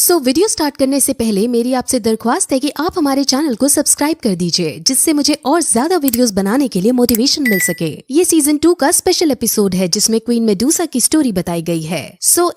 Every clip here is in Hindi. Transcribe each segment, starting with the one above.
वीडियो स्टार्ट करने से पहले मेरी आपसे दरख्वास्त है कि आप हमारे चैनल को सब्सक्राइब कर दीजिए, जिससे मुझे और ज्यादा वीडियोस बनाने के लिए मोटिवेशन मिल सके। ये सीजन 2 का स्पेशल एपिसोड है जिसमें क्वीन मेडूसा की स्टोरी बताई गई है।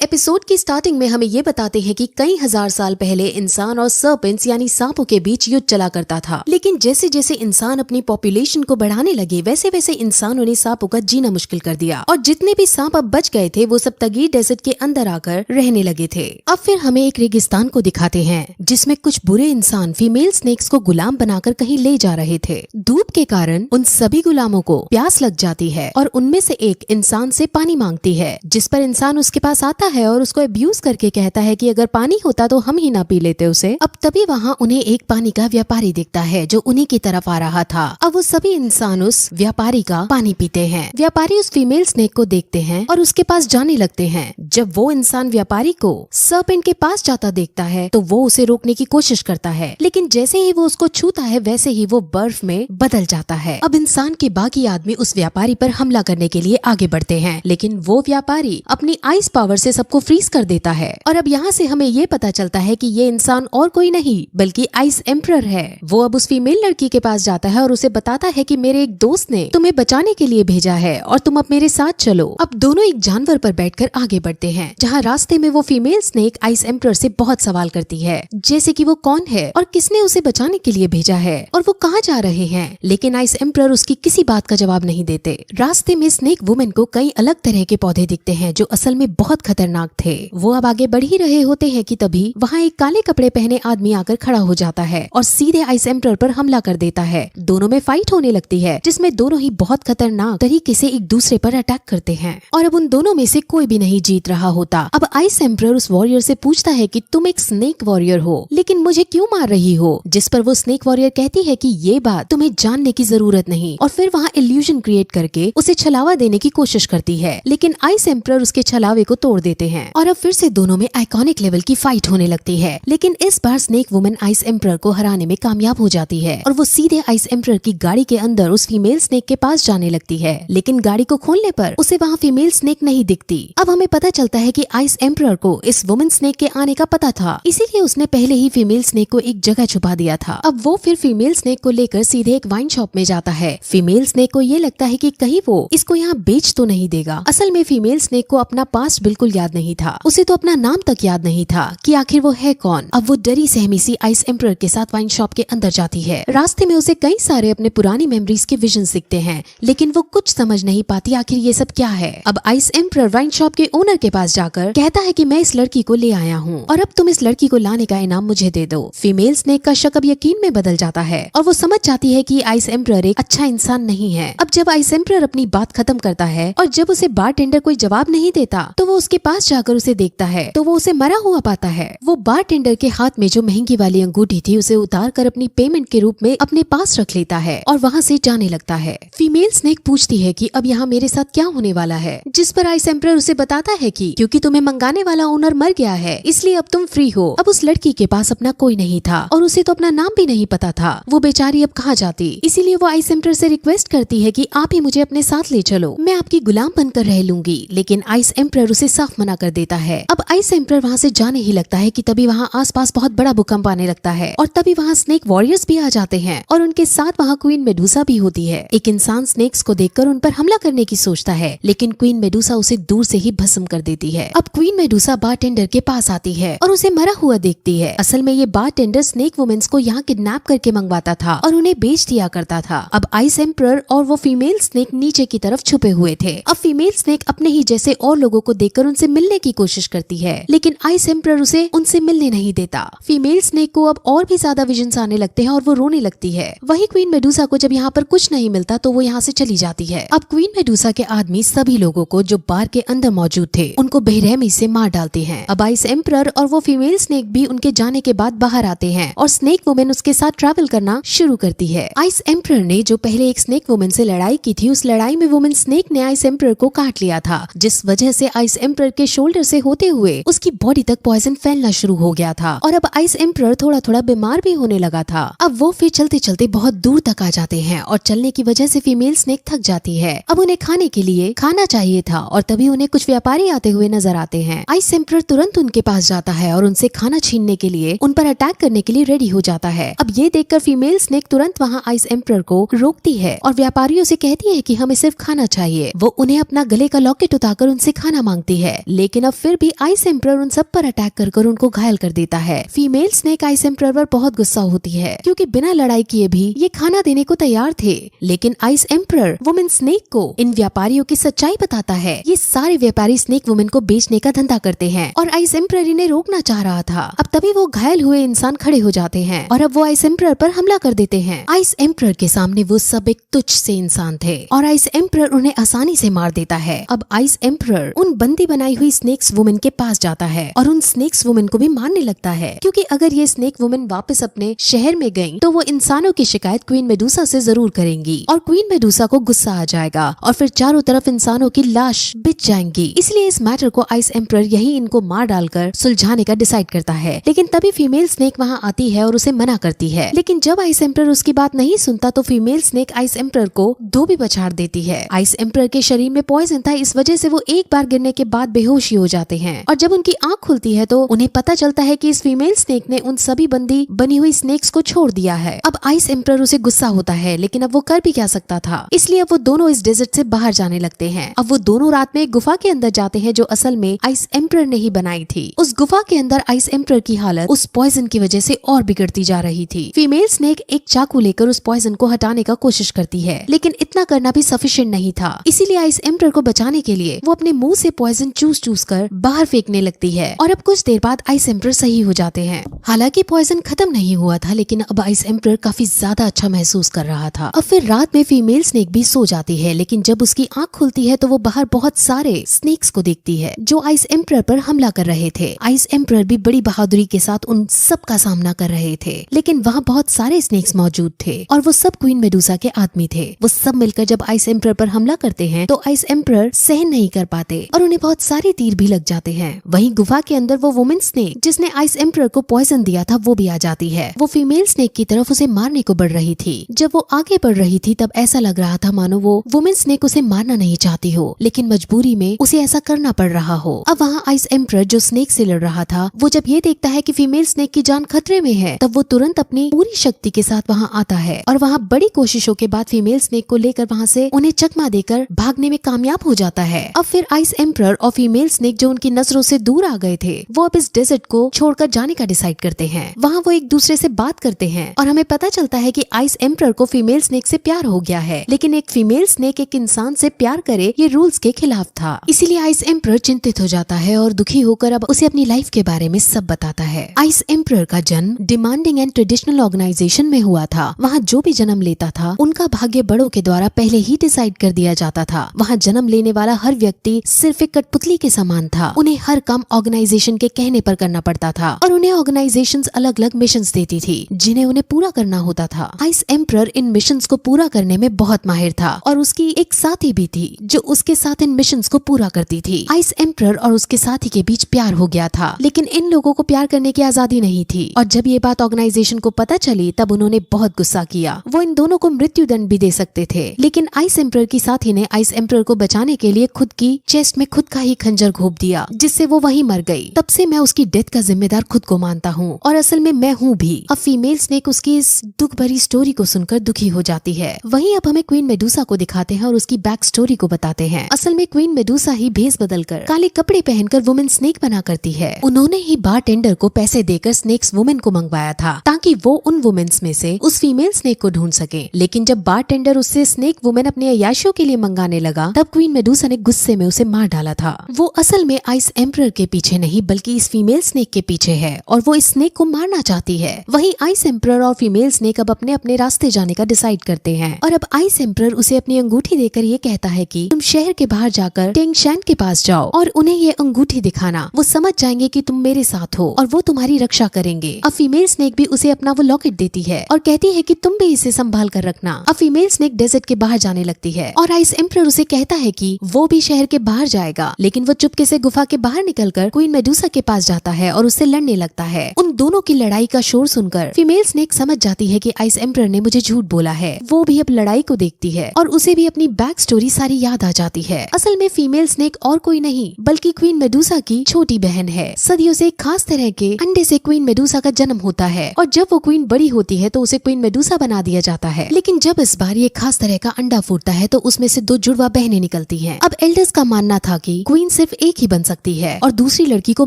एपिसोड की स्टार्टिंग में हमें ये बताते हैं कि कई हजार साल पहले इंसान और सर्पेंट्स यानी सांपों के बीच युद्ध चला करता था। लेकिन जैसे जैसे इंसान अपनी पॉपुलेशन को बढ़ाने लगे वैसे वैसे इंसानों ने सांपों का जीना मुश्किल कर दिया और जितने भी सांप अब बच गए थे वो सब तगीर डेजर्ट के अंदर आकर रहने लगे थे। अब फिर हमें एक रेगिस्तान को दिखाते हैं जिसमें कुछ बुरे इंसान फीमेल स्नेक्स को गुलाम बनाकर कहीं ले जा रहे थे। धूप के कारण उन सभी गुलामों को प्यास लग जाती है और उनमें से एक इंसान से पानी मांगती है, जिस पर इंसान उसके पास आता है और उसको अब्यूज करके कहता है कि अगर पानी होता तो हम ही ना पी लेते उसे। अब तभी वहाँ उन्हें एक पानी का व्यापारी दिखता है जो उन्हीं की तरफ आ रहा था। अब वो सभी इंसान उस व्यापारी का पानी पीते हैं। व्यापारी उस फीमेल स्नेक को देखते हैं और उसके पास जाने लगते हैं। जब वो इंसान व्यापारी को सर्पेंट के पास जाता देखता है तो वो उसे रोकने की कोशिश करता है, लेकिन जैसे ही वो उसको छूता है वैसे ही वो बर्फ में बदल जाता है। अब इंसान के बाकी आदमी उस व्यापारी पर हमला करने के लिए आगे बढ़ते हैं, लेकिन वो व्यापारी अपनी आइस पावर से सबको फ्रीज कर देता है। और अब यहाँ से हमें ये पता चलता है कि ये इंसान और कोई नहीं बल्कि आइस एम्परर है। वो अब उस फीमेल लड़की के पास जाता है और उसे बताता है कि मेरे एक दोस्त ने तुम्हें बचाने के लिए भेजा है और तुम अब मेरे साथ चलो। अब दोनों एक जानवर पर बैठकर आगे बढ़ते हैं, जहाँ रास्ते में वो फीमेल स्नेक आइस एम्परर से बहुत सवाल करती है, जैसे कि वो कौन है और किसने उसे बचाने के लिए भेजा है और वो कहाँ जा रहे हैं। लेकिन आइस एम्परर उसकी किसी बात का जवाब नहीं देते। रास्ते में स्नेक वुमेन को कई अलग तरह के पौधे दिखते हैं जो असल में बहुत खतरनाक थे। वो अब आगे बढ़ ही रहे होते हैं कि तभी वहाँ एक काले कपड़े पहने आदमी आकर खड़ा हो जाता है और सीधे आइस एम्परर पर हमला कर देता है। दोनों में फाइट होने लगती है जिसमें दोनों ही बहुत खतरनाक तरीके से एक दूसरे पर अटैक करते हैं और अब उन दोनों में से कोई भी नहीं जीत रहा होता। अब आइस एम्परर उस वॉरियर से पूछता है कि तुम एक स्नेक वॉरियर हो, लेकिन मुझे क्यों मार रही हो? जिस पर वो स्नेक वॉरियर कहती है कि ये बात तुम्हें जानने की जरूरत नहीं और फिर वहाँ इल्यूजन क्रिएट करके उसे छलावा देने की कोशिश करती है, लेकिन आइस एम्परर उसके छलावे को तोड़ देते हैं और अब फिर से दोनों में आइकॉनिक लेवल की फाइट होने लगती है। लेकिन इस बार स्नेक वुमन आइस एम्परर को हराने में कामयाब हो जाती है और वो सीधे आइस एम्परर की गाड़ी के अंदर उस फीमेल स्नेक के पास जाने लगती है, लेकिन गाड़ी को खोलने पर उसे वहाँ फीमेल स्नेक नहीं दिखती। अब हमें पता चलता है कि आइस एम्परर को इस वुमन स्नेक के आने का पता था, इसीलिए उसने पहले ही फीमेल स्नेक को एक जगह छुपा दिया था। अब वो फिर फीमेल स्नेक को लेकर सीधे एक वाइन शॉप में जाता है। फीमेल स्नेक को ये लगता है कि कहीं वो इसको यहाँ बेच तो नहीं देगा। असल में फीमेल स्नेक को अपना पास्ट बिल्कुल याद नहीं था, उसे तो अपना नाम तक याद नहीं था कि आखिर वो है कौन। अब वो डरी सहमी सी आइस एम्परर के साथ वाइन शॉप के अंदर जाती है। रास्ते में उसे कई सारे अपने पुरानी मेमोरीज के विजन दिखते हैं, लेकिन वो कुछ समझ नहीं पाती आखिर ये सब क्या है। अब आइस एम्परर वाइन शॉप के ओनर के पास जाकर कहता है कि मैं इस लड़की को ले आया हूँ और अब तुम इस लड़की को लाने का इनाम मुझे दे दो। फीमेल स्नेक का शक अब यकीन में बदल जाता है और वो समझ जाती है कि आइस एम्परर एक अच्छा इंसान नहीं है। अब जब आइस एम्परर अपनी बात खत्म करता है और जब उसे बारटेंडर कोई जवाब नहीं देता तो वो उसके पास जाकर उसे देखता है तो वो उसे मरा हुआ पाता है। वो बारटेंडर के हाथ में जो महंगी वाली अंगूठी थी उसे उतार कर अपनी पेमेंट के रूप में अपने पास रख लेता है और वहाँ से जाने लगता है। फीमेल स्नेक पूछती है कि अब यहाँ मेरे साथ क्या होने वाला है, जिस पर आइस एम्परर उसे बताता है कि क्योंकि तुम्हें मंगाने वाला ओनर मर गया है इसलिए अब तुम फ्री हो। अब उस लड़की के पास अपना कोई नहीं था और उसे तो अपना नाम भी नहीं पता था। वो बेचारी अब कहाँ जाती, इसीलिए वो आइस एम्परर से रिक्वेस्ट करती है कि आप ही मुझे अपने साथ ले चलो, मैं आपकी गुलाम बनकर रह लूंगी। लेकिन आइस एम्परर उसे साफ मना कर देता है। अब आइस एम्परर वहाँ से जाने ही लगता है कि तभी वहाँ आसपास बहुत बड़ा भूकंप आने लगता है और तभी वहाँ स्नेक वॉरियर्स भी आ जाते हैं और उनके साथ वहाँ क्वीन मेडूसा भी होती है। एक इंसान स्नेक्स को देखकर उन पर हमला करने की सोचता है, लेकिन क्वीन मेडूसा उसे दूर से ही भस्म कर देती है। अब क्वीन मेडूसा बारटेंडर के पास आती है और उसे मरा हुआ देखती है। असल में ये बारटेंडर स्नेक वुमेन्स को यहाँ किडनैप करके मंगवाता था और उन्हें बेच दिया करता था। अब आइस एम्परर और वो फीमेल स्नेक नीचे की तरफ छुपे हुए थे। अब फीमेल स्नेक अपने ही जैसे और लोगों को देखकर उनसे मिलने की कोशिश करती है, लेकिन आइस एम्परर उसे उनसे मिलने नहीं देता। फीमेल स्नेक को अब और भी ज्यादा विजन्स आने लगते हैं और वो रोने लगती है। वही क्वीन मेडूसा को जब यहाँ पर कुछ नहीं मिलता तो वो यहाँ से चली जाती है। अब क्वीन मेडूसा के आदमी सभी लोगों को जो बार के अंदर मौजूद थे उनको बेरहमी से मार डालते हैं। अब आइस एम्परर और वो फीमेल स्नेक भी उनके जाने के बाद बाहर आते हैं और स्नेक वुमेन उसके साथ ट्रैवल करना शुरू करती है। आइस एम्परर ने जो पहले एक स्नेक वुमेन से लड़ाई की थी, उस लड़ाई में वुमेन स्नेक ने आइस एम्परर को काट लिया था, जिस वजह से आइस एम्परर के शोल्डर से होते हुए उसकी बॉडी तक पॉइजन फैलना शुरू हो गया था और अब आइस एम्परर थोड़ा थोड़ा बीमार भी होने लगा था। अब वो फिर चलते चलते बहुत दूर तक आ जाते हैं और चलने की वजह से फीमेल स्नेक थक जाती है। अब उन्हें खाने के लिए खाना चाहिए था और तभी उन्हें कुछ व्यापारी आते हुए नजर आते हैं। आइस एम्परर तुरंत उनके पास जाता है और उनसे खाना छीनने के लिए उन पर अटैक करने के लिए रेडी हो जाता है। अब ये देखकर फीमेल स्नेक तुरंत वहाँ आइस एम्परर को रोकती है और व्यापारियों से कहती है कि हमें सिर्फ खाना चाहिए। वो उन्हें अपना गले का लॉकेट उतारकर उनसे खाना मांगती है, लेकिन अब फिर भी आइस एम्परर उन सब पर अटैक कर उनको घायल कर देता है। फीमेल स्नेक आइस एम्परर पर बहुत गुस्सा होती है क्योंकि बिना लड़ाई किए भी ये खाना देने को तैयार थे, लेकिन आइस एम्परर वुमेन स्नेक को इन व्यापारियों की सच्चाई बताता है। ये सारे व्यापारी स्नेक वुमेन को बेचने का धंधा करते हैं और आइस एम्परर इन्हें रोकना चाह रहा था। अब तभी वो घायल हुए इंसान खड़े हो जाते हैं और अब वो आइस एम्परर पर हमला कर देते हैं। आइस एम्परर के सामने वो सब एक तुच्छ से इंसान थे और आइस एम्परर उन्हें आसानी से मार देता है। अब आइस एम्परर उन बंदी बनाई हुई स्नेक्स वुमेन के पास जाता है और उन स्नेक्स वुमेन को भी मारने लगता है, क्योंकि अगर ये स्नेक वुमेन वापस अपने शहर में गयी तो वो इंसानों की शिकायत क्वीन मेडुसा से जरूर करेंगी और क्वीन मेडुसा को गुस्सा आ जाएगा और फिर चारों तरफ इंसानों की लाश बिछ जाएंगी। इसलिए इस मैटर को आइस एम्परर यही इनको मार डालकर सुलझाने का डिसाइड करता है। लेकिन तभी फीमेल स्नेक वहाँ आती है और उसे मना करती है, लेकिन जब आइस एम्परर उसकी बात नहीं सुनता तो फीमेल स्नेक आइस एम्परर को धोबी पछाड़ देती है। आइस एम्परर के शरीर में पॉइजन था, इस वजह से वो एक बार गिरने के बाद बेहोशी हो जाते हैं और जब उनकी आँख खुलती है तो उन्हें पता चलता है कि इस फीमेल स्नेक ने उन सभी बंदी बनी हुई स्नेक्स को छोड़ दिया है। अब आइस एम्परर उसे गुस्सा होता है, लेकिन अब वो कर भी क्या सकता था, इसलिए अब वो दोनों इस डेजर्ट से बाहर जाने लगते हैं। अब वो दोनों रात में एक गुफा के अंदर जाते हैं जो असल में आइस एम्परर ने ही बनाई थी। उस गुफा के अंदर आइस एम्परर की हालत उस पॉइजन की वजह से और बिगड़ती जा रही थी। फीमेल स्नेक एक चाकू लेकर उस पॉइजन को हटाने का कोशिश करती है, लेकिन इतना करना भी सफिशिएंट नहीं था। इसीलिए आइस एम्परर को बचाने के लिए वो अपने मुंह से पॉइजन चूस कर बाहर फेंकने लगती है और अब कुछ देर बाद आइस एम्परर सही हो जाते हैं। हालांकि पॉइजन खत्म नहीं हुआ था, लेकिन अब आइस एम्परर काफी ज्यादा अच्छा महसूस कर रहा था। अब फिर रात में फीमेल स्नेक भी सो जाती है, लेकिन जब उसकी आंख खुलती है तो वो बाहर बहुत सारे स्नेक्स को देखती है जो आइस एम्परर पर हमला कर रहे थे। आइस एम्परर भी बड़ी बहादुरी के साथ उन सब का सामना कर रहे थे, लेकिन वहाँ बहुत सारे स्नेक्स मौजूद थे और वो सब क्वीन मेडुसा के आदमी थे। वो सब मिलकर जब आइस एम्परर पर हमला करते हैं तो आइस एम्परर सहन नहीं कर पाते और उन्हें बहुत सारे तीर भी लग जाते हैं। वहीं गुफा के अंदर वो वुमेन स्नेक जिसने आइस एम्परर को पॉइजन दिया था वो भी आ जाती है। वो फीमेल स्नेक की तरफ उसे मारने को बढ़ रही थी। जब वो आगे बढ़ रही थी तब ऐसा लग रहा था मानो वो वुमेन स्नेक उसे मारना नहीं चाहती हो, लेकिन मजबूरी में उसे ऐसा करना पड़ रहा हो। अब वहाँ आइस एम्परर जो स्नेक से लड़ रहा था वो जब ये देखता है कि फीमेल स्नेक की जान खतरे में है तब वो तुरंत अपनी पूरी शक्ति के साथ वहाँ आता है और वहाँ बड़ी कोशिशों के बाद फीमेल स्नेक को लेकर वहाँ से उन्हें चकमा देकर भागने में कामयाब हो जाता है। अब फिर आइस एम्परर और फीमेल स्नेक जो उनकी नजरों से दूर आ गए थे वो अब इस डेजर्ट को छोड़कर जाने का डिसाइड करते हैं। वहाँ वो एक दूसरे से बात करते हैं और हमें पता चलता है कि आइस एम्परर को फीमेल स्नेक से प्यार हो गया है, लेकिन एक फीमेल स्नेक एक इंसान से प्यार करे ये रूल्स के खिलाफ था। इसीलिए आइस एम्परर चिंतित हो जाता है और दुखी होकर अब उसे अपनी लाइफ के बारे में सब बताता है। आइस एम्परर का जन्म डिमांडिंग एंड ट्रेडिशनल ऑर्गेनाइजेशन में हुआ था। वहाँ जो भी जन्म लेता था उनका भाग्य बड़ों के द्वारा पहले ही डिसाइड कर दिया जाता था। वहाँ जन्म लेने वाला हर व्यक्ति सिर्फ एक कठपुतली के समान था। उन्हें हर काम ऑर्गेनाइजेशन के कहने पर करना पड़ता था और उन्हें ऑर्गेनाइजेशंस अलग अलग मिशंस देती थी जिन्हें उन्हें पूरा करना होता था। आइस एम्परर इन मिशंस को पूरा करने में बहुत माहिर था और उसकी एक साथी भी थी जो उसके साथ इन मिशंस को पूरा करती थी। आइस एम्परर और उसके साथी के बीच प्यार हो गया था, लेकिन इन लोगों को प्यार करने की आजादी नहीं थी और जब ये बात ऑर्गेनाइजेशन को पता चली तब उन्होंने बहुत गुस्सा किया। वो इन दोनों को मृत्यु दंड भी दे सकते थे, लेकिन आइस एम्परर की साथी ने आइस एम्परर को बचाने के लिए खुद की चेस्ट में खुद का ही खंजर घोंप दिया, जिससे वो वहीं मर गई। तब से मैं उसकी डेथ का जिम्मेदार खुद को मानता हूँ और असल में मैं हूँ भी। अब फीमेल स्नेक उसकी इस दुख भरी स्टोरी को सुनकर दुखी हो जाती है। वहीं अब हमें क्वीन मेडुसा को दिखाते हैं और उसकी बैक स्टोरी को बताते हैं। असल में क्वीन मेडुसा ही भेस बदलकर काले कपड़े पहनकर वुमेन स्नेक बना करती है। उन्होंने ही बारटेंडर को पैसे देकर स्नेक्स वुमेन को मंगवाया था ताकि वो उन वुमेन्स में से उस फीमेल स्नेक को ढूंढ सके, लेकिन जब बारटेंडर उससे स्नेक वुमेन अपने अय्याशियों के लिए मंगाने लगा तब क्वीन मेडुसा ने गुस्से में उसे मार डाला था। वो असल में आइस एम्परर के पीछे नहीं बल्कि इस फीमेल स्नेक के पीछे है और वो इस स्नेक को मारना चाहती है। वहीं आइस एम्परर और फीमेल स्नेक अब अपने अपने रास्ते जाने का डिसाइड करते हैं और अब आइस एम्परर उसे अपनी अंगूठी देकर ये कहता है कि तुम शहर के बाहर जाकर टेंग शैन के पास जाओ और उन्हें ये अंगूठी दिखाना। वो समझ जाएंगे कि तुम मेरे साथ हो और वो तुम्हारी रक्षा करेंगे। अब फीमेल स्नेक भी उसे अपना वो लॉकेट देती है और कहती है कि तुम भी इसे संभाल कर रखना। अब फीमेल स्नेक डेजर्ट के बाहर जाने लगती है और आइस एम्परर उसे कहता है कि वो भी शहर के बाहर जाएगा, लेकिन वो चुपके से गुफा के बाहर निकलकर क्वीन मेडुसा के पास जाता है और उससे लड़ने लगता है। उन दोनों की लड़ाई का शोर सुनकर फीमेल स्नेक समझ जाती है कि आइस एम्परर ने मुझे झूठ बोला है। वो भी अब लड़ाई को देखती है और उसे भी अपनी बैक स्टोरी सारी याद आ जाती है। असल में फीमेल स्नेक और कोई नहीं बल्कि क्वीन मेडुसा की छोटी बहन है। सदियों से एक खास तरह के अंडे से क्वीन मेडुसा का जन्म होता है और जब वो क्वीन बड़ी होती है तो उसे क्वीन मेडुसा बना दिया जाता है। लेकिन जब इस बार ये खास तरह का अंडा फूटता है तो उसमें से 2 जुड़वा बहनें निकलती हैं। अब एल्डर्स का मानना था कि क्वीन सिर्फ एक ही बन सकती है और दूसरी लड़की को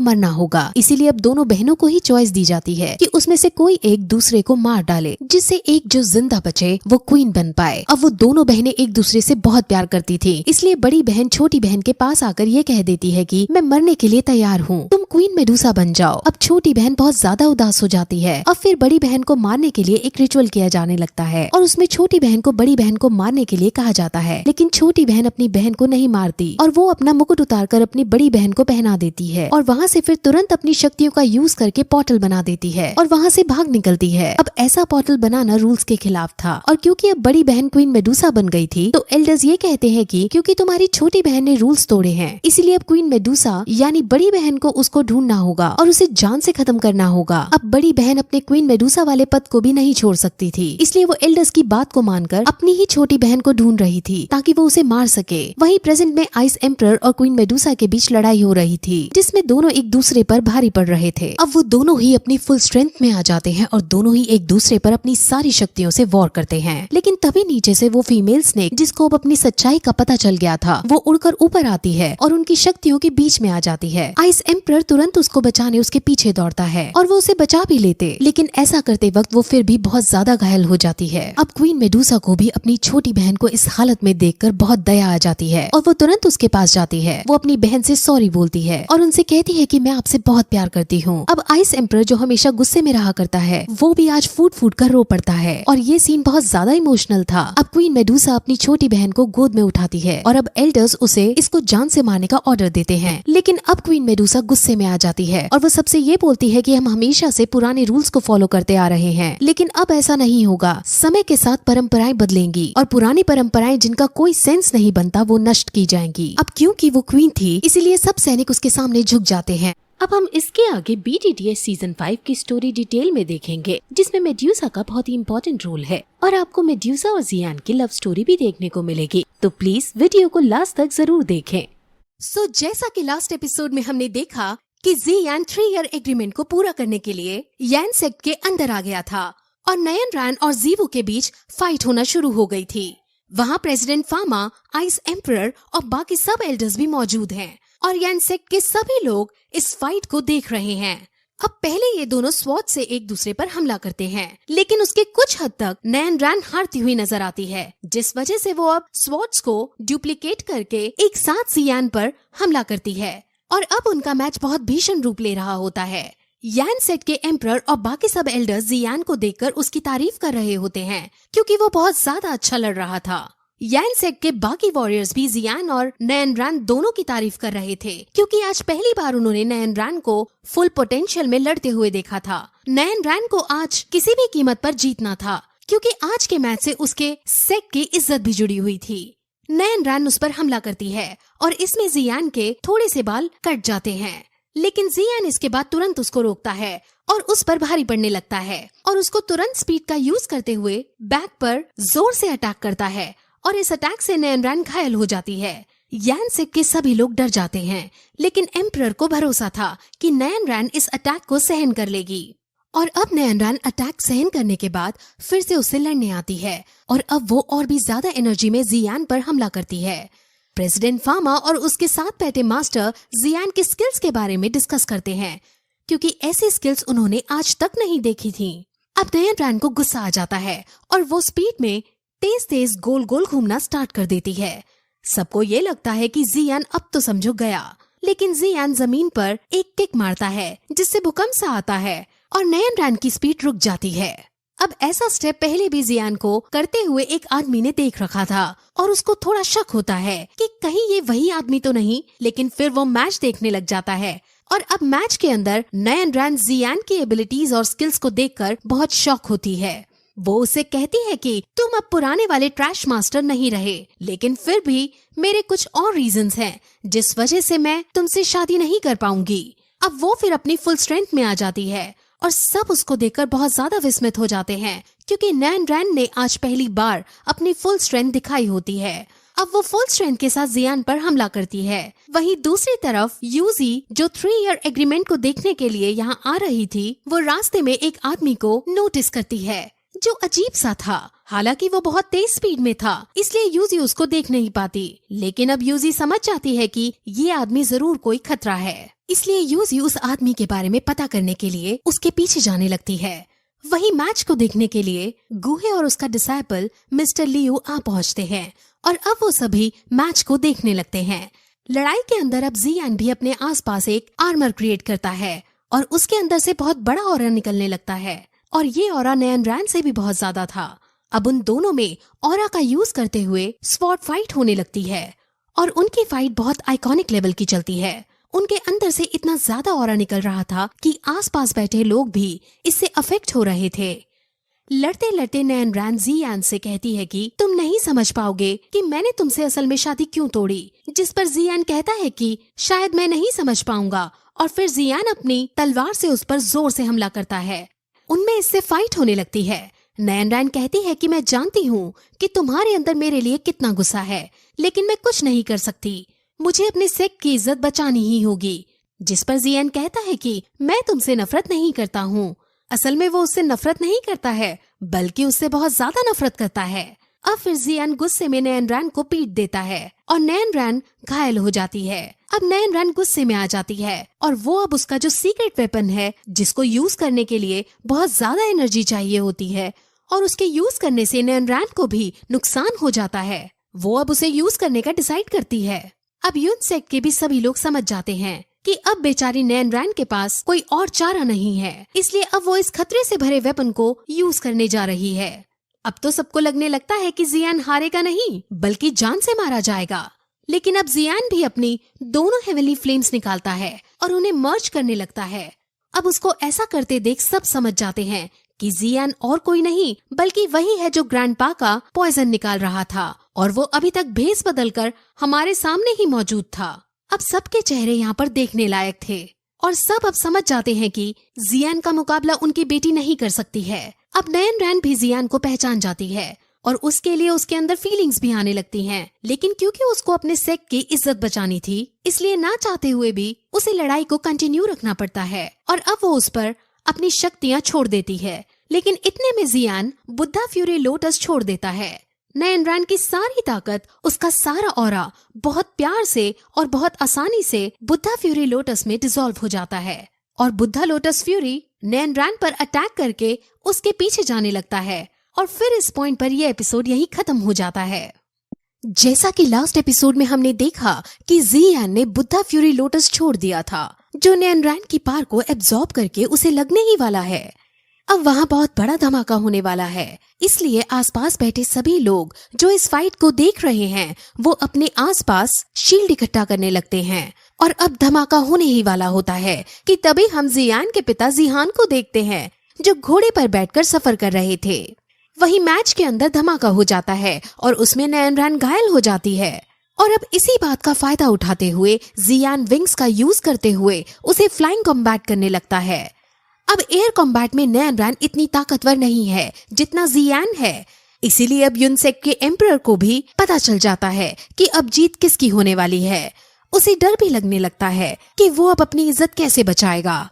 मरना होगा, इसीलिए अब दोनों बहनों को ही चॉइस दी जाती है कि उसमें से कोई एक दूसरे को मार डाले, जिससे एक जो जिंदा बचे वो क्वीन बन पाए। अब वो दोनों बहनें एक दूसरे से बहुत प्यार करती थी, इसलिए बड़ी बहन छोटी बहन के पास आकर ये कह देती है कि मैं मरने के लिए तैयार हूँ, तुम क्वीन मेडुसा बन जाओ। अब छोटी बहन बहुत ज्यादा उदास हो जाती है। अब फिर बड़ी बहन को मारने के लिए एक रिचुअल किया जाने लगता है और उसमें छोटी बहन को बड़ी बहन को मारने के लिए कहा जाता है, लेकिन छोटी बहन अपनी बहन को नहीं मारती और वो अपना मुकुट उतारकर अपनी बड़ी बहन को पहना देती है और वहाँ से फिर तुरंत अपनी शक्तियों का यूज करके पोर्टल बना देती है और वहाँ से भाग निकलती है। अब ऐसा पोर्टल बनाना रूल्स के खिलाफ था और क्योंकि अब बड़ी बहन क्वीन मेडुसा बन गई थी तो एल्डर्स ये कहते हैं कि क्योंकि तुम्हारी छोटी बहन ने रूल्स तोड़े हैं, इसीलिए अब क्वीन मेडुसा यानी बड़ी बहन को उसको ढूंढना होगा और उसे जान से खत्म करना होगा। अब बड़ी बहन अपने क्वीन मेडुसा वाले पद को भी नहीं छोड़ सकती थी, इसलिए वो एल्डर्स की बात को मानकर अपनी ही छोटी बहन को ढूंढ रही थी ताकि वो उसे मार सके। वहीं प्रेजेंट में आइस एम्परर और क्वीन मेडुसा के बीच लड़ाई हो रही थी जिसमें दोनों एक दूसरे पर भारी पड़ रहे थे। अब वो दोनों ही अपनी फुल स्ट्रेंथ में आ जाते हैं और दोनों ही एक दूसरे पर अपनी सारी शक्तियों से वॉर करते हैं। लेकिन तभी नीचे से वो फीमेल स्नेक जिसको अब अपनी सच्चाई का पता चल गया था वो उड़कर ऊपर आती है और उनकी शक्तियों के बीच में आ जाती है। आइस एम्परर तुरंत उसको बचाने उसके पीछे दौड़ता है और वो उसे बचा भी लेते, लेकिन ऐसा करते वक्त वो फिर भी बहुत ज्यादा घायल हो जाती है। अब क्वीन मेडुसा को भी अपनी छोटी बहन को इस हालत में देखकर बहुत दया आ जाती है और वो तुरंत उसके पास जाती है। वो अपनी बहन से सॉरी बोलती है और उनसे कहती है कि मैं आपसे बहुत प्यार करती हूँ। अब आइस एम्परर जो हमेशा गुस्से में रहा करता है वो भी आज फूट फूट कर रो पड़ता है और ये सीन बहुत ज्यादा इमोशनल था। अब क्वीन मेडुसा अपनी छोटी बहन को गोद में उठाती है और अब एल्डर्स उसे इसको जान से मारने का ऑर्डर देते हैं, लेकिन अब क्वीन मेडुसा गुस्से में आ जाती है और वो सबसे ये बोलती है कि हम हमेशा से पुराने रूल्स को फॉलो करते आ रहे हैं, लेकिन अब ऐसा नहीं होगा। समय के साथ परंपराएं बदलेंगी और पुरानी परंपराएं जिनका कोई सेंस नहीं बनता वो नष्ट की जाएंगी। अब क्योंकि वो क्वीन थी इसीलिए सब सैनिक उसके सामने झुक जाते हैं। अब हम इसके आगे BTTS सीजन 5 की स्टोरी डिटेल में देखेंगे जिसमें मेड्यूसा का बहुत ही इम्पोर्टेंट रोल है और आपको मेड्यूसा और जियान की लव स्टोरी भी देखने को मिलेगी, तो प्लीज वीडियो को लास्ट तक जरूर देखें। जैसा कि लास्ट एपिसोड में हमने देखा कि जियान 3 ईयर एग्रीमेंट को पूरा करने के लिए यान सेक्ट के अंदर आ गया था और नयन रैन और जीवो के बीच फाइट होना शुरू हो गई थी। वहाँ प्रेसिडेंट फामा, आइस एम्परर और बाकी सब एल्डर्स भी मौजूद हैं और यान सेक्ट के सभी लोग इस फाइट को देख रहे हैं। अब पहले ये दोनों स्वॉर्ड से एक दूसरे पर हमला करते हैं, लेकिन उसके कुछ हद तक नयन रैन हारती हुई नजर आती है, जिस वजह से वो अब स्वॉर्ड्स को डुप्लीकेट करके एक साथ जियान पर हमला करती है और अब उनका मैच बहुत भीषण रूप ले रहा होता है। यान सेट के एम्परर और बाकी सब एल्डर्स जियान को देखकर उसकी तारीफ कर रहे होते हैं क्योंकि वो बहुत ज्यादा अच्छा लड़ रहा था। यान सेट के बाकी वॉरियर्स भी जियान और नयन रैन दोनों की तारीफ कर रहे थे क्योंकि आज पहली बार उन्होंने नयन रैन को फुल पोटेंशियल में लड़ते हुए देखा था। नयन रैन को आज किसी भी कीमत पर जीतना था क्योंकि आज के मैच से उसके सेट की इज्जत भी जुड़ी हुई थी। नयन रैन उस पर हमला करती है और इसमें जियान के थोड़े से बाल कट जाते हैं, लेकिन जियान इसके बाद तुरंत उसको रोकता है और उस पर भारी पड़ने लगता है और उसको तुरंत स्पीड का यूज करते हुए बैक पर जोर से अटैक करता है और इस अटैक से नयन रैन घायल हो जाती है। यान सेट के सभी लोग डर जाते हैं, लेकिन एम्परर को भरोसा था कि नयन रैन इस अटैक को सहन कर लेगी और अब नयन रैन अटैक सहन करने के बाद फिर से उससे लड़ने आती है और अब वो और भी ज्यादा एनर्जी में जियान पर हमला करती है। प्रेसिडेंट फामा और उसके साथ बैठे मास्टर जियान की स्किल्स के बारे में डिस्कस करते हैं क्योंकि ऐसी स्किल्स उन्होंने आज तक नहीं देखी थी। अब नयन रैन को गुस्सा आ जाता है और वो स्पीड में तेज तेज गोल गोल घूमना स्टार्ट कर देती है। सबको ये लगता है कि जियान अब तो समझो गया, लेकिन जियान जमीन पर एक किक मारता है जिससे भूकंप सा आता है और नयन रैन की स्पीड रुक जाती है। अब ऐसा स्टेप पहले भी जियान को करते हुए एक आदमी ने देख रखा था और उसको थोड़ा शक होता है कि कहीं ये वही आदमी तो नहीं, लेकिन फिर वो मैच देखने लग जाता है और अब मैच के अंदर नयन रैन जियान की एबिलिटीज और स्किल्स को देखकर बहुत शॉक होती है। वो उसे कहती है कि तुम अब पुराने वाले ट्रैश मास्टर नहीं रहे, लेकिन फिर भी मेरे कुछ और रीजंस हैं जिस वजह से मैं तुमसे शादी नहीं कर पाऊंगी। अब वो फिर अपनी फुल स्ट्रेंथ में आ जाती है और सब उसको देखकर बहुत ज्यादा विस्मित हो जाते हैं क्योंकि नैन रैन ने आज पहली बार अपनी फुल स्ट्रेंथ दिखाई होती है। अब वो फुल स्ट्रेंथ के साथ जियान पर हमला करती है। वहीं दूसरी तरफ यूजी जो 3 ईयर एग्रीमेंट को देखने के लिए यहाँ आ रही थी, वो रास्ते में एक आदमी को नोटिस करती है जो अजीब सा था। हालांकि वो बहुत तेज स्पीड में था, इसलिए यूजी उसको देख नहीं पाती। लेकिन अब यूजी समझ जाती है कि ये आदमी जरूर कोई खतरा है, इसलिए यूजी उस आदमी के बारे में पता करने के लिए उसके पीछे जाने लगती है। वही मैच को देखने के लिए गुहे और उसका डिसाइपल मिस्टर लियू आ पहुँचते हैं और अब वो सभी मैच को देखने लगते हैं। लड़ाई के अंदर अब जियान भी अपने आसपास एक आर्मर क्रिएट करता है और उसके अंदर से बहुत बड़ा ऑरा निकलने लगता है और ये ऑरा नैन रैन से भी बहुत ज्यादा था। अब उन दोनों में ऑरा का यूज करते हुए स्वॉर्ड फाइट होने लगती है और उनकी फाइट बहुत आइकॉनिक लेवल की चलती है। उनके अंदर से इतना ज्यादा ऑरा निकल रहा था कि आसपास बैठे लोग भी इससे अफेक्ट हो रहे थे। लड़ते लड़ते नैन रैन जियान से कहती है कि तुम नहीं समझ पाओगे कि मैंने तुमसे असल में शादी क्यों तोड़ी, जिस पर जियान कहता है कि शायद मैं नहीं समझ पाऊंगा और फिर जियान अपनी तलवार से उस पर जोर से हमला करता है। उनमें इससे फाइट होने लगती है। नैन रैन कहती है कि मैं जानती हूँ कि तुम्हारे अंदर मेरे लिए कितना गुस्सा है, लेकिन मैं कुछ नहीं कर सकती, मुझे अपने सेक्ट की इज्जत बचानी ही होगी। जिस पर जियान कहता है कि मैं तुमसे नफरत नहीं करता हूँ। असल में वो उससे नफरत नहीं करता है, बल्कि उससे बहुत ज्यादा नफरत करता है। अब फिर जियान गुस्से में नैन रैन को पीट देता है और नैन रैन घायल हो जाती है। अब नैन रैन गुस्से में आ जाती है और वो अब उसका जो सीक्रेट वेपन है, जिसको यूज करने के लिए बहुत ज्यादा एनर्जी चाहिए होती है और उसके यूज करने से नैन रैन को भी नुकसान हो जाता है, वो अब उसे यूज करने का डिसाइड करती है। अब यून सेक्ट के भी सभी लोग समझ जाते हैं कि अब बेचारी नैन रैन के पास कोई और चारा नहीं है, इसलिए अब वो इस खतरे से भरे वेपन को यूज करने जा रही है। अब तो सबको लगने लगता है कि जियान हारेगा नहीं बल्कि जान से मारा जाएगा। लेकिन अब जियान भी अपनी दोनों हेवनली फ्लेम्स निकालता है और उन्हें मर्ज करने लगता है। अब उसको ऐसा करते देख सब समझ जाते हैं कि जियान और कोई नहीं बल्कि वही है जो ग्रैंडपा का पॉइजन निकाल रहा था और वो अभी तक भेस बदलकर हमारे सामने ही मौजूद था। अब सबके चेहरे यहाँ पर देखने लायक थे और सब अब समझ जाते हैं कि जियान का मुकाबला उनकी बेटी नहीं कर सकती है। अब नैन रैन भी जियान को पहचान जाती है और उसके लिए उसके अंदर फीलिंग्स भी आने लगती हैं। लेकिन क्योंकि उसको अपने सेक्ट की इज्जत बचानी थी, इसलिए ना चाहते हुए भी उसे लड़ाई को कंटिन्यू रखना पड़ता है और अब वो उस पर अपनी शक्तियाँ छोड़ देती है। लेकिन इतने में जियान बुद्धा फ्यूरी लोटस छोड़ देता है। नैन रैन की सारी ताकत, उसका सारा ऑरा बहुत प्यार से और बहुत आसानी से बुद्धा फ्यूरी लोटस में डिसॉल्व हो जाता है और बुद्धा लोटस फ्यूरी नैन रैन पर अटैक करके उसके पीछे जाने लगता है और फिर इस पॉइंट पर यह एपिसोड यही खत्म हो जाता है। जैसा कि लास्ट एपिसोड में हमने देखा कि जियान ने बुद्धा फ्यूरी लोटस छोड़ दिया था जो नैन रैन की पावर को एब्जॉर्ब करके उसे लगने ही वाला है। अब वहाँ बहुत बड़ा धमाका होने वाला है, इसलिए आसपास बैठे सभी लोग जो इस फाइट को देख रहे हैं वो अपने आसपास शील्ड इकट्ठा करने लगते हैं और अब धमाका होने ही वाला होता है कि तभी हम जियान के पिता जिहान को देखते हैं जो घोड़े पर बैठकर सफर कर रहे थे। वही मैच के अंदर धमाका हो जाता है और उसमें नैन रैन घायल हो जाती है और अब इसी बात का फायदा उठाते हुए जियान विंग्स का यूज करते हुए उसे फ्लाइंग कॉम्बैट करने लगता है। अब एयर कॉम्बैट में नैन रैन इतनी ताकतवर नहीं है जितना जियान है, इसीलिए अब यूनसेक के एम्परर को भी पता चल जाता है कि अब जीत किसकी होने वाली है। उसे डर भी लगने लगता है कि वो अब अपनी इज्जत कैसे बचाएगा।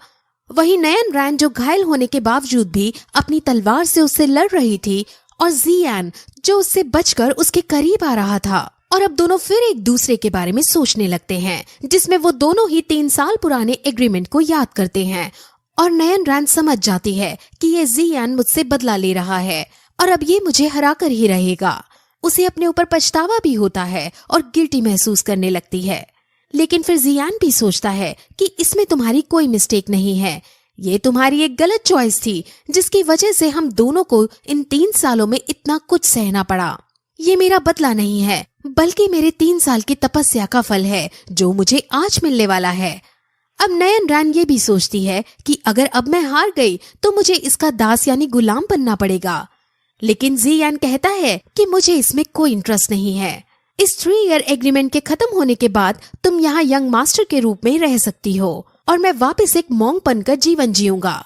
वही नैन रैन जो घायल होने के बावजूद भी अपनी तलवार से उससे लड़ रही थी और जियान जो उससे बचकर उसके करीब आ रहा था और अब दोनों फिर एक दूसरे के बारे में सोचने लगते हैं, जिसमें वो दोनों ही 3 साल पुराने एग्रीमेंट को याद करते हैं और नैन रैन समझ जाती है कि ये जियान मुझसे बदला ले रहा है और अब ये मुझे हरा कर ही रहेगा। उसे अपने ऊपर पछतावा भी होता है और गिल्टी महसूस करने लगती है। लेकिन फिर जियान भी सोचता है कि इसमें तुम्हारी कोई मिस्टेक नहीं है, ये तुम्हारी एक गलत चॉइस थी जिसकी वजह से हम दोनों को इन 3 सालों में इतना कुछ सहना पड़ा। ये मेरा बदला नहीं है बल्कि मेरे 3 साल की तपस्या का फल है जो मुझे आज मिलने वाला है। अब नैन रैन ये भी सोचती है कि अगर अब मैं हार गई तो मुझे इसका दास यानी गुलाम बनना पड़ेगा। लेकिन जियान कहता है कि मुझे इसमें कोई इंटरेस्ट नहीं है। इस 3 ईयर एग्रीमेंट के खत्म होने के बाद तुम यहाँ यंग मास्टर के रूप में रह सकती हो और मैं वापस एक मॉन्क बनकर जीवन जीऊंगा।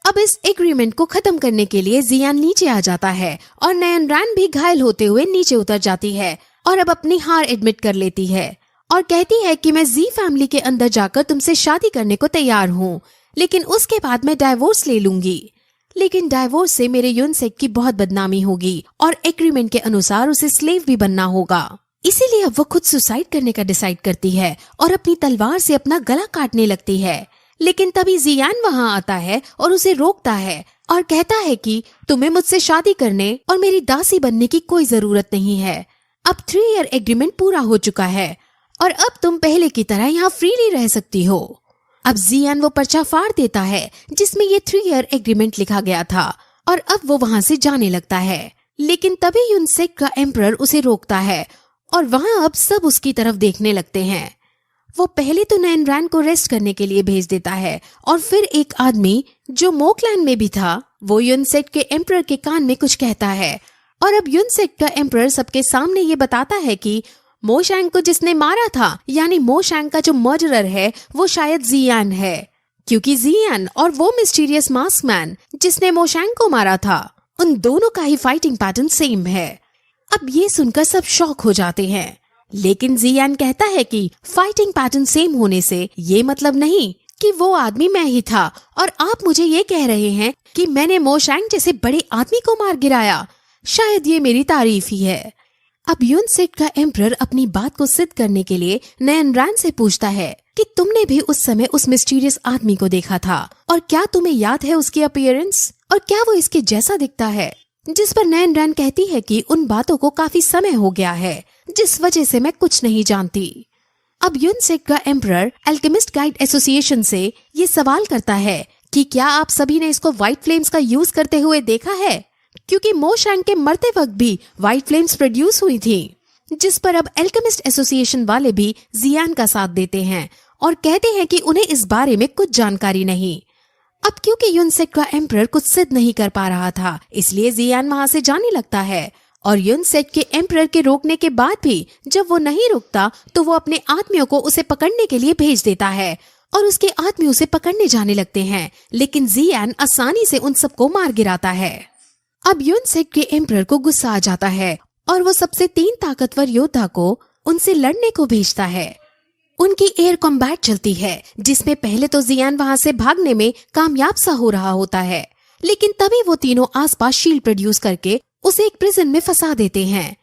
अब इस एग्रीमेंट को खत्म करने के लिए जियान नीचे आ जाता है और नयनरान भी घायल होते हुए नीचे उतर जाती है और अब अपनी हार एडमिट कर लेती है और कहती है कि मैं जी फैमिली के अंदर जाकर तुमसे शादी करने को तैयार हूँ, लेकिन उसके बाद मैं डाइवोर्स ले लूंगी। लेकिन डाइवोर्स से मेरे यूनसेक की बहुत बदनामी होगी और एग्रीमेंट के अनुसार उसे स्लेव भी बनना होगा। इसीलिए अब वो खुद सुसाइड करने का डिसाइड करती है और अपनी तलवार से अपना गला काटने लगती है। लेकिन तभी जियान वहाँ आता है और उसे रोकता है और कहता है कि तुम्हें मुझसे शादी करने और मेरी दासी बनने की कोई जरूरत नहीं है। अब 3 ईयर एग्रीमेंट पूरा हो चुका है और अब तुम पहले की तरह यहाँ फ्रीली रह सकती हो। अब जियान वो पर्चा फाड़ देता है जिसमें ये 3 ईयर एग्रीमेंट लिखा गया था और अब वो वहाँ से जाने लगता है। लेकिन तभी यूनसेक का एम्परर उसे रोकता है और वहाँ अब सब उसकी तरफ देखने लगते हैं। वो पहले तो नयनरान को रेस्ट करने के लिए भेज देता है और फिर एक आदमी जो मोकलैंड में भी था वो यूनसेक के एम्परर के कान में कुछ कहता है और अब यूनसेक का एम्परर सबके सामने ये बताता है कि मोशैंग को जिसने मारा था, यानी मोशैंग का जो मर्डरर है वो शायद जियान है, क्योंकि जियान और वो मिस्टीरियस मास्क मैन जिसने मोशैंग को मारा था उन दोनों का ही फाइटिंग पैटर्न सेम है। अब ये सुनकर सब शॉक हो जाते हैं, लेकिन जियान कहता है कि फाइटिंग पैटर्न सेम होने से ये मतलब नहीं कि वो आदमी मैं ही था और आप मुझे ये कह रहे हैं कि मैंने मोशैंग जैसे बड़े आदमी को मार गिराया। शायद ये मेरी तारीफ ही है। अब यूनसेक का एम्परर अपनी बात को सिद्ध करने के लिए नयनरान से पूछता है कि तुमने भी उस समय उस मिस्टीरियस आदमी को देखा था और क्या तुम्हें याद है उसकी अपीयरेंस और क्या वो इसके जैसा दिखता है। जिस पर नयनरान कहती है कि उन बातों को काफी समय हो गया है जिस वजह से मैं कुछ नहीं जानती। अब यूनसेक का एम्परर अल्केमिस्ट गाइड एसोसिएशन से ये सवाल करता है कि क्या आप सभी ने इसको व्हाइट फ्लेम्स का यूज करते हुए देखा है, क्योंकि मोशैंग के मरते वक्त भी व्हाइट फ्लेम्स प्रोड्यूस हुई थी। जिस पर अब अल्केमिस्ट एसोसिएशन वाले भी जियान का साथ देते हैं और कहते हैं कि उन्हें इस बारे में कुछ जानकारी नहीं। अब क्योंकि यूनसेक का एम्परर कुछ सिद्ध नहीं कर पा रहा था, इसलिए जियान वहाँ से जाने लगता है और यूनसेक के एम्परर के रोकने के बाद भी जब वो नहीं रुकता तो वो अपने आदमियों को उसे पकड़ने के लिए भेज देता है और उसके आदमी उसे पकड़ने जाने लगते हैं, लेकिन जियान आसानी से उन सबको मार गिराता है। अब यूनसेक के एम्परर को गुस्सा आ जाता है और वो सबसे 3 ताकतवर योद्धा को उनसे लड़ने को भेजता है। उनकी एयर कॉम्बैट चलती है जिसमें पहले तो जियान वहाँ से भागने में कामयाब सा हो रहा होता है, लेकिन तभी वो तीनों आसपास शील्ड प्रोड्यूस करके उसे एक प्रिजन में फंसा देते हैं।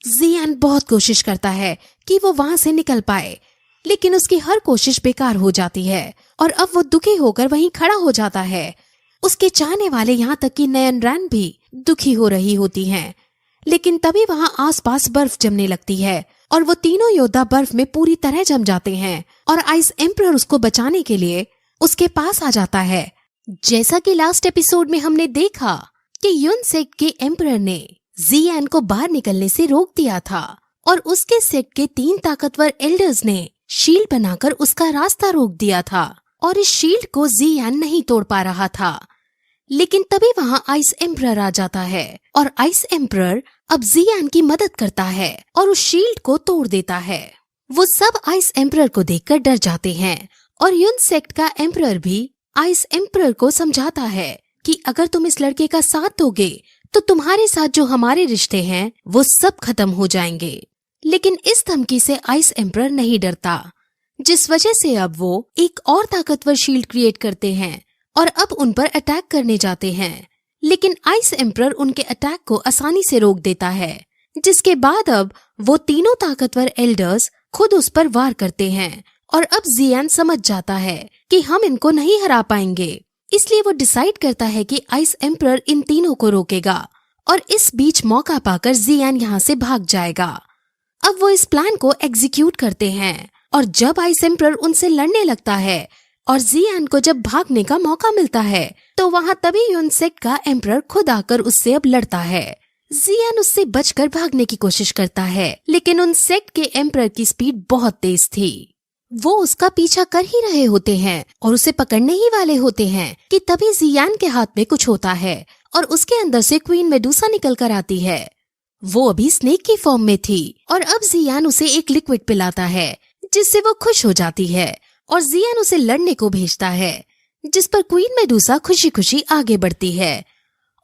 जियान बहुत कोशिश करता है कि वो वहाँ से निकल पाए, लेकिन उसकी हर कोशिश बेकार हो जाती है और अब वो दुखी होकर वहीं खड़ा हो जाता है। उसके चाहने वाले यहाँ तक कि नयनरान भी दुखी हो रही होती हैं, लेकिन तभी वहाँ आसपास बर्फ जमने लगती है और वो तीनों योद्धा बर्फ में पूरी तरह जम जाते हैं और आइस एम्परर उसको बचाने के लिए उसके पास आ जाता है। जैसा कि लास्ट एपिसोड में हमने देखा कि यूनसेक के एम्परर ने जियान को बाहर निकलने से रोक दिया था और उसके सेक्ट के 3 ताकतवर एल्डर्स ने शील्ड बनाकर उसका रास्ता रोक दिया था और इस शील्ड को जियान नहीं तोड़ पा रहा था। लेकिन तभी वहाँ आइस एम्परर आ जाता है और आइस एम्परर अब जियान की मदद करता है और उस शील्ड को तोड़ देता है। वो सब आइस एम्परर को देखकर डर जाते हैं और यूनसेक का एम्परर भी आइस एम्परर को समझाता है कि अगर तुम इस लड़के का साथ दोगे तो तुम्हारे साथ जो हमारे रिश्ते हैं वो सब खत्म हो जाएंगे। लेकिन इस धमकी से आइस एम्परर नहीं डरता, जिस वजह से अब वो एक और ताकतवर शील्ड क्रिएट करते हैं और अब उन पर अटैक करने जाते हैं। लेकिन आइस एम्परर उनके अटैक को आसानी से रोक देता है, जिसके बाद अब वो तीनों ताकतवर एल्डर्स खुद उस पर वार करते हैं और अब जियान समझ जाता है कि हम इनको नहीं हरा पाएंगे। इसलिए वो डिसाइड करता है कि आइस एम्परर इन तीनों को रोकेगा और इस बीच मौका पाकर जियान यहाँ से भाग जाएगा। अब वो इस प्लान को एग्जीक्यूट करते हैं और जब आइस एम्परर उनसे लड़ने लगता है और जियान को जब भागने का मौका मिलता है तो वहाँ तभी यूनसेक का एम्परर खुद आकर उससे अब लड़ता है। जियान उससे बचकर भागने की कोशिश करता है, लेकिन उन सेक्ट के एम्परर की स्पीड बहुत तेज थी। वो उसका पीछा कर ही रहे होते हैं और उसे पकड़ने ही वाले होते हैं कि तभी जियान के हाथ में कुछ होता है और उसके अंदर से क्वीन मेडुसा निकल कर आती है। वो अभी स्नेक की फॉर्म में थी और अब जियान उसे एक लिक्विड पिलाता है जिससे वो खुश हो जाती है और जियान उसे लड़ने को भेजता है। जिस पर क्वीन मेडूसा खुशी खुशी आगे बढ़ती है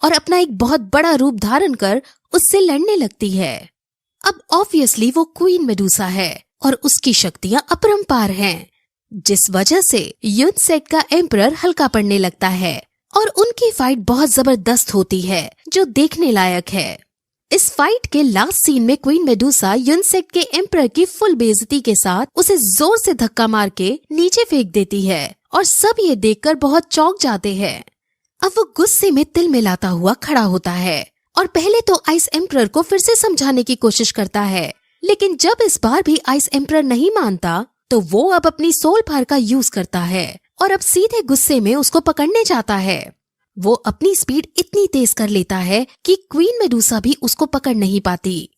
और अपना एक बहुत बड़ा रूप धारण कर उससे लड़ने लगती है। अब ऑब्वियसली वो क्वीन मेडूसा है और उसकी शक्तियां अपरंपार हैं, जिस वजह से यूनसेट का एम्परर हल्का पड़ने लगता है और उनकी फाइट बहुत जबरदस्त होती है जो देखने लायक है। इस फाइट के लास्ट सीन में क्वीन मेडूसा यूनसेट के एम्परर की फुल बेइज्जती के साथ उसे जोर से धक्का मार के नीचे फेंक देती है और सब ये देखकर बहुत चौंक जाते हैं। अब वो गुस्से में तिल मिलाता हुआ खड़ा होता है और पहले तो आइस एम्परर को फिर से समझाने की कोशिश करता है, लेकिन जब इस बार भी आइस एम्परर नहीं मानता तो वो अब अपनी सोल पावर का यूज करता है और अब सीधे गुस्से में उसको पकड़ने जाता है। वो अपनी स्पीड इतनी तेज कर लेता है कि क्वीन मेडूसा भी उसको पकड़ नहीं पाती।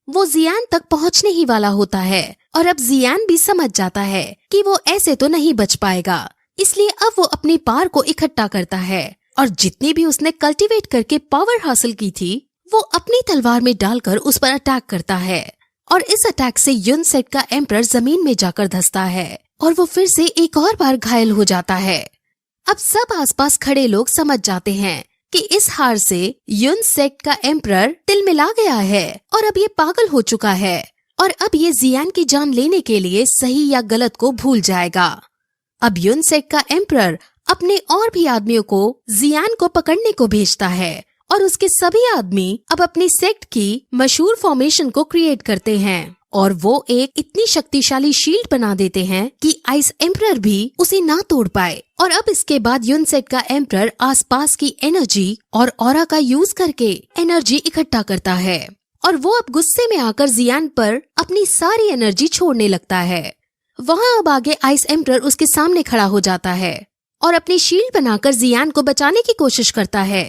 वो जियान तक पहुंचने ही वाला होता है और अब जियान भी समझ जाता है कि वो ऐसे तो नहीं बच पाएगा, इसलिए अब वो अपनी पावर को इकट्ठा करता है और जितनी भी उसने कल्टीवेट करके पावर हासिल की थी वो अपनी तलवार में डालकर उस पर अटैक करता है और इस अटैक से यूनसेट का एम्परर जमीन में जाकर धंसता है और वो फिर से एक और बार घायल हो जाता है। अब सब आसपास खड़े लोग समझ जाते हैं कि इस हार से यूनसेट का एम्परर तिलमिला गया है और अब ये पागल हो चुका है और अब ये जियान की जान लेने के लिए सही या गलत को भूल जाएगा। अब यूनसेट का एम्परर अपने और भी आदमियों को जियान को पकड़ने को भेजता है और उसके सभी आदमी अब अपनी सेक्ट की मशहूर फॉर्मेशन को क्रिएट करते हैं और वो एक इतनी शक्तिशाली शील्ड बना देते हैं कि आइस एम्परर भी उसे ना तोड़ पाए। और अब इसके बाद यूनसेट का एम्परर आसपास की एनर्जी और ऑरा का यूज करके एनर्जी इकट्ठा करता है और वो अब गुस्से में आकर जियान पर अपनी सारी एनर्जी छोड़ने लगता है। वहाँ अब आगे आइस एम्परर उसके सामने खड़ा हो जाता है और अपनी शील्ड बनाकर जियान को बचाने की कोशिश करता है।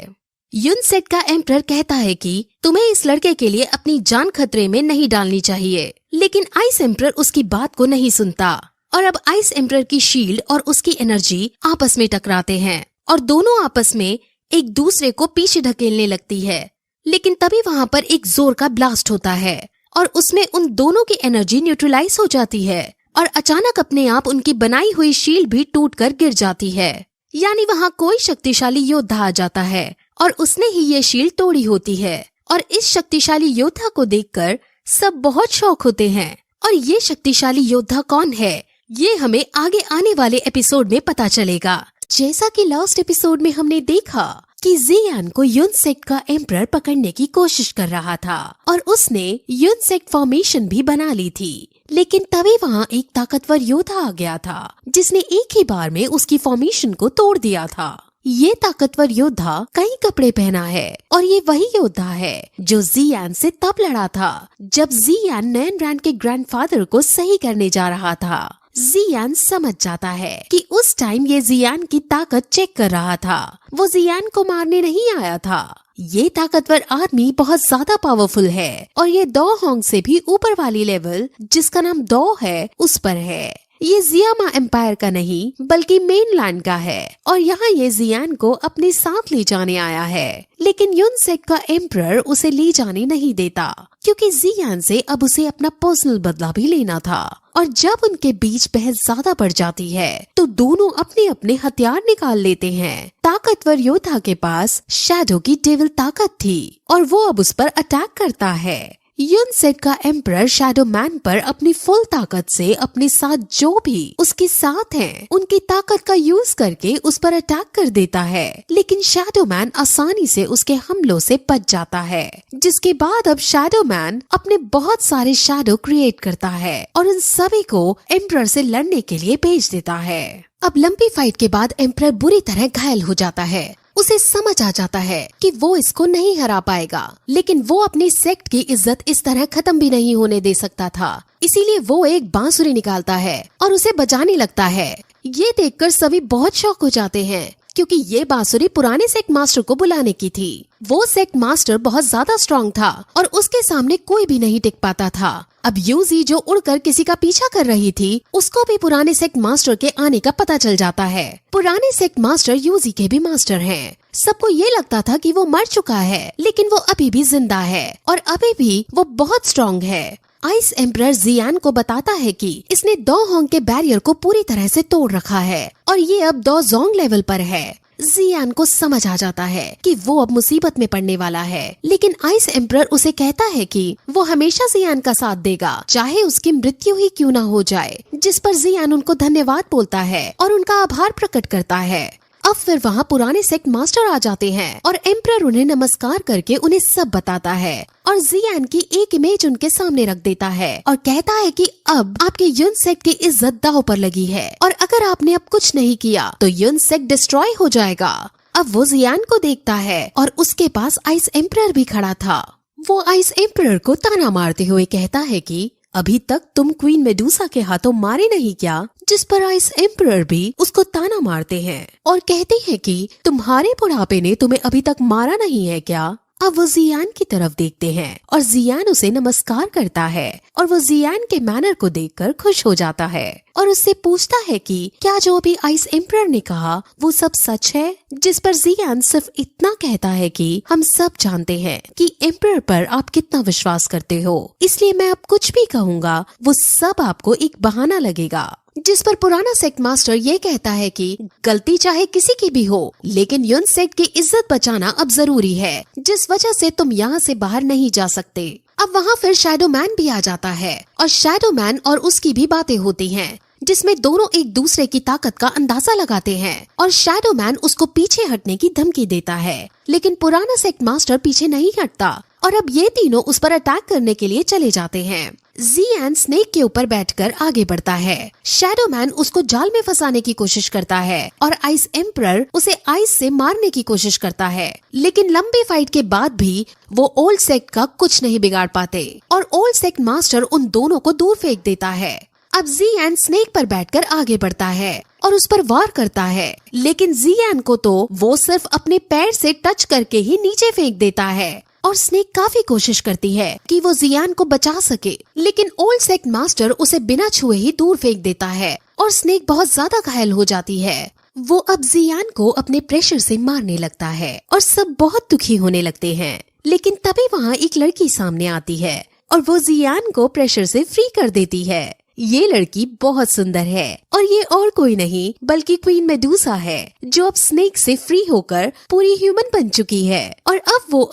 यूनसेट का एम्परर कहता है कि तुम्हें इस लड़के के लिए अपनी जान खतरे में नहीं डालनी चाहिए, लेकिन आइस एम्परर उसकी बात को नहीं सुनता और अब आइस एम्परर की शील्ड और उसकी एनर्जी आपस में टकराते हैं और दोनों आपस में एक दूसरे को पीछे ढकेलने लगती है। लेकिन तभी वहाँ पर एक जोर का ब्लास्ट होता है और उसमें उन दोनों की एनर्जी न्यूट्रलाइज हो जाती है और अचानक अपने आप उनकी बनाई हुई शील्ड भी टूटकर गिर जाती है। यानी वहाँ कोई शक्तिशाली योद्धा आ जाता है और उसने ही ये शील्ड तोड़ी होती है और इस शक्तिशाली योद्धा को देखकर सब बहुत शौक होते हैं। और ये शक्तिशाली योद्धा कौन है ये हमें आगे आने वाले एपिसोड में पता चलेगा। जैसा कि लास्ट एपिसोड में हमने देखा कि जियान को यूनसेट का एम्परर पकड़ने की कोशिश कर रहा था और उसने यूनसेट फॉर्मेशन भी बना ली थी, लेकिन तभी वहाँ एक ताकतवर योद्धा आ गया था जिसने एक ही बार में उसकी फॉर्मेशन को तोड़ दिया था। ये ताकतवर योद्धा कई कपड़े पहना है और ये वही योद्धा है जो जियान से तब लड़ा था जब जियान नयनरैन के ग्रैंडफादर को सही करने जा रहा था। जियान समझ जाता है कि उस टाइम ये जियान की ताकत चेक कर रहा था, वो जियान को मारने नहीं आया था। ये ताकतवर आदमी बहुत ज्यादा पावरफुल है और ये दो होंग से भी ऊपर वाली लेवल जिसका नाम दो है उस पर है। ये जियामा एम्पायर का नहीं बल्कि मेनलैंड का है और यहाँ ये जियान को अपने साथ ले जाने आया है, लेकिन यूनसेट का एम्परर उसे ले जाने नहीं देता क्योंकि जियान से अब उसे अपना पर्सनल बदला भी लेना था। और जब उनके बीच बहस ज्यादा बढ़ जाती है तो दोनों अपने अपने हथियार निकाल लेते हैं। ताकतवर योद्धा के पास शैडो की डेविल ताकत थी और वो अब उस पर अटैक करता है। यूनसेट का एम्परर शैडो मैन पर अपनी फुल ताकत से अपने साथ जो भी उसके साथ हैं उनकी ताकत का यूज करके उस पर अटैक कर देता है, लेकिन शैडो मैन आसानी से उसके हमलों से बच जाता है। जिसके बाद अब शैडो मैन अपने बहुत सारे शैडो क्रिएट करता है और उन सभी को एम्परर से लड़ने के लिए भेज देता है। अब लंबी फाइट के बाद एम्परर बुरी तरह घायल हो जाता है। उसे समझ आ जाता है कि वो इसको नहीं हरा पाएगा, लेकिन वो अपनी सेक्ट की इज्जत इस तरह खत्म भी नहीं होने दे सकता था। इसीलिए वो एक बांसुरी निकालता है और उसे बजाने लगता है। ये देखकर सभी बहुत शौक हो जाते हैं क्योंकि ये बांसुरी पुराने सेक्ट मास्टर को बुलाने की थी। वो सेक्ट मास्टर बहुत ज्यादा स्ट्रॉन्ग था और उसके सामने कोई भी नहीं टिक पाता था। अब यूजी जो उड़कर किसी का पीछा कर रही थी उसको भी पुराने सेक्ट मास्टर के आने का पता चल जाता है। पुराने सेक्ट मास्टर यूजी के भी मास्टर हैं। सबको ये लगता था कि वो मर चुका है, लेकिन वो अभी भी जिंदा है और अभी भी वो बहुत स्ट्रॉन्ग है। आइस एम्परर जियान को बताता है कि इसने दो होंग के बैरियर को पूरी तरह से तोड़ रखा है और ये अब दो जोंग लेवल पर है। जियान को समझ आ जाता है कि वो अब मुसीबत में पड़ने वाला है, लेकिन आइस एम्परर उसे कहता है कि वो हमेशा जियान का साथ देगा, चाहे उसकी मृत्यु ही क्यों न हो जाए। जिस पर जियान उनको धन्यवाद बोलता है और उनका आभार प्रकट करता है। अब फिर वहाँ पुराने सेक्ट मास्टर आ जाते हैं और एम्परर उन्हें नमस्कार करके उन्हें सब बताता है और जियान की एक इमेज उनके सामने रख देता है और कहता है कि अब आपके युन सेक्ट की इज्जत दांव पर लगी है और अगर आपने अब कुछ नहीं किया तो युन सेक्ट डिस्ट्रॉय हो जाएगा। अब वो जियान को देखता है और उसके पास आइस एम्परर भी खड़ा था। वो आइस एम्परर को ताना मारते हुए कहता है कि अभी तक तुम क्वीन मेडुसा के हाथों मारे नहीं क्या? जिस पर आइस एम्परर भी उसको ताना मारते हैं और कहते हैं कि तुम्हारे बुढ़ापे ने तुम्हें अभी तक मारा नहीं है क्या? अब वो जियान की तरफ देखते हैं और जियान उसे नमस्कार करता है और वो जियान के मैनर को देखकर खुश हो जाता है और उससे पूछता है कि क्या जो अभी आइस एम्परर ने कहा वो सब सच है? जिस पर जियान सिर्फ इतना कहता है कि हम सब जानते हैं कि एम्परर पर आप कितना विश्वास करते हो, इसलिए मैं अब कुछ भी कहूँगा वो सब आपको एक बहाना लगेगा। जिस पर पुराना सेक्ट मास्टर ये कहता है कि गलती चाहे किसी की भी हो, लेकिन युन सेक्ट की इज्जत बचाना अब जरूरी है, जिस वजह से तुम यहाँ से बाहर नहीं जा सकते। अब वहाँ फिर शैडो मैन भी आ जाता है और शैडो मैन और उसकी भी बातें होती हैं, जिसमें दोनों एक दूसरे की ताकत का अंदाजा लगाते हैं और शैडो मैन उसको पीछे हटने की धमकी देता है, लेकिन पुराना सेक्ट मास्टर पीछे नहीं हटता और अब ये तीनों उस पर अटैक करने के लिए चले जाते हैं। जियान स्नेक के ऊपर बैठकर आगे बढ़ता है। शैडो मैन उसको जाल में फंसाने की कोशिश करता है और आइस एम्परर उसे आइस से मारने की कोशिश करता है, लेकिन लंबी फाइट के बाद भी वो ओल्ड सेक्ट का कुछ नहीं बिगाड़ पाते और ओल्ड सेक्ट मास्टर उन दोनों को दूर फेंक देता है। अब जियान स्नेक पर बैठकर आगे बढ़ता है और उस पर वार करता है, लेकिन जियान को तो वो सिर्फ अपने पैर से टच करके ही नीचे फेंक देता है और स्नेक काफी कोशिश करती है कि वो जियान को बचा सके, लेकिन ओल्ड सेक्ट मास्टर उसे बिना छुए ही दूर फेंक देता है और स्नेक बहुत ज्यादा घायल हो जाती है। वो अब जियान को अपने प्रेशर से मारने लगता है और सब बहुत दुखी होने लगते हैं, लेकिन तभी वहाँ एक लड़की सामने आती है और वो जियान को प्रेशर से फ्री कर देती है। ये लड़की बहुत सुंदर है और ये और कोई नहीं बल्कि क्वीन मेडुसा है, जो अब स्नेक से फ्री होकर पूरी ह्यूमन बन चुकी है और अब वो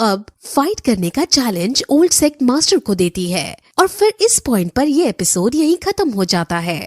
फाइट करने का चैलेंज ओल्ड सेक्ट मास्टर को देती है और फिर इस पॉइंट पर ये एपिसोड यहीं खत्म हो जाता है।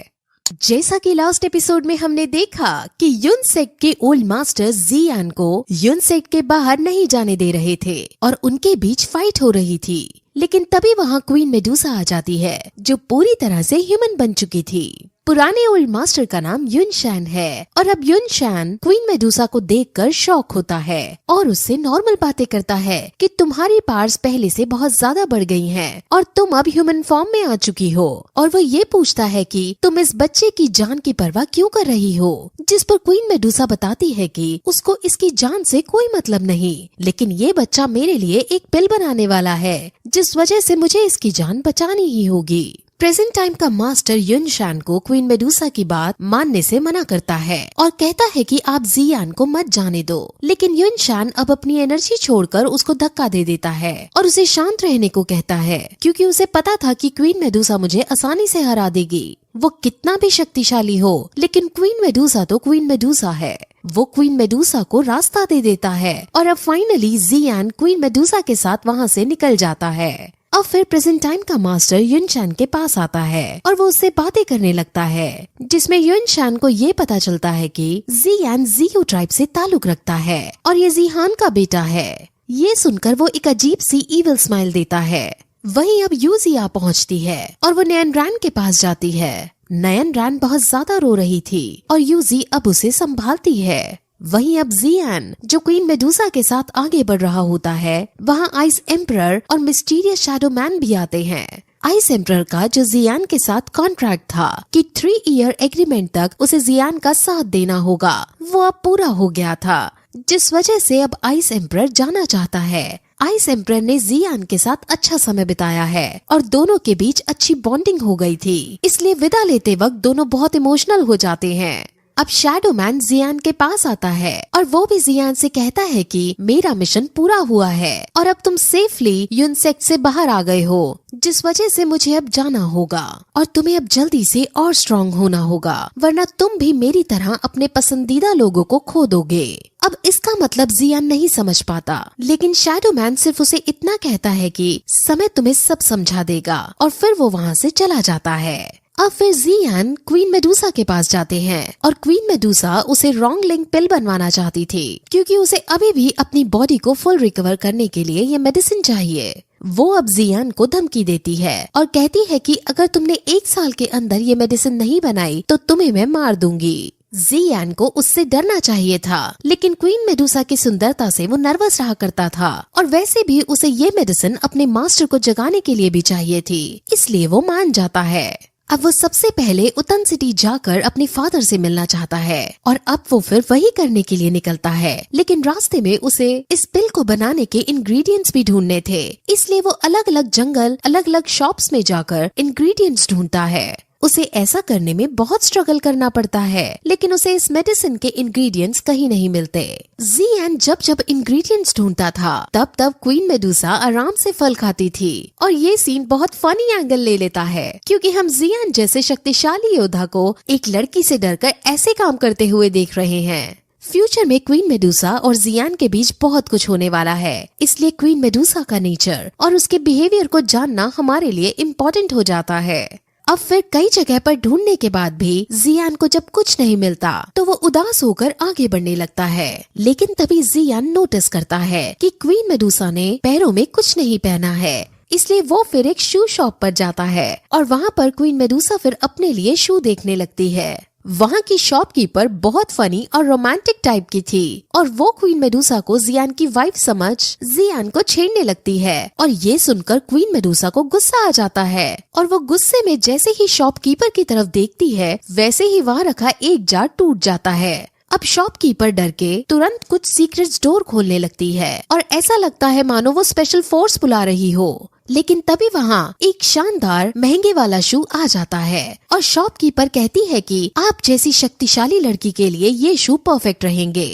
जैसा कि लास्ट एपिसोड में हमने देखा कि युन सेक्ट के ओल्ड मास्टर जियान को युन सेक्ट के बाहर नहीं जाने दे रहे थे और उनके बीच फाइट हो रही थी, लेकिन तभी वहाँ क्वीन मेडुसा आ जाती है जो पूरी तरह से ह्यूमन बन चुकी थी। पुराने ओल्ड मास्टर का नाम युन शैन है और अब युन शैन क्वीन मेडुसा को देखकर शॉक होता है और उससे नॉर्मल बातें करता है कि तुम्हारी पावर्स पहले से बहुत ज्यादा बढ़ गई हैं और तुम अब ह्यूमन फॉर्म में आ चुकी हो। और वो ये पूछता है कि तुम इस बच्चे की जान की परवाह क्यों कर रही हो, जिस पर क्वीन मेडुसा बताती है कि उसको इसकी जान से कोई मतलब नहीं, लेकिन ये बच्चा मेरे लिए एक पिल बनाने वाला है, जिस वजह से मुझे इसकी जान बचानी ही होगी। प्रेजेंट टाइम का मास्टर युन शैन को क्वीन मेडुसा की बात मानने से मना करता है और कहता है कि आप जियान को मत जाने दो, लेकिन युन शैन अब अपनी एनर्जी छोड़कर उसको धक्का दे देता है और उसे शांत रहने को कहता है, क्योंकि उसे पता था कि क्वीन मेडुसा मुझे आसानी से हरा देगी। वो कितना भी शक्तिशाली हो, लेकिन क्वीन मेडुसा तो क्वीन मेडुसा है। वो क्वीन मेडुसा को रास्ता दे देता है और अब फाइनली जियान क्वीन मेडुसा के साथ वहाँ से निकल जाता है। अब फिर प्रेजेंट टाइम का मास्टर युन शैन के पास आता है और वो उससे बातें करने लगता है, जिसमें युन शैन को ये पता चलता है कि जियान जियो ट्राइब से ताल्लुक रखता है और ये जिहान का बेटा है। ये सुनकर वो एक अजीब सी इविल स्माइल देता है। वहीं अब यूजी आ पहुँचती है और वो नयन रैन के पास जाती है। नयन रैन बहुत ज्यादा रो रही थी और यूजी अब उसे संभालती है। वहीं अब जियान जो क्वीन मेडुसा के साथ आगे बढ़ रहा होता है, वहाँ आइस एम्परर और मिस्टीरियस शैडो मैन भी आते हैं। आइस एम्परर का जो जियान के साथ कॉन्ट्रैक्ट था कि 3 ईयर एग्रीमेंट तक उसे जियान का साथ देना होगा, वो अब पूरा हो गया था, जिस वजह से अब आइस एम्परर जाना चाहता है। आइस एम्परर ने जियान के साथ अच्छा समय बिताया है और दोनों के बीच अच्छी बॉन्डिंग हो गई थी, इसलिए विदा लेते वक्त दोनों बहुत इमोशनल हो जाते हैं। अब शैडो मैन जियान के पास आता है और वो भी जियान से कहता है कि मेरा मिशन पूरा हुआ है और अब तुम सेफली यूनसेक से बाहर आ गए हो, जिस वजह से मुझे अब जाना होगा और तुम्हें अब जल्दी से और स्ट्रॉन्ग होना होगा, वरना तुम भी मेरी तरह अपने पसंदीदा लोगों को खो दोगे। अब इसका मतलब जियान नहीं समझ पाता, लेकिन शैडो मैन सिर्फ उसे इतना कहता है कि समय तुम्हें सब समझा देगा और फिर वो वहाँ से चला जाता है। अब फिर जियान क्वीन मेडुसा के पास जाते हैं और क्वीन मेडुसा उसे रॉन्ग लिंक पिल बनवाना चाहती थी, क्योंकि उसे अभी भी अपनी बॉडी को फुल रिकवर करने के लिए ये मेडिसिन चाहिए। वो अब जियान को धमकी देती है और कहती है कि अगर तुमने 1 साल के अंदर ये मेडिसिन नहीं बनाई तो तुम्हें मैं मार दूंगी। जियान को उससे डरना चाहिए था, लेकिन क्वीन मेडुसा की सुंदरता से वो नर्वस रहा करता था और वैसे भी उसे ये मेडिसिन अपने मास्टर को जगाने के लिए भी चाहिए थी, इसलिए वो मान जाता है। अब वो सबसे पहले उतन सिटी जाकर अपने फादर से मिलना चाहता है और अब वो फिर वही करने के लिए निकलता है, लेकिन रास्ते में उसे इस पिल को बनाने के इंग्रेडिएंट्स भी ढूंढने थे, इसलिए वो अलग अलग जंगल, अलग अलग शॉप्स में जाकर इंग्रेडिएंट्स ढूंढता है। उसे ऐसा करने में बहुत स्ट्रगल करना पड़ता है, लेकिन उसे इस मेडिसिन के इंग्रेडिएंट्स कहीं नहीं मिलते। जियान जब जब इंग्रेडिएंट्स ढूंढता था तब तब क्वीन मेडुसा आराम से फल खाती थी और ये सीन बहुत फनी एंगल ले लेता है, क्योंकि हम जियान जैसे शक्तिशाली योद्धा को एक लड़की से डरकर ऐसे काम करते हुए देख रहे हैं। फ्यूचर में क्वीन मेडुसा और जियान के बीच बहुत कुछ होने वाला है, इसलिए क्वीन मेडुसा का नेचर और उसके बिहेवियर को जानना हमारे लिए इम्पोर्टेंट हो जाता है। अब फिर कई जगह पर ढूंढने के बाद भी जियान को जब कुछ नहीं मिलता तो वो उदास होकर आगे बढ़ने लगता है, लेकिन तभी जियान नोटिस करता है कि क्वीन मेडुसा ने पैरों में कुछ नहीं पहना है, इसलिए वो फिर एक शू शॉप पर जाता है और वहाँ पर क्वीन मेडुसा फिर अपने लिए शू देखने लगती है। वहाँ की शॉपकीपर बहुत फनी और रोमांटिक टाइप की थी और वो क्वीन मेडुसा को जियान की वाइफ समझ जियान को छेड़ने लगती है और ये सुनकर क्वीन मेडुसा को गुस्सा आ जाता है और वो गुस्से में जैसे ही शॉपकीपर की तरफ देखती है वैसे ही वहाँ रखा एक जार टूट जाता है। अब शॉपकीपर डर के तुरंत कुछ सीक्रेट डोर खोलने लगती है और ऐसा लगता है मानो वो स्पेशल फोर्स बुला रही हो, लेकिन तभी वहाँ एक शानदार महंगे वाला शू आ जाता है और शॉपकीपर कहती है कि आप जैसी शक्तिशाली लड़की के लिए ये शू परफेक्ट रहेंगे।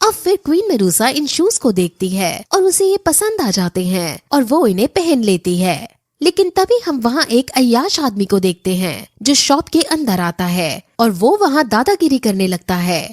अब फिर क्वीन मेडुसा इन शूज को देखती है और उसे ये पसंद आ जाते हैं और वो इन्हें पहन लेती है, लेकिन तभी हम वहाँ एक अय्याश आदमी को देखते हैं जो शॉप के अंदर आता है और वो वहाँ दादागिरी करने लगता है।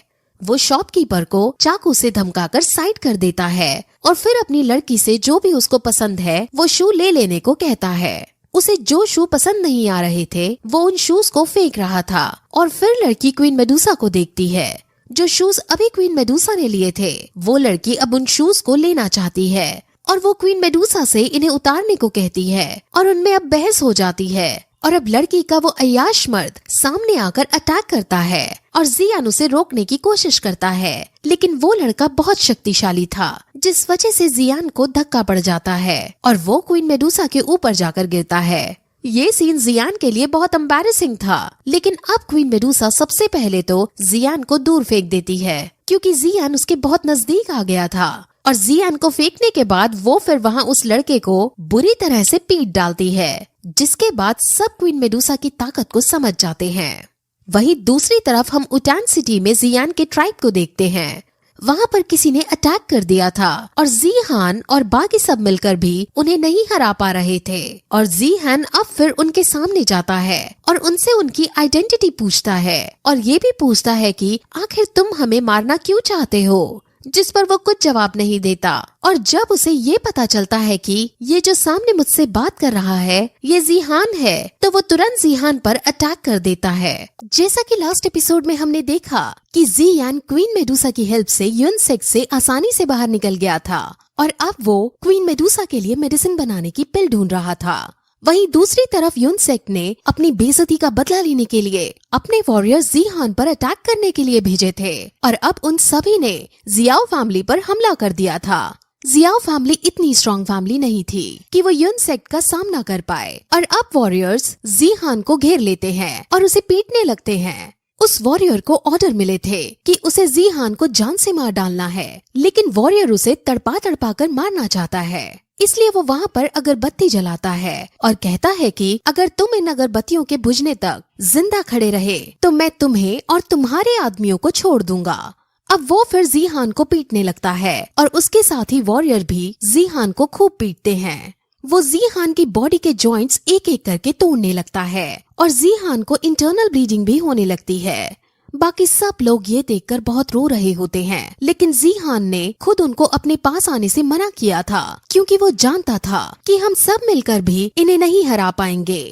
वो शॉपकीपर को चाकू से धमकाकर साइड कर देता है और फिर अपनी लड़की से जो भी उसको पसंद है वो शू ले लेने को कहता है। उसे जो शू पसंद नहीं आ रहे थे वो उन शूज को फेंक रहा था और फिर लड़की क्वीन मेडुसा को देखती है। जो शूज अभी क्वीन मेडुसा ने लिए थे वो लड़की अब उन शूज को लेना चाहती है और वो क्वीन मेडुसा से इन्हें उतारने को कहती है और उनमें अब बहस हो जाती है और अब लड़की का वो अय्याश मर्द सामने आकर अटैक करता है और जियान उसे रोकने की कोशिश करता है, लेकिन वो लड़का बहुत शक्तिशाली था जिस वजह से जियान को धक्का पड़ जाता है और वो क्वीन मेडुसा के ऊपर जाकर गिरता है। ये सीन जियान के लिए बहुत एम्बैरेसिंग था, लेकिन अब क्वीन मेडुसा सबसे पहले तो जियान को दूर फेंक देती है क्योंकि जियान उसके बहुत नजदीक आ गया था और जियान को फेंकने के बाद वो फिर वहाँ उस लड़के को बुरी तरह से पीट डालती है, जिसके बाद सब क्वीन मेडुसा की ताकत को समझ जाते हैं। वहीं दूसरी तरफ हम उटान सिटी में जियान के ट्राइब को देखते हैं। वहाँ पर किसी ने अटैक कर दिया था और जीहान और बाकी सब मिलकर भी उन्हें नहीं हरा पा रहे थे और जीहान अब फिर उनके सामने जाता है और उनसे उनकी आइडेंटिटी पूछता है और ये भी पूछता है कि आखिर तुम हमें मारना क्यों चाहते हो, जिस पर वो कुछ जवाब नहीं देता। और जब उसे ये पता चलता है कि ये जो सामने मुझसे बात कर रहा है ये जीहान है तो वो तुरंत जीहान पर अटैक कर देता है। जैसा कि लास्ट एपिसोड में हमने देखा कि जियान क्वीन मेडुसा की हेल्प से यूनसेक से आसानी से बाहर निकल गया था और अब वो क्वीन मेडुसा के लिए मेडिसिन बनाने की पिल ढूंढ रहा था। वहीं दूसरी तरफ यूनसेक ने अपनी बेइज्जती का बदला लेने के लिए अपने वॉरियर्स जीहान पर अटैक करने के लिए भेजे थे और अब उन सभी ने जियाओ फैमिली पर हमला कर दिया था। जियाओ फैमिली इतनी स्ट्रॉन्ग फैमिली नहीं थी कि वो यूनसेक का सामना कर पाए और अब वॉरियर्स जीहान को घेर लेते हैं और उसे पीटने लगते हैं। उस वॉरियर को ऑर्डर मिले थे कि उसे जीहान को जान से मार डालना है, लेकिन वॉरियर उसे तड़पा तड़पा कर मारना चाहता है। इसलिए वो वहाँ पर अगरबत्ती जलाता है और कहता है कि अगर तुम इन अगरबत्तियों के बुझने तक जिंदा खड़े रहे तो मैं तुम्हें और तुम्हारे आदमियों को छोड़ दूंगा। अब वो फिर जीहान को पीटने लगता है और उसके साथ ही वॉरियर भी जीहान को खूब पीटते हैं। वो जीहान की बॉडी के जॉइंट्स एक एक करके तोड़ने लगता है और जीहान को इंटरनल ब्लीडिंग भी होने लगती है। बाकी सब लोग ये देखकर बहुत रो रहे होते हैं, लेकिन जीहान ने खुद उनको अपने पास आने से मना किया था क्योंकि वो जानता था कि हम सब मिलकर भी इन्हें नहीं हरा पाएंगे।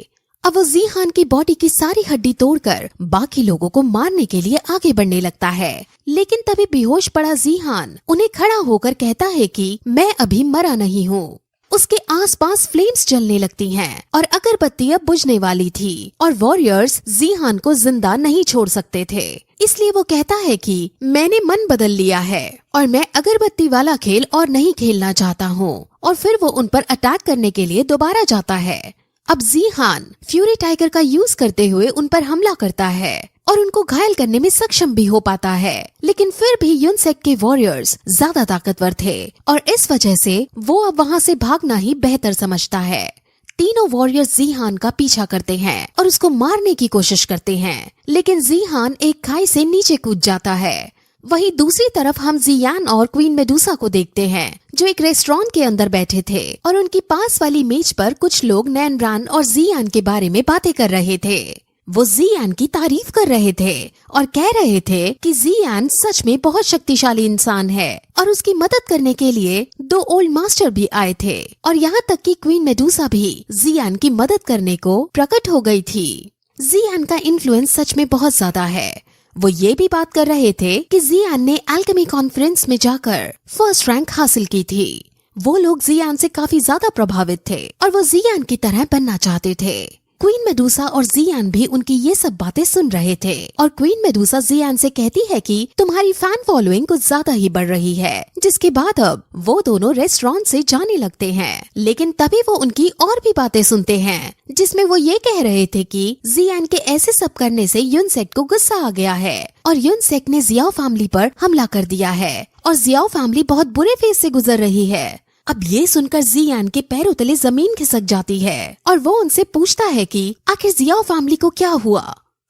अब वो जीहान की बॉडी की सारी हड्डी तोड़कर बाकी लोगों को मारने के लिए आगे बढ़ने लगता है, लेकिन तभी बेहोश पड़ा जीहान उन्हें खड़ा होकर कहता है कि मैं अभी मरा नहीं हूँ। उसके आसपास फ्लेम्स जलने लगती हैं और अगरबत्ती अब बुझने वाली थी और वॉरियर्स जीहान को जिंदा नहीं छोड़ सकते थे। इसलिए वो कहता है कि मैंने मन बदल लिया है और मैं अगरबत्ती वाला खेल और नहीं खेलना चाहता हूँ, और फिर वो उन पर अटैक करने के लिए दोबारा जाता है। अब जीहान फ्यूरी टाइगर का यूज करते हुए उन पर हमला करता है और उनको घायल करने में सक्षम भी हो पाता है, लेकिन फिर भी यूनसेक के वॉरियर्स ज्यादा ताकतवर थे और इस वजह से वो अब वहाँ से भागना ही बेहतर समझता है। तीनों वॉरियर्स जीहान का पीछा करते हैं और उसको मारने की कोशिश करते हैं, लेकिन जीहान एक खाई से नीचे कूद जाता है। वहीं दूसरी तरफ हम जियान और क्वीन मेडुसा को देखते हैं जो एक रेस्टोरेंट के अंदर बैठे थे और उनकी पास वाली मेज पर कुछ लोग नैनब्रान और जियान के बारे में बातें कर रहे थे। वो जियान की तारीफ कर रहे थे और कह रहे थे कि जियान सच में बहुत शक्तिशाली इंसान है और उसकी मदद करने के लिए 2 ओल्ड मास्टर भी आए थे और यहाँ तक कि क्वीन मेडुसा भी जियान की मदद करने को प्रकट हो गई थी। जियान का इन्फ्लुएंस सच में बहुत ज्यादा है। वो ये भी बात कर रहे थे कि जियान ने एल्केमी कॉन्फ्रेंस में जाकर फर्स्ट रैंक हासिल की थी। वो लोग जियान से काफी ज्यादा प्रभावित थे और वो जियान की तरह बनना चाहते थे। क्वीन मेडुसा और जियान भी उनकी ये सब बातें सुन रहे थे और क्वीन मेडुसा जियान से कहती है कि तुम्हारी फैन फॉलोइंग कुछ ज्यादा ही बढ़ रही है, जिसके बाद अब वो दोनों रेस्टोरेंट से जाने लगते हैं। लेकिन तभी वो उनकी और भी बातें सुनते हैं जिसमें वो ये कह रहे थे कि जियान के ऐसे सब करने से यूनसेक को गुस्सा आ गया है और यूनसेक ने जियाओ फैमिली पर हमला कर दिया है और जियाओ फैमिली बहुत बुरे फेज से गुजर रही है। अब ये सुनकर जियान के पैरों तले जमीन खिसक जाती है और वो उनसे पूछता है कि आखिर जियाओ फैमिली को क्या हुआ।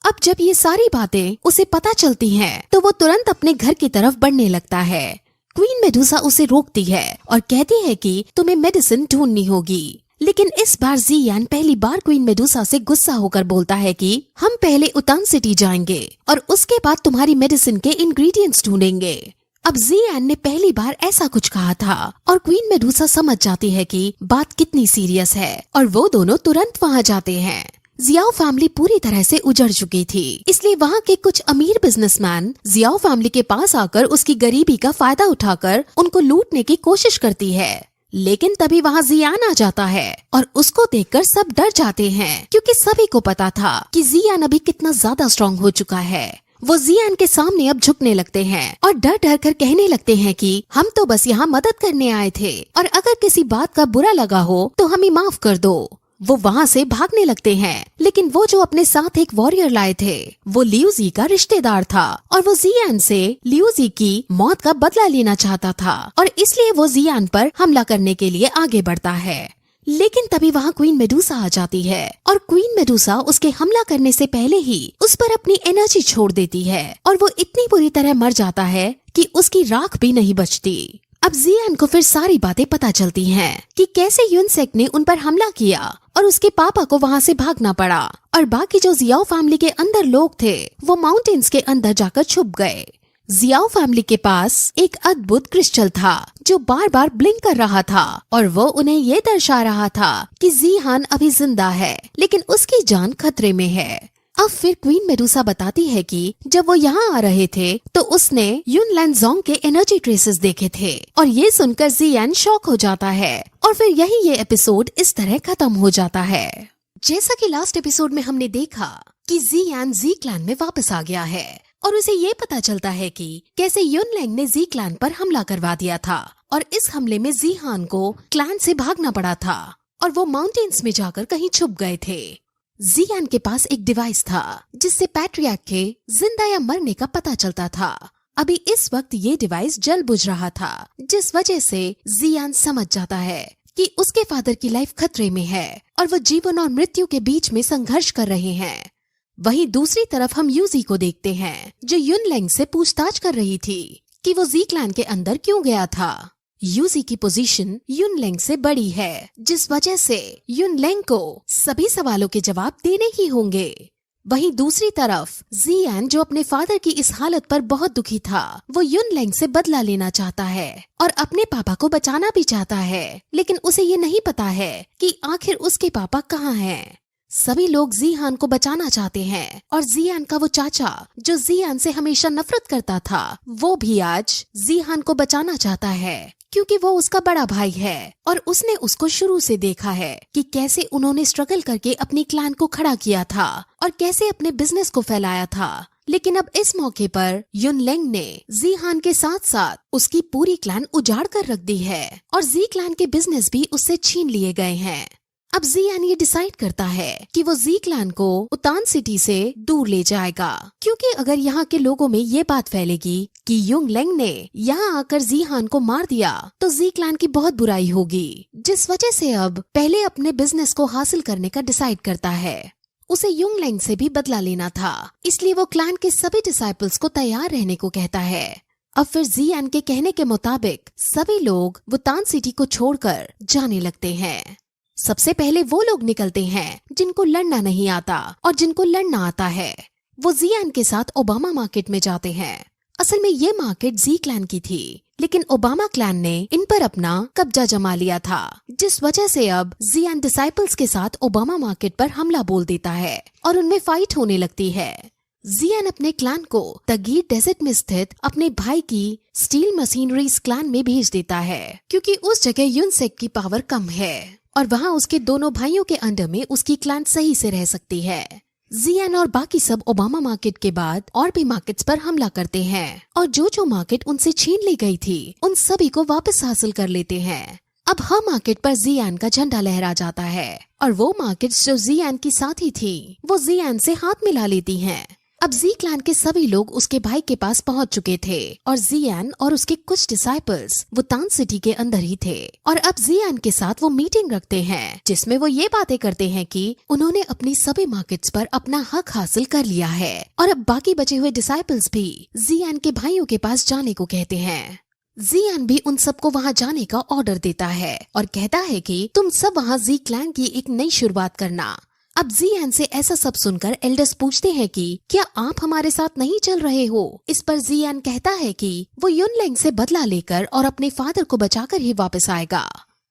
अब जब ये सारी बातें उसे पता चलती हैं, तो वो तुरंत अपने घर की तरफ बढ़ने लगता है। क्वीन मेडुसा उसे रोकती है और कहती है कि तुम्हें मेडिसिन ढूंढनी होगी, लेकिन इस बार जियान पहली बार क्वीन मेडुसा से गुस्सा होकर बोलता है कि हम पहले उतान सिटी जाएंगे और उसके बाद तुम्हारी मेडिसिन के इंग्रेडिएंट्स ढूंढेंगे। अब जियान ने पहली बार ऐसा कुछ कहा था और क्वीन मेडुसा समझ जाती है कि बात कितनी सीरियस है और वो दोनों तुरंत वहाँ जाते हैं। जियाओ फैमिली पूरी तरह से उजड़ चुकी थी, इसलिए वहाँ के कुछ अमीर बिजनेसमैन जियाओ फैमिली के पास आकर उसकी गरीबी का फायदा उठाकर उनको लूटने की कोशिश करती है। लेकिन तभी वहाँ जियान आ जाता है और उसको देखकर सब डर जाते हैं क्योंकि सभी को पता था कि जियान अभी कितना ज्यादा स्ट्रॉन्ग हो चुका है। वो जियान के सामने अब झुकने लगते हैं और डर डर कर कहने लगते हैं कि हम तो बस यहाँ मदद करने आए थे और अगर किसी बात का बुरा लगा हो तो हमें माफ कर दो। वो वहाँ से भागने लगते हैं, लेकिन वो जो अपने साथ एक वॉरियर लाए थे वो लियूजी का रिश्तेदार था और वो जियान से लियूजी की मौत का बदला लेना चाहता था और इसलिए वो जियान पर हमला करने के लिए आगे बढ़ता है। लेकिन तभी वहाँ क्वीन मेडुसा आ जाती है और क्वीन मेडुसा उसके हमला करने से पहले ही उस पर अपनी एनर्जी छोड़ देती है और वो इतनी बुरी तरह मर जाता है कि उसकी राख भी नहीं बचती। अब जियान को फिर सारी बातें पता चलती हैं कि कैसे यूनसेक ने उन पर हमला किया और उसके पापा को वहाँ से भागना पड़ा और बाकी जो जियाओ फैमिली के अंदर लोग थे वो माउंटेन्स के अंदर जाकर छुप गए। जियाओ फैमिली के पास एक अद्भुत क्रिस्टल था जो बार बार ब्लिंक कर रहा था और वो उन्हें ये दर्शा रहा था कि जियान अभी जिंदा है लेकिन उसकी जान खतरे में है। अब फिर क्वीन मेडुसा बताती है कि जब वो यहाँ आ रहे थे तो उसने युन लैनज़ोंग के एनर्जी ट्रेसेस देखे थे और ये सुनकर जियान शॉक हो जाता है और फिर यही ये एपिसोड इस तरह खत्म हो जाता है। जैसा कि लास्ट एपिसोड में हमने देखा कि जियान जी क्लैन में वापस आ गया है और उसे ये पता चलता है कि कैसे युनलैंग ने जी क्लैन पर हमला करवा दिया था और इस हमले में जिहान को क्लैन से भागना पड़ा था और वो माउंटेन्स में जाकर कहीं छुप गए थे। जियान के पास एक डिवाइस था जिससे पैट्रियार्क के जिंदा या मरने का पता चलता था। अभी इस वक्त ये डिवाइस जल बुझ रहा था जिस वजह से जियान समझ जाता है कि उसके फादर की लाइफ खतरे में है और वो जीवन और मृत्यु के बीच में संघर्ष कर रहे हैं। वहीं दूसरी तरफ हम यूजी को देखते हैं जो युनलेंग से पूछताछ कर रही थी कि वो जी क्लैन के अंदर क्यों गया था। यूजी की पोजीशन युनलेंग से बड़ी है, जिस वजह से युनलेंग को सभी सवालों के जवाब देने ही होंगे। वहीं दूसरी तरफ जियान जो अपने फादर की इस हालत पर बहुत दुखी था, वो युनलेंग से बदला लेना चाहता है और अपने पापा को बचाना भी चाहता है, लेकिन उसे ये नहीं पता है कि आखिर उसके पापा कहाँ हैं। सभी लोग जियान को बचाना चाहते हैं और जियान का वो चाचा जो जियान से हमेशा नफरत करता था, वो भी आज जियान को बचाना चाहता है, क्योंकि वो उसका बड़ा भाई है और उसने उसको शुरू से देखा है कि कैसे उन्होंने स्ट्रगल करके अपनी क्लैन को खड़ा किया था और कैसे अपने बिजनेस को फैलाया था। लेकिन अब इस मौके पर युनलेंग ने जियान के साथ साथ उसकी पूरी क्लैन उजाड़ कर रख दी है और जी क्लैन के बिजनेस भी उससे छीन लिए गए हैं। अब जियान ये डिसाइड करता है कि वो जी क्लैन को उतान सिटी से दूर ले जाएगा, क्योंकि अगर यहाँ के लोगों में ये बात फैलेगी कि युनलेंग ने यहाँ आकर जियान को मार दिया तो जी क्लैन की बहुत बुराई होगी, जिस वजह से अब पहले अपने बिजनेस को हासिल करने का डिसाइड करता है। उसे युनलेंग से भी बदला लेना था, इसलिए वो क्लैन के सभी डिसाइपल्स को तैयार रहने को कहता है। अब फिर जियान के कहने के मुताबिक सभी लोग वुतान सिटी को छोड़कर जाने लगते हैं। सबसे पहले वो लोग निकलते हैं जिनको लड़ना नहीं आता और जिनको लड़ना आता है वो जियान के साथ ओबामा मार्केट में जाते हैं। असल में ये मार्केट जी क्लैन की थी, लेकिन ओबामा क्लैन ने इन पर अपना कब्जा जमा लिया था, जिस वजह से अब जियान डिसाइपल्स के साथ ओबामा मार्केट पर हमला बोल देता है और उनमें फाइट होने लगती है। जियान अपने क्लैन को तगीर डेजर्ट में स्थित अपने भाई की स्टील मशीनरीज क्लैन में भेज देता है, क्योंकि उस जगह युनसेक की पावर कम है और वहाँ उसके दोनों भाइयों के अंडर में उसकी क्लैन सही से रह सकती है। जियान और बाकी सब ओबामा मार्केट के बाद और भी मार्केट्स पर हमला करते हैं और जो मार्केट उनसे छीन ली गई थी उन सभी को वापस हासिल कर लेते हैं। अब हर मार्केट पर जियान का झंडा लहरा जाता है और वो मार्केट्स जो जियान की साथी थी वो जियान से हाथ मिला लेती हैं। अब जी क्लैन के सभी लोग उसके भाई के पास पहुंच चुके थे और जियान और उसके कुछ डिसाइपल्स वुतान सिटी के अंदर ही थे और अब जियान के साथ वो मीटिंग रखते हैं जिसमें वो ये बातें करते हैं कि उन्होंने अपनी सभी मार्केट्स पर अपना हक हासिल कर लिया है और अब बाकी बचे हुए डिसाइपल्स भी जियान के भाइयों के पास जाने को कहते हैं। जियान भी उन सबको वहाँ जाने का ऑर्डर देता है और कहता है कि तुम सब वहाँ जी क्लैन की एक नई शुरुआत करना। अब जियान से ऐसा सब सुनकर एल्डर्स पूछते हैं कि क्या आप हमारे साथ नहीं चल रहे हो। इस पर जियान कहता है कि वो युनलेंग से बदला लेकर और अपने फादर को बचाकर ही वापस आएगा।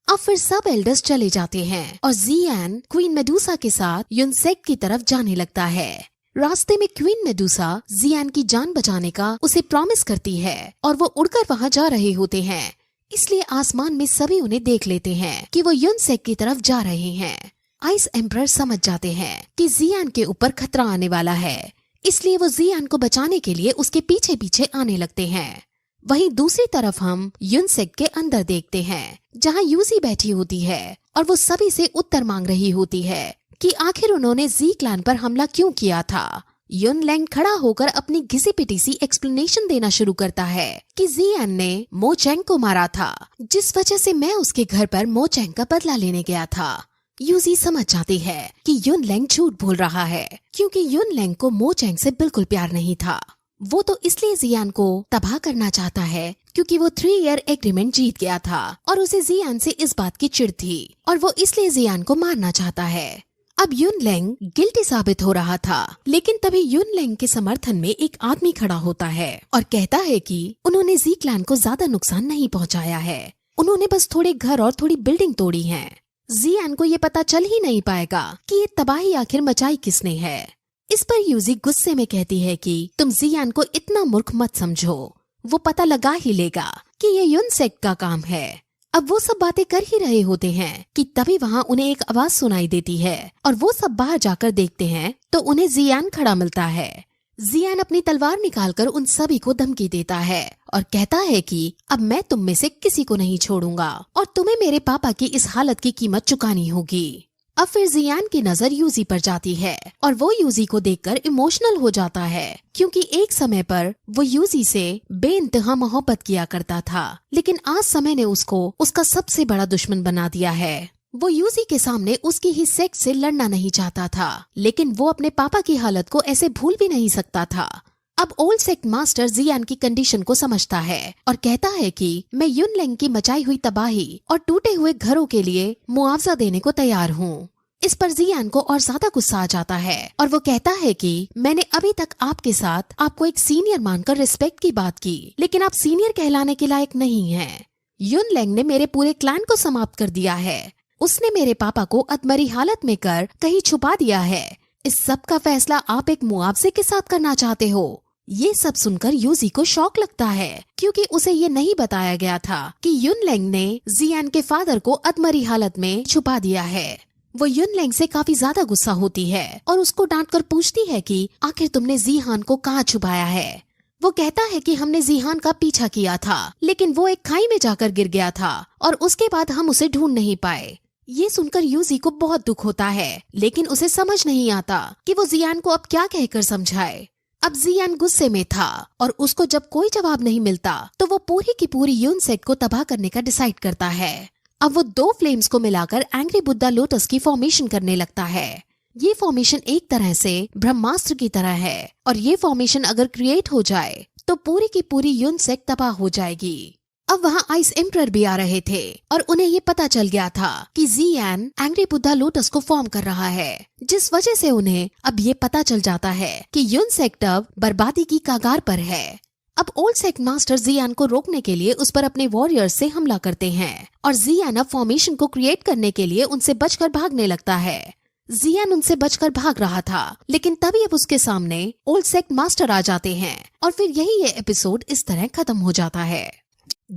अब फिर सब एल्डर्स चले जाते हैं और जियान क्वीन मेडुसा के साथ युनसेक की तरफ जाने लगता है। रास्ते में क्वीन मेडुसा जियान की जान बचाने का उसे प्रॉमिस करती है और वो उड़कर वहाँ जा रहे होते हैं, इसलिए आसमान में सभी उन्हें देख लेते हैं कि वो युनसेक की तरफ जा रहे हैं। आइस एम्परर समझ जाते हैं कि जियान के ऊपर खतरा आने वाला है, इसलिए वो जियान को बचाने के लिए उसके पीछे पीछे आने लगते हैं। वहीं दूसरी तरफ हम युनसेक के अंदर देखते हैं जहां यूजी बैठी होती है और वो सभी से उत्तर मांग रही होती है कि आखिर उन्होंने जी क्लैन पर हमला क्यों किया था। युनलेंग खड़ा होकर अपनी घिसी पिटी सी एक्सप्लेनेशन देना शुरू करता है कि जियान ने मो चेंग को मारा था, जिस वजह से मैं उसके घर पर मो चेंग का बदला लेने गया था। यूजी समझ जाती है कि युनलेंग झूठ बोल रहा है, क्योंकि युनलेंग को मो चेंग से बिल्कुल प्यार नहीं था। वो तो इसलिए जियान को तबाह करना चाहता है क्योंकि वो 3 ईयर एग्रीमेंट जीत गया था और उसे जियान से इस बात की चिढ़ थी और वो इसलिए जियान को मारना चाहता है। अब युनलेंग गिल्टी साबित हो रहा था, लेकिन तभी युनलेंग के समर्थन में एक आदमी खड़ा होता है और कहता है कि उन्होंने जी क्लैन को ज्यादा नुकसान नहीं पहुंचाया है, उन्होंने बस थोड़े घर और थोड़ी बिल्डिंग तोड़ी है। जियान को ये पता चल ही नहीं पाएगा कि ये तबाही आखिर मचाई किसने है। इस पर यूजी गुस्से में कहती है कि तुम जियान को इतना मूर्ख मत समझो, वो पता लगा ही लेगा कि ये युनसेक का काम है। अब वो सब बातें कर ही रहे होते हैं कि तभी वहाँ उन्हें एक आवाज सुनाई देती है और वो सब बाहर जाकर देखते हैं तो उन्हें जियान खड़ा मिलता है। जियान अपनी तलवार निकालकर उन सभी को धमकी देता है और कहता है कि अब मैं तुम में से किसी को नहीं छोड़ूंगा और तुम्हें मेरे पापा की इस हालत की कीमत चुकानी होगी। अब फिर जियान की नजर यूजी पर जाती है और वो यूजी को देखकर इमोशनल हो जाता है, क्योंकि एक समय पर वो यूजी से बेइंतहा मोहब्बत किया करता था, लेकिन आज समय ने उसको उसका सबसे बड़ा दुश्मन बना दिया है। वो यूजी के सामने उसकी ही सेक्स से लड़ना नहीं चाहता था, लेकिन वो अपने पापा की हालत को ऐसे भूल भी नहीं सकता था। अब ओल्ड सेक्ट मास्टर जियान की कंडीशन को समझता है और कहता है कि मैं युनलेंग की मचाई हुई तबाही और टूटे हुए घरों के लिए मुआवजा देने को तैयार हूँ। इस पर जियान को और ज्यादा गुस्सा आ जाता है और वो कहता है कि मैंने अभी तक आपके साथ आपको एक सीनियर मानकर रिस्पेक्ट की बात की, लेकिन आप सीनियर कहलाने के लायक नहीं हैं। युनलेंग ने मेरे पूरे क्लैन को समाप्त कर दिया है। उसने मेरे पापा को अधमरी हालत में कर कहीं छुपा दिया है। इस सब का फैसला आप एक मुआवजे के साथ करना चाहते हो। ये सब सुनकर यूजी को शॉक लगता है, क्योंकि उसे ये नहीं बताया गया था कि युनलेंग ने जियान के फादर को अधमरी हालत में छुपा दिया है। वो युनलेंग से काफी ज्यादा गुस्सा होती है और उसको डांट कर पूछती है कि आखिर तुमने जीहान को कहाँ छुपाया है। वो कहता है कि हमने जीहान का पीछा किया था, लेकिन वो एक खाई में जाकर गिर गया था और उसके बाद हम उसे ढूंढ नहीं पाए। ये सुनकर यूजी को बहुत दुख होता है, लेकिन उसे समझ नहीं आता कि वो जियान को अब क्या कहकर समझाए। अब जियान गुस्से में था और उसको जब कोई जवाब नहीं मिलता तो वो पूरी की पूरी यूनसेक्ट को तबाह करने का डिसाइड करता है। अब वो 2 फ्लेम्स को मिलाकर एंग्री बुद्धा लोटस की फॉर्मेशन करने लगता है। ये फॉर्मेशन एक तरह से ब्रह्मास्त्र की तरह है और ये फॉर्मेशन अगर क्रिएट हो जाए तो पूरी की पूरी यूनसेक्ट तबाह हो जाएगी। अब वहाँ आइस एम्परर भी आ रहे थे और उन्हें ये पता चल गया था कि जियान एंग्री बुद्धा लोटस को फॉर्म कर रहा है, जिस वजह से उन्हें अब ये पता चल जाता है कि यूनसेक्ट अब बर्बादी की कगार पर है। अब ओल्ड सेक्ट मास्टर जियान को रोकने के लिए उस पर अपने वॉरियर्स से हमला करते हैं और जियान अब फॉर्मेशन को क्रिएट करने के लिए उनसे बचकर भागने लगता है। जियान उनसे बचकर भाग रहा था, लेकिन तभी अब उसके सामने ओल्ड सेक्ट मास्टर आ जाते हैं और फिर यही ये एपिसोड इस तरह खत्म हो जाता है।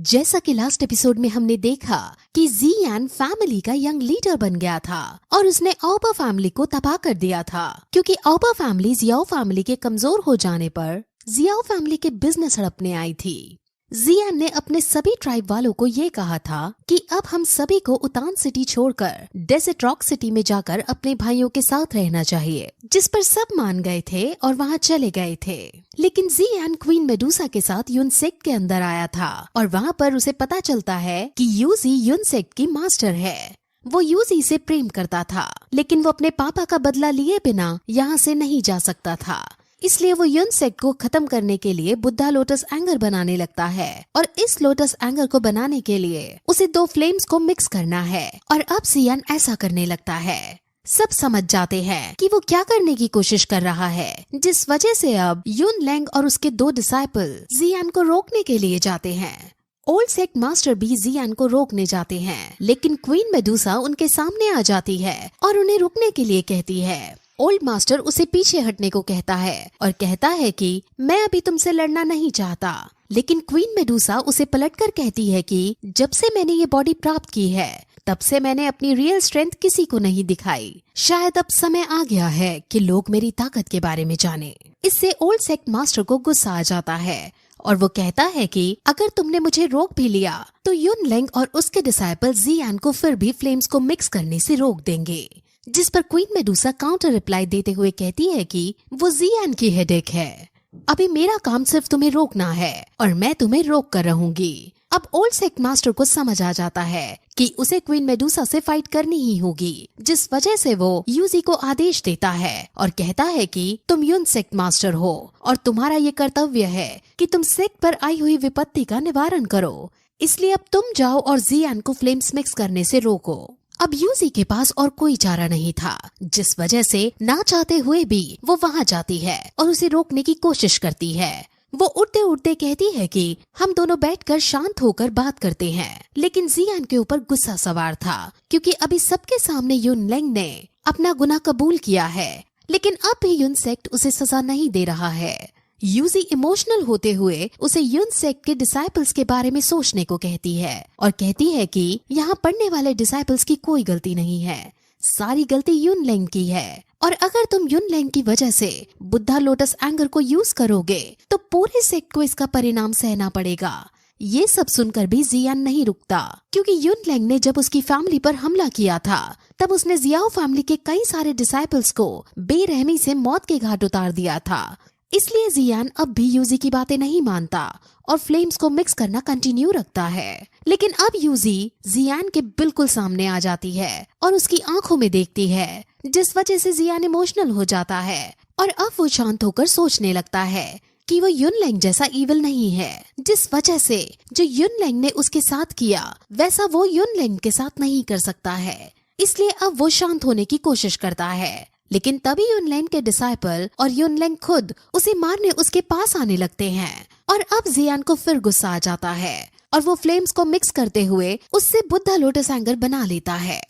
जैसा कि लास्ट एपिसोड में हमने देखा कि जियान फैमिली का यंग लीडर बन गया था और उसने औबा फैमिली को तबाह कर दिया था, क्योंकि औबा फैमिली जियाओ फैमिली के कमजोर हो जाने पर जियाओ फैमिली के बिजनेस हड़पने आई थी। जियान ने अपने सभी ट्राइब वालों को ये कहा था कि अब हम सभी को उतान सिटी छोड़कर डेजर्ट रॉक सिटी में जाकर अपने भाइयों के साथ रहना चाहिए, जिस पर सब मान गए थे और वहाँ चले गए थे। लेकिन जियान क्वीन मेडुसा के साथ यूनसेक्ट के अंदर आया था और वहाँ पर उसे पता चलता है कि यूजी यूनसेक्ट की मास्टर है। वो यूजी से प्रेम करता था, लेकिन वो अपने पापा का बदला लिए बिना यहाँ से नहीं जा सकता था, इसलिए वो यूनसेक्ट को खत्म करने के लिए बुद्धा लोटस एंगर बनाने लगता है और इस लोटस एंगर को बनाने के लिए उसे 2 फ्लेम्स को मिक्स करना है और अब जियान ऐसा करने लगता है। सब समझ जाते हैं कि वो क्या करने की कोशिश कर रहा है, जिस वजह से अब युनलेंग और उसके 2 डिसाइपल जियान को रोकने के लिए जाते हैं। ओल्ड सेक्ट मास्टर भी जियान को रोकने जाते हैं, लेकिन क्वीन मेडुसा उनके सामने आ जाती है और उन्हें रुकने के लिए कहती है। ओल्ड मास्टर उसे पीछे हटने को कहता है और कहता है कि मैं अभी तुमसे लड़ना नहीं चाहता, लेकिन क्वीन मेडुसा उसे पलटकर कहती है कि जब से मैंने ये बॉडी प्राप्त की है तब से मैंने अपनी रियल स्ट्रेंथ किसी को नहीं दिखाई। शायद अब समय आ गया है कि लोग मेरी ताकत के बारे में जाने। इससे ओल्ड सेक्ट मास्टर को गुस्सा आ जाता है और वो कहता है कि अगर तुमने मुझे रोक भी लिया तो युनलेंग और उसके डिसाइपल जियान को फिर भी फ्लेम्स को मिक्स करने से रोक देंगे, जिस पर क्वीन मेडुसा काउंटर रिप्लाई देते हुए कहती है कि वो जियान की हेडेक है। अभी मेरा काम सिर्फ तुम्हें रोकना है और मैं तुम्हें रोक कर रहूंगी। अब ओल्ड सेक्ट मास्टर को समझ आ जाता है कि उसे क्वीन मेडुसा से फाइट करनी ही होगी, जिस वजह से वो यूजी को आदेश देता है और कहता है कि तुम यूनसेक्ट मास्टर हो और तुम्हारा ये कर्तव्य है कि तुम सेक्ट पर आई हुई विपत्ति का निवारण करो। इसलिए अब तुम जाओ और जियान को फ्लेम्स मिक्स करने से रोको। अब यूजी के पास और कोई चारा नहीं था, जिस वजह से ना चाहते हुए भी वो वहाँ जाती है और उसे रोकने की कोशिश करती है। वो उड़ते उड़ते कहती है कि हम दोनों बैठकर शांत होकर बात करते हैं, लेकिन जियान के ऊपर गुस्सा सवार था, क्योंकि अभी सबके सामने युनलेंग ने अपना गुनाह कबूल किया है, लेकिन अब भी यूनसेक्ट उसे सजा नहीं दे रहा है। यूजी इमोशनल होते हुए उसे यूनसेक्ट के डिसाइपल्स के बारे में सोचने को कहती है और कहती है कि यहाँ पढ़ने वाले डिसाइपल्स की कोई गलती नहीं है, सारी गलती युनलेंग की है और अगर तुम युनलेंग की वजह से बुद्धा लोटस एंगर को यूज करोगे तो पूरे सेक्ट को इसका परिणाम सहना पड़ेगा। ये सब सुनकर भी जियान नहीं रुकता, क्योंकि युनलैंग ने जब उसकी फैमिली पर हमला किया था तब उसने जियाओ फैमिली के कई सारे डिसाइपल्स को बेरहमी से मौत के घाट उतार दिया था। इसलिए जियान अब भी यूजी की बातें नहीं मानता और फ्लेम्स को मिक्स करना कंटिन्यू रखता है। लेकिन अब यूजी जियान के बिल्कुल सामने आ जाती है और उसकी आंखों में देखती है, जिस वजह से जियान इमोशनल हो जाता है और अब वो शांत होकर सोचने लगता है कि वो युनलैंग जैसा इविल नहीं है, जिस वजह से जो युनलैंग ने उसके साथ किया वैसा वो युनलैंग के साथ नहीं कर सकता है। इसलिए अब वो शांत होने की कोशिश करता है। लेकिन तभी युनलैंग के डिसाइपल और युनलैंग खुद उसे मारने उसके पास आने लगते हैं और अब जियान को फिर गुस्सा आ जाता है और वो फ्लेम्स को मिक्स करते हुए उससे बुद्धा लोटस एंगर बना लेता है।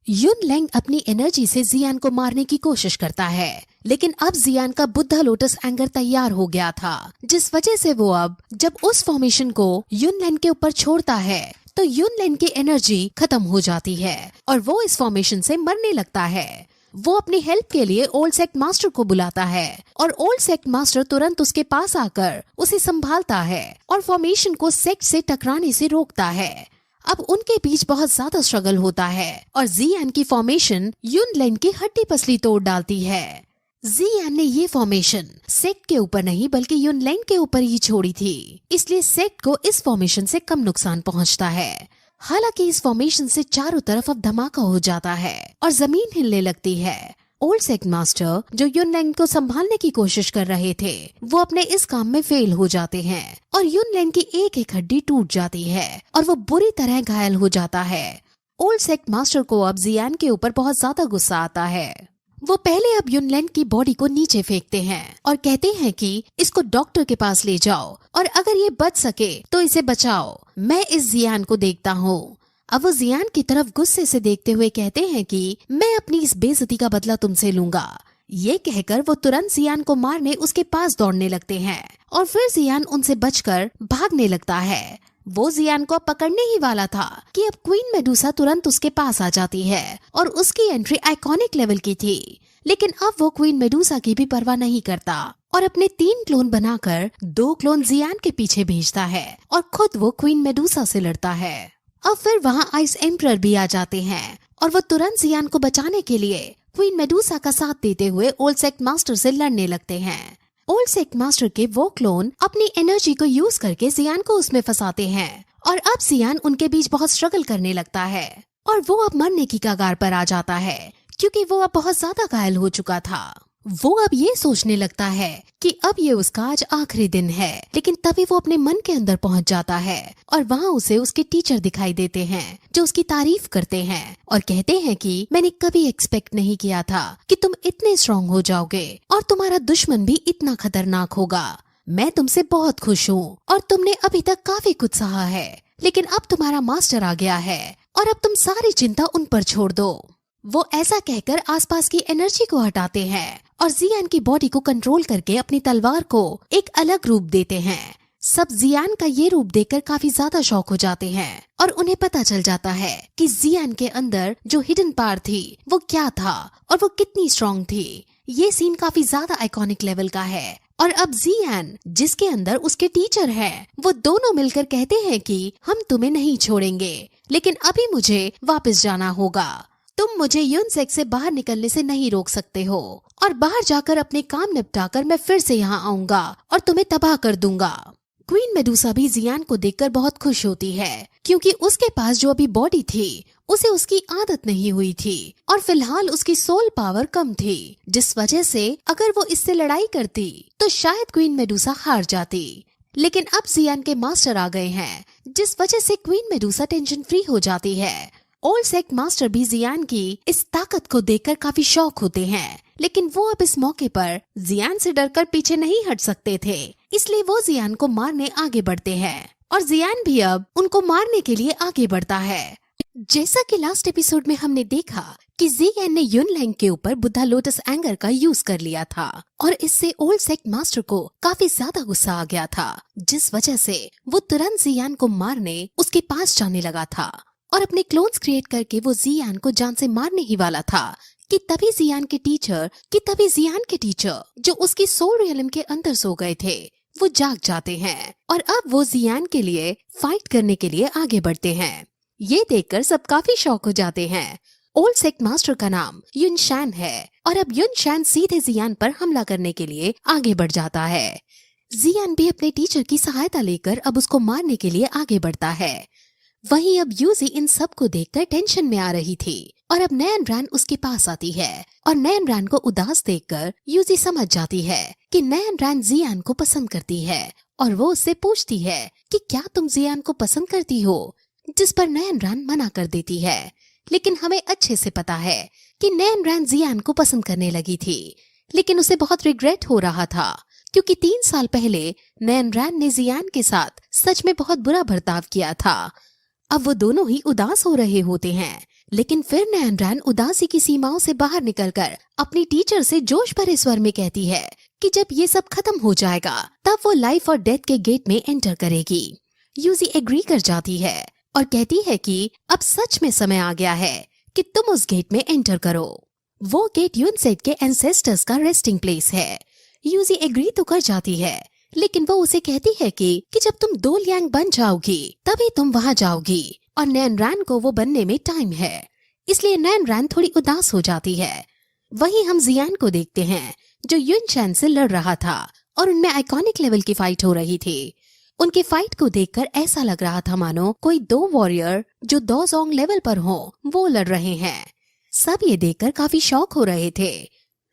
युनलैंग अपनी एनर्जी से जियान को मारने की कोशिश करता है, लेकिन अब जियान का बुद्धा लोटस एंगर तैयार हो गया था, जिस वजह से वो अब जब उस फॉर्मेशन को युनलैंग के ऊपर छोड़ता है तो युनलैंग की एनर्जी खत्म हो जाती है और वो इस फॉर्मेशन से मरने लगता है। वो अपनी हेल्प के लिए ओल्ड सेक्ट मास्टर को बुलाता है और ओल्ड सेक्ट मास्टर तुरंत उसके पास आकर उसे संभालता है और फॉर्मेशन को सेक्ट से टकराने से रोकता है। अब उनके बीच बहुत ज्यादा स्ट्रगल होता है और जियान की फॉर्मेशन युनलैंग की हड्डी पसली तोड़ डालती है। जियान ने ये फॉर्मेशन सेक्ट के ऊपर नहीं बल्कि युनलैंग के ऊपर ही छोड़ी थी, इसलिए सेक्ट को इस फॉर्मेशन से कम नुकसान पहुंचता है। हालांकि इस फॉर्मेशन से चारों तरफ अब धमाका हो जाता है और जमीन हिलने लगती है। ओल्ड सेक्ट मास्टर जो युनलैंग को संभालने की कोशिश कर रहे थे वो अपने इस काम में फेल हो जाते हैं और युनलैंग की एक एक हड्डी टूट जाती है और वो बुरी तरह घायल हो जाता है। ओल्ड सेक्ट मास्टर को अब जियान के ऊपर बहुत ज्यादा गुस्सा आता है। वो पहले अब युनलैंग की बॉडी को नीचे फेंकते हैं और कहते हैं कि इसको डॉक्टर के पास ले जाओ और अगर ये बच सके तो इसे बचाओ, मैं इस जियान को देखता हूँ। अब वो जियान की तरफ गुस्से से देखते हुए कहते हैं कि मैं अपनी इस बेइज्जती का बदला तुमसे लूंगा। ये कहकर वो तुरंत जियान को मारने उसके पास दौड़ने लगते हैं और फिर जियान उनसे बचकर भागने लगता है। वो जियान को पकड़ने ही वाला था कि अब क्वीन मेडुसा तुरंत उसके पास आ जाती है और उसकी एंट्री आइकॉनिक लेवल की थी। लेकिन अब वो क्वीन मेडुसा की भी परवाह नहीं करता और अपने 3 क्लोन बनाकर 2 क्लोन जियान के पीछे भेजता है और खुद वो क्वीन मेडुसा से लड़ता है। अब फिर वहाँ आइस एम्परर भी आ जाते हैं और वो तुरंत जियान को बचाने के लिए क्वीन मेडुसा का साथ देते हुए ओल्ड सेक्ट मास्टर से लड़ने लगते हैं। ओल्ड सेक्ट मास्टर के वो क्लोन अपनी एनर्जी को यूज करके जियान को उसमें फंसाते हैं और अब जियान उनके बीच बहुत स्ट्रगल करने लगता है और वो अब मरने की कगार पर आ जाता है क्योंकि वो अब बहुत ज्यादा घायल हो चुका था। वो अब ये सोचने लगता है कि अब ये उसका आज आखिरी दिन है, लेकिन तभी वो अपने मन के अंदर पहुंच जाता है और वहाँ उसे उसके टीचर दिखाई देते हैं जो उसकी तारीफ करते हैं और कहते हैं कि मैंने कभी एक्सपेक्ट नहीं किया था कि तुम इतने स्ट्रॉन्ग हो जाओगे और तुम्हारा दुश्मन भी इतना खतरनाक होगा। मैं तुमसे बहुत खुश हूँ और तुमने अभी तक काफी कुछ सहा है, लेकिन अब तुम्हारा मास्टर आ गया है और अब तुम सारी चिंता उन पर छोड़ दो। वो ऐसा कहकर आसपास की एनर्जी को हटाते हैं और जियान की बॉडी को कंट्रोल करके अपनी तलवार को एक अलग रूप देते हैं। सब जियान का ये रूप देखकर काफी ज्यादा शॉक हो जाते हैं और उन्हें पता चल जाता है कि जियान के अंदर जो हिडन पावर थी वो क्या था और वो कितनी स्ट्रॉन्ग थी। ये सीन काफी ज्यादा आइकॉनिक लेवल का है और अब जियान जिसके अंदर उसके टीचर हैं, वो दोनों मिलकर कहते हैं कि हम तुम्हें नहीं छोड़ेंगे, लेकिन अभी मुझे वापस जाना होगा। तुम मुझे युनसेक से बाहर निकलने से नहीं रोक सकते हो और बाहर जाकर अपने काम निपटाकर मैं फिर से यहाँ आऊंगा और तुम्हें तबाह कर दूंगा। क्वीन मेडुसा भी जियान को देखकर बहुत खुश होती है क्योंकि उसके पास जो अभी बॉडी थी उसे उसकी आदत नहीं हुई थी और फिलहाल उसकी सोल पावर कम थी, जिस वजह से अगर वो इससे लड़ाई करती तो शायद क्वीन मेडुसा हार जाती। लेकिन अब जियान के मास्टर आ गए हैं, जिस वजह से क्वीन मेडुसा टेंशन फ्री हो जाती है। ओल्ड सेक्ट मास्टर भी जियान की इस ताकत को देखकर काफी शॉक होते हैं, लेकिन वो अब इस मौके पर जियान से डरकर पीछे नहीं हट सकते थे, इसलिए वो जियान को मारने आगे बढ़ते हैं और जियान भी अब उनको मारने के लिए आगे बढ़ता है। जैसा कि लास्ट एपिसोड में हमने देखा कि जियान ने युनलैंग के ऊपर बुद्धा लोटस एंगर का यूज कर लिया था और इससे ओल्ड सेक्ट मास्टर को काफी ज्यादा गुस्सा आ गया था, जिस वजह से वो तुरंत जियान को मारने उसके पास जाने लगा था और अपने क्लोन्स क्रिएट करके वो जियान को जान से मारने ही वाला था कि तभी जियान के टीचर जो उसकी सोल रियलम के अंदर सो गए थे, वो जाग जाते हैं और अब वो जियान के लिए फाइट करने के लिए आगे बढ़ते हैं। ये देखकर सब काफी शॉक हो जाते हैं। ओल्ड सेक्ट मास्टर का नाम युन शैन है और अब युन शैन सीधे जियान पर हमला करने के लिए आगे बढ़ जाता है। जियान भी अपने टीचर की सहायता लेकर अब उसको मारने के लिए आगे बढ़ता है। वहीं अब यूजी इन सब को देखकर टेंशन में आ रही थी और अब नयन रैन उसके पास आती है और नयन रैन को उदास देखकर यूजी समझ जाती है कि नयन रैन जियान को पसंद करती है और वो उससे पूछती है कि क्या तुम जियान को पसंद करती हो, जिस पर नयन रैन मना कर देती है। लेकिन हमें अच्छे से पता है कि नयन रैन जियान को पसंद करने लगी थी, लेकिन उसे बहुत रिग्रेट हो रहा था क्योंकि 3 साल पहले नयन रैन ने जियान के साथ सच में बहुत बुरा बर्ताव किया था। अब वो दोनों ही उदास हो रहे होते हैं, लेकिन फिर नयन रैन उदासी की सीमाओं से बाहर निकलकर अपनी टीचर से जोश भरे स्वर में कहती है कि जब ये सब खत्म हो जाएगा तब वो लाइफ और डेथ के गेट में एंटर करेगी। यूजी एग्री कर जाती है और कहती है कि अब सच में समय आ गया है कि तुम उस गेट में एंटर करो। वो गेट यूनसेट के एंसेस्टर्स का रेस्टिंग प्लेस है। यूजी एग्री तो कर जाती है, लेकिन वो उसे कहती है कि जब तुम 2 लियांग बन जाओगी तभी तुम वहाँ जाओगी और नयन रैन को वो बनने में टाइम है, इसलिए नयन रैन थोड़ी उदास हो जाती है। वहीं हम जियान को देखते हैं जो युन शैन से लड़ रहा था और उनमें आइकॉनिक लेवल की फाइट हो रही थी। उनके फाइट को देखकर ऐसा लग रहा था मानो कोई 2 वॉरियर जो दोजोंग लेवल पर हो वो लड़ रहे हैं। सब ये देखकर काफी शॉक हो रहे थे।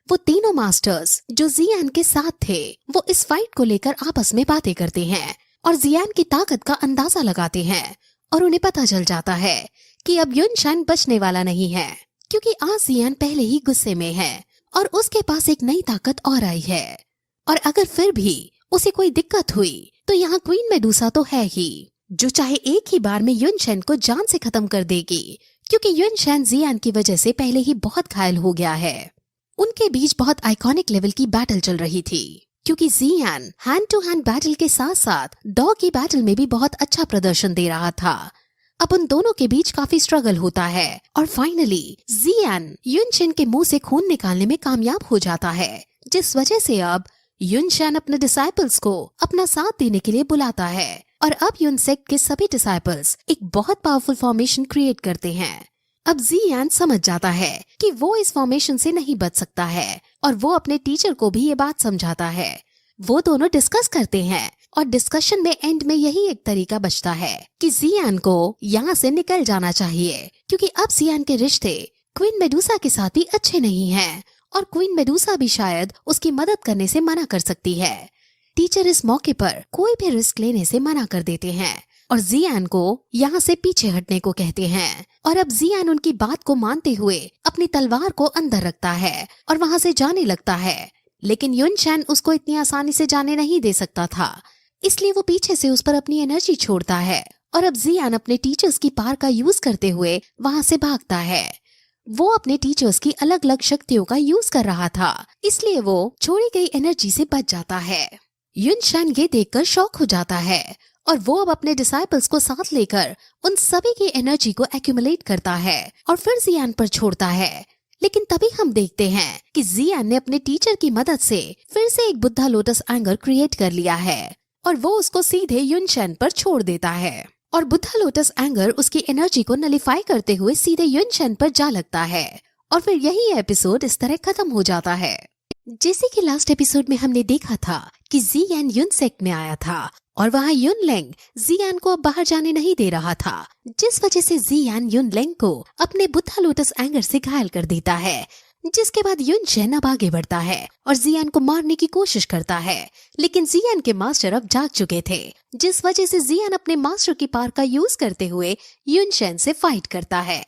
वो तीनों मास्टर्स जो जियान के साथ थे वो इस फाइट को लेकर आपस में बातें करते हैं और जियान की ताकत का अंदाजा लगाते हैं और उन्हें पता चल जाता है कि अब युन शैन बचने वाला नहीं है, क्योंकि आज जियान पहले ही गुस्से में है और उसके पास एक नई ताकत और आई है। और अगर फिर भी उसे कोई दिक्कत हुई तो यहाँ क्वीन मेडुसा तो है ही, जो चाहे एक ही बार में युन शैन को जान से खत्म कर देगी, क्योंकि युन शैन जियान की वजह से पहले ही बहुत घायल हो गया है। उनके बीच बहुत आइकॉनिक लेवल की बैटल चल रही थी, क्योंकि जियान हैंड टू हैंड बैटल के साथ साथ डॉग की बैटल में भी बहुत अच्छा प्रदर्शन दे रहा था। अब उन दोनों के बीच काफी स्ट्रगल होता है और फाइनली जियान युन शैन के मुंह से खून निकालने में कामयाब हो जाता है, जिस वजह से अब युन शैन अपने डिसाइपल्स को अपना साथ देने के लिए बुलाता है और अब युन सेक्ट के सभी डिसाइपल्स एक बहुत पावरफुल फॉर्मेशन क्रिएट करते हैं। अब जियान समझ जाता है कि वो इस फॉर्मेशन से नहीं बच सकता है और वो अपने टीचर को भी ये बात समझाता है। वो दोनों डिस्कस करते हैं और डिस्कशन में एंड में यही एक तरीका बचता है कि जियान को यहाँ से निकल जाना चाहिए, क्योंकि अब जियान के रिश्ते क्वीन मेडुसा के साथ भी अच्छे नहीं हैं और क्वीन मेडुसा भी शायद उसकी मदद करने से मना कर सकती है। टीचर इस मौके पर कोई भी रिस्क लेने से मना कर देते हैं और जियान को यहाँ से पीछे हटने को कहते हैं। और अब जियान उनकी बात को मानते हुए अपनी तलवार को अंदर रखता है और वहाँ से जाने लगता है, लेकिन युन शैन उसको इतनी आसानी से जाने नहीं दे सकता था, इसलिए वो पीछे से उस पर अपनी एनर्जी छोड़ता है और अब जियान अपने टीचर्स की पावर का यूज करते हुए वहाँ से भागता है। वो अपने टीचर्स की अलग अलग शक्तियों का यूज कर रहा था, इसलिए वो छोड़ी गई एनर्जी से बच जाता है। युन शैन ये देखकर शॉक हो जाता है और वो अब अपने डिसाइपल्स को साथ लेकर उन सभी की एनर्जी को एक्यूमुलेट करता है और फिर जियान पर छोड़ता है। लेकिन तभी हम देखते हैं कि जियान ने अपने टीचर की मदद से फिर से एक बुद्धा लोटस एंगर क्रिएट कर लिया है और वो उसको सीधे युन शैन पर छोड़ देता है और बुद्धा लोटस एंगर उसकी एनर्जी को नलिफाई करते हुए सीधे युन शैन पर जा लगता है और फिर यही एपिसोड इस तरह खत्म हो जाता है। जैसे कि लास्ट एपिसोड में हमने देखा था कि जियान युन सेक्ट में आया था और वहाँ युन लेंग जियान को अब बाहर जाने नहीं दे रहा था, जिस वजह से जियान युन लेंग को अपने बुद्धा लोटस एंगर से घायल कर देता है। जिसके बाद युन शैन अब आगे बढ़ता है और जियान को मारने की कोशिश करता है, लेकिन जियान के मास्टर अब जाग चुके थे, जिस वजह से जियान अपने मास्टर की पावर का यूज करते हुए युन शैन से फाइट करता है।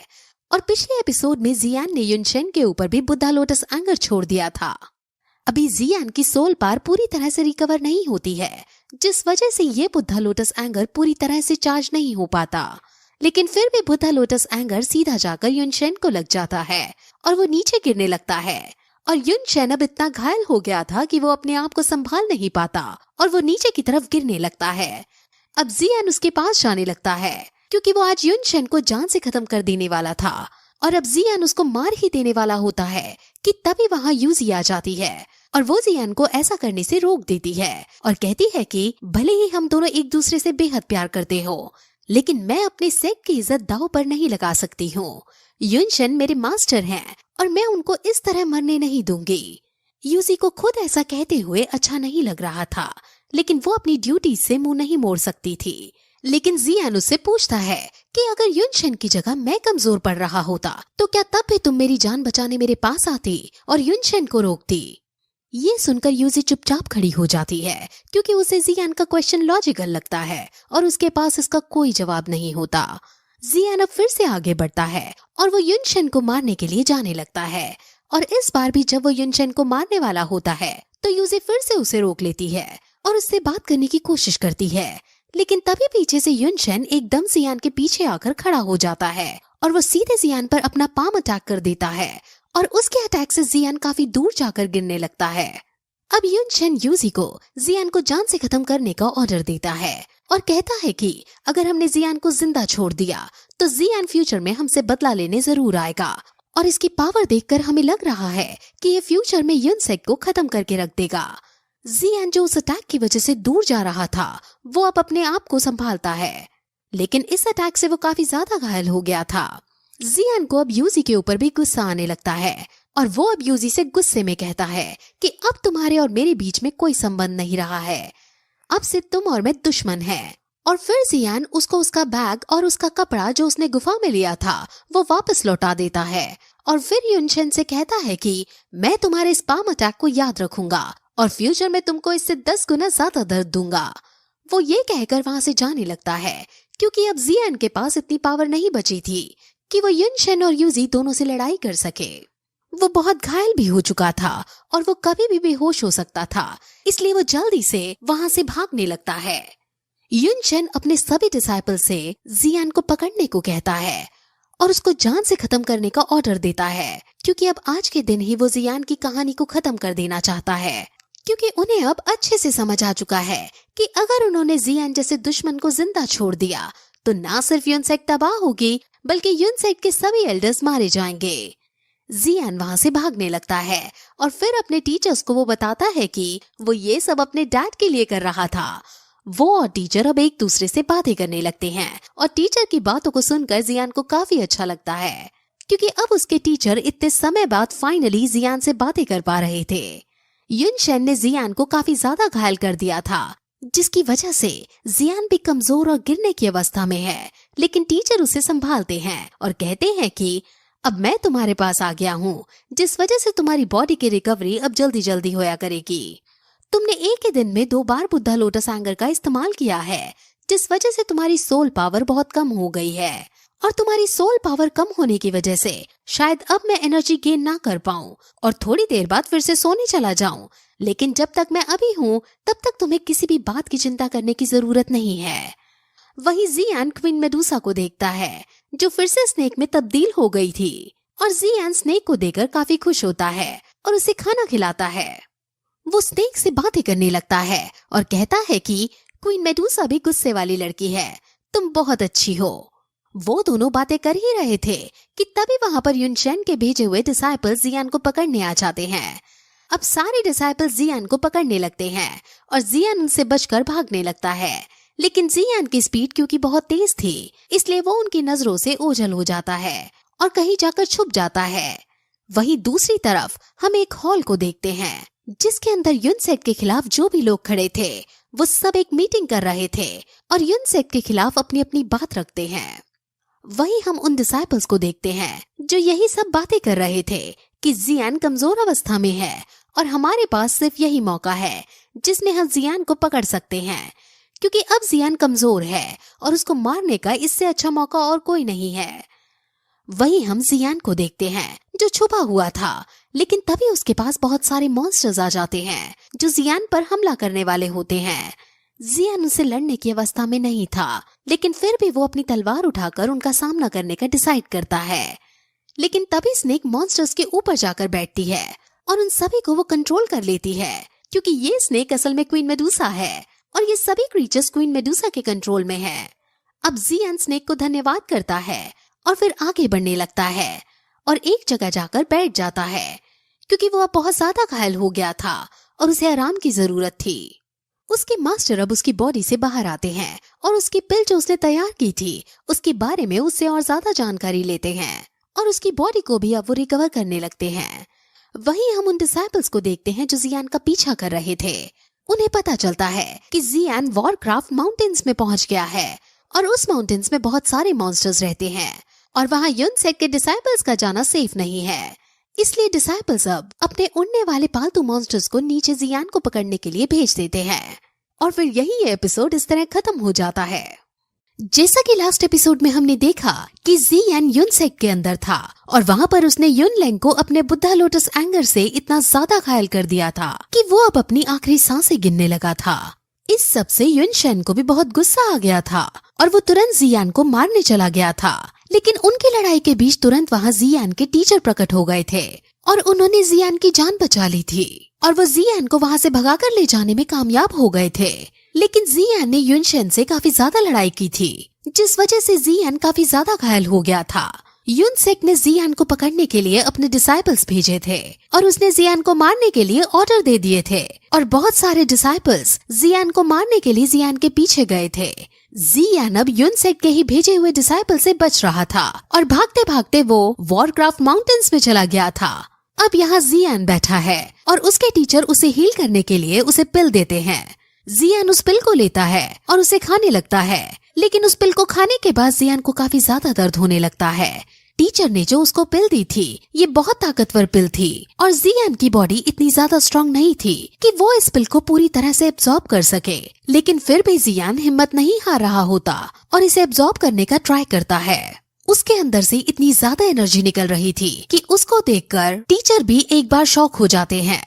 और पिछले एपिसोड में जियान ने युन शैन के ऊपर भी बुद्धा लोटस एंगर छोड़ दिया था। अभी जियान की सोल पावर पूरी तरह से रिकवर नहीं होती है, जिस वजह से ये बुद्धा लोटस एंगर पूरी तरह से चार्ज नहीं हो पाता, लेकिन फिर भी बुद्धा लोटस एंगर सीधा जाकर युन शैन को लग जाता है और वो नीचे गिरने लगता है और युन शैन अब इतना घायल हो गया था कि वो अपने आप को संभाल नहीं पाता और वो नीचे की तरफ गिरने लगता है। अब जियान उसके पास जाने लगता है क्योंकि वो आज युन शैन को जान से खत्म कर देने वाला था और अब जियान उसको मार ही देने वाला होता है कि तभी वहाँ यूजी आ जाती है और वो जियान को ऐसा करने से रोक देती है और कहती है कि भले ही हम दोनों एक दूसरे से बेहद प्यार करते हो, लेकिन मैं अपने सेक की इज्जत दांव पर नहीं लगा सकती हूँ। युनशन मेरे मास्टर हैं और मैं उनको इस तरह मरने नहीं दूंगी। यूजी को खुद ऐसा कहते हुए अच्छा नहीं लग रहा था, लेकिन वो अपनी ड्यूटी से मुंह नहीं मोड़ सकती थी। लेकिन जियान उससे पूछता है कि अगर युनशन की जगह मैं कमजोर पड़ रहा होता तो क्या तब भी तुम मेरी जान बचाने मेरे पास आती और युनशन को रोकती। ये सुनकर यूजी चुपचाप खड़ी हो जाती है, क्योंकि उसे जियान का क्वेश्चन लॉजिकल लगता है और उसके पास इसका कोई जवाब नहीं होता। जियान अब फिर से आगे बढ़ता है और वो युनशन को मारने के लिए जाने लगता है, और इस बार भी जब वो युनशन को मारने वाला होता है तो यूजी फिर से उसे रोक लेती है और उससे बात करने की कोशिश करती है। लेकिन तभी पीछे से युनशन एकदम जियान के पीछे आकर खड़ा हो जाता है और वो सीधे जियान पर अपना पाम अटैक कर देता है और उसके अटैक से जियान काफी दूर जाकर गिरने लगता है। अब युनशन यूजी को जियान को जान से खत्म करने का ऑर्डर देता है और कहता है कि अगर हमने जियान को जिंदा छोड़ दिया तो जियान फ्यूचर में हमसे बदला लेने जरूर आएगा, और इसकी पावर देखकर हमें लग रहा है कि ये फ्यूचर में युनसेक को खत्म करके रख देगा। जियान जो उस अटैक की वजह से दूर जा रहा था वो अब अपने आप को संभालता है, लेकिन इस अटैक से वो काफी ज्यादा घायल हो गया था। जियान को अब यूजी के ऊपर भी गुस्सा आने लगता है और वो अब यूजी से गुस्से में कहता है कि अब तुम्हारे और मेरे बीच में कोई संबंध नहीं रहा है, अब से तुम और मैं दुश्मन हैं। और फिर जियान उसको उसका बैग और उसका कपड़ा जो उसने गुफा में लिया था वो वापस लौटा देता है और फिर युनशन से कहता है कि मैं तुम्हारे इस पाम अटैक को याद रखूंगा और फ्यूचर में तुमको इससे 10 गुना ज्यादा दर्द दूंगा। वो ये कहकर वहां से जाने लगता है, क्योंकि अब जियान के पास इतनी पावर नहीं बची थी कि वो युनशन और यूजी दोनों से लड़ाई कर सके। वो बहुत घायल भी हो चुका था और वो कभी भी बेहोश हो सकता था, इसलिए वो जल्दी से वहां से भागने लगता है। युनशन अपने सभी डिसाइपल से जियान को पकड़ने को कहता है और उसको जान से खत्म करने का ऑर्डर देता है, क्योंकि अब आज के दिन ही वो जियान की कहानी को खत्म कर देना चाहता है, क्योंकि उन्हें अब अच्छे से समझ आ चुका है कि अगर उन्होंने जियान जैसे दुश्मन को जिंदा छोड़ दिया तो ना सिर्फ युनसेक तबाह होगी बल्कि युनसेक के सभी एल्डर्स मारे जाएंगे। जियान वहां से भागने लगता है और फिर अपने टीचर्स को वो बताता है कि वो ये सब अपने डैड के लिए कर रहा था। वो और टीचर अब एक दूसरे से बातें करने लगते हैं और टीचर की बातों को सुनकर जियान को काफी अच्छा लगता है, क्योंकि अब उसके टीचर इतने समय बाद फाइनली जियान से बातें कर पा रहे थे। युनशन ने जियान को काफी ज्यादा घायल कर दिया था, जिसकी वजह से जियान भी कमजोर और गिरने की अवस्था में है, लेकिन टीचर उसे संभालते हैं और कहते हैं कि अब मैं तुम्हारे पास आ गया हूँ, जिस वजह से तुम्हारी बॉडी की रिकवरी अब जल्दी जल्दी होया करेगी। तुमने एक ही दिन में 2 बार बुद्धा लोटस एंगर का इस्तेमाल किया है, जिस वजह से तुम्हारी सोल पावर बहुत कम हो गई है, और तुम्हारी सोल पावर कम होने की वजह से शायद अब मैं एनर्जी गेन ना कर पाऊं और थोड़ी देर बाद फिर से सोने चला जाऊं, लेकिन जब तक मैं अभी हूँ तब तक तुम्हें किसी भी बात की चिंता करने की जरूरत नहीं है। वहीं जियान क्वीन मेडुसा को देखता है जो फिर से स्नेक में तब्दील हो गई थी, और जियान स्नेक को देखकर काफी खुश होता है और उसे खाना खिलाता है। वो स्नेक से बातें करने लगता है और कहता है कि क्वीन मेडुसा भी गुस्से वाली लड़की है, तुम बहुत अच्छी हो। वो दोनों बातें कर ही रहे थे कि तभी वहां पर युनशन के भेजे हुए डिसाइपल जियान को पकड़ने आ जाते हैं। अब सारे डिसाइपल जियान को पकड़ने लगते हैं और जियान उनसे बचकर भागने लगता है, लेकिन जियान की स्पीड क्योंकि बहुत तेज थी इसलिए वो उनकी नजरों से ओझल हो जाता है और कहीं जाकर छुप जाता है। वहीं दूसरी तरफ हम एक हॉल को देखते हैं जिसके अंदर युनसेक के खिलाफ जो भी लोग खड़े थे वो सब एक मीटिंग कर रहे थे और युनसेक के खिलाफ अपनी अपनी बात रखते हैं। वहीं हम उन डिसाइपल्स को देखते हैं जो यही सब बातें कर रहे थे कि जियान कमजोर अवस्था में है और हमारे पास सिर्फ यही मौका है जिसमें हम जियान को पकड़ सकते हैं, क्योंकि अब जियान कमजोर है और उसको मारने का इससे अच्छा मौका और कोई नहीं है। वहीं हम जियान को देखते हैं जो छुपा हुआ था, लेकिन तभी उसके पास बहुत सारे मॉन्स्टर्स आ जाते हैं जो जियान पर हमला करने वाले होते हैं। जियान उनसे लड़ने की अवस्था में नहीं था, लेकिन फिर भी वो अपनी तलवार उठाकर उनका सामना करने का डिसाइड करता है। लेकिन तभी स्नेक मॉन्स्टर्स के ऊपर जाकर बैठती है और उन सभी को वो कंट्रोल कर लेती है, क्योंकि ये स्नेक असल में क्वीन मेडुसा है और ये सभी क्रीचर्स क्वीन मेडुसा के कंट्रोल में है। अब जियान स्नेक को धन्यवाद करता है और फिर आगे बढ़ने लगता है और एक जगह जाकर बैठ जाता है, क्योंकि वो अब बहुत ज्यादा घायल हो गया था और उसे आराम की जरूरत थी। उसके मास्टर अब उसकी बॉडी से बाहर आते हैं और उसकी पिल जो उसने तैयार की थी उसके बारे में उससे और ज्यादा जानकारी लेते हैं और उसकी बॉडी को भी अब वो रिकवर करने लगते हैं। वहीं हम उन डिसाइपल्स को देखते हैं जो जियान का पीछा कर रहे थे। उन्हें पता चलता है कि जियान वॉरक्राफ्ट माउंटेन्स में पहुंच गया है और उस माउंटेन्स में बहुत सारे मॉन्स्टर्स रहते हैं और वहां युनसेक के डिसाइपल्स का जाना सेफ नहीं है। इसलिए डिसाइपल्स अब अपने उड़ने वाले पालतू मॉन्स्टर्स को नीचे जियान को पकड़ने के लिए भेज देते हैं और फिर यही ये एपिसोड इस तरह खत्म हो जाता है। जैसा कि लास्ट एपिसोड में हमने देखा कि जियान युनसेक के अंदर था और वहाँ पर उसने युनलैंग को अपने बुद्धा लोटस एंगर से इतना ज्यादा घायल कर दिया था कि वो अब अपनी आखिरी सांसें गिनने लगा था। इस सब से युनशेन को भी बहुत गुस्सा आ गया था और वो तुरंत जियान को मारने चला गया था। लेकिन उनकी लड़ाई के बीच तुरंत वहाँ जियान के टीचर प्रकट हो गए थे और उन्होंने जियान की जान बचा ली थी और वो जियान को वहाँ से भगाकर ले जाने में कामयाब हो गए थे। लेकिन जियान ने युनशेन से काफी ज्यादा लड़ाई की थी जिस वजह से जियान काफी ज्यादा घायल हो गया था। युनसेक ने जियान को पकड़ने के लिए अपने डिसाइपल्स भेजे थे और उसने जियान को मारने के लिए ऑर्डर दे दिए थे और बहुत सारे डिसाइपल्स जियान को मारने के लिए जियान के पीछे गए थे। जियान अब युनसेक के ही भेजे हुए डिसाइपल से बच रहा था और भागते भागते वो वॉरक्राफ्ट माउंटेन्स में चला गया था। अब यहाँ जियान बैठा है और उसके टीचर उसे हील करने के लिए उसे पिल देते हैं। जियान उस पिल को लेता है और उसे खाने लगता है, लेकिन उस पिल को खाने के बाद जियान को काफी ज्यादा दर्द होने लगता है। टीचर ने जो उसको पिल दी थी ये बहुत ताकतवर पिल थी और जियान की बॉडी इतनी ज्यादा स्ट्रांग नहीं थी कि वो इस पिल को पूरी तरह से एब्जॉर्ब कर सके। लेकिन फिर भी जियान हिम्मत नहीं हार रहा होता और इसे एब्जॉर्ब करने का ट्राई करता है। उसके अंदर से इतनी ज्यादा एनर्जी निकल रही थी कि उसको देखकर टीचर भी एक बार शॉक हो जाते हैं।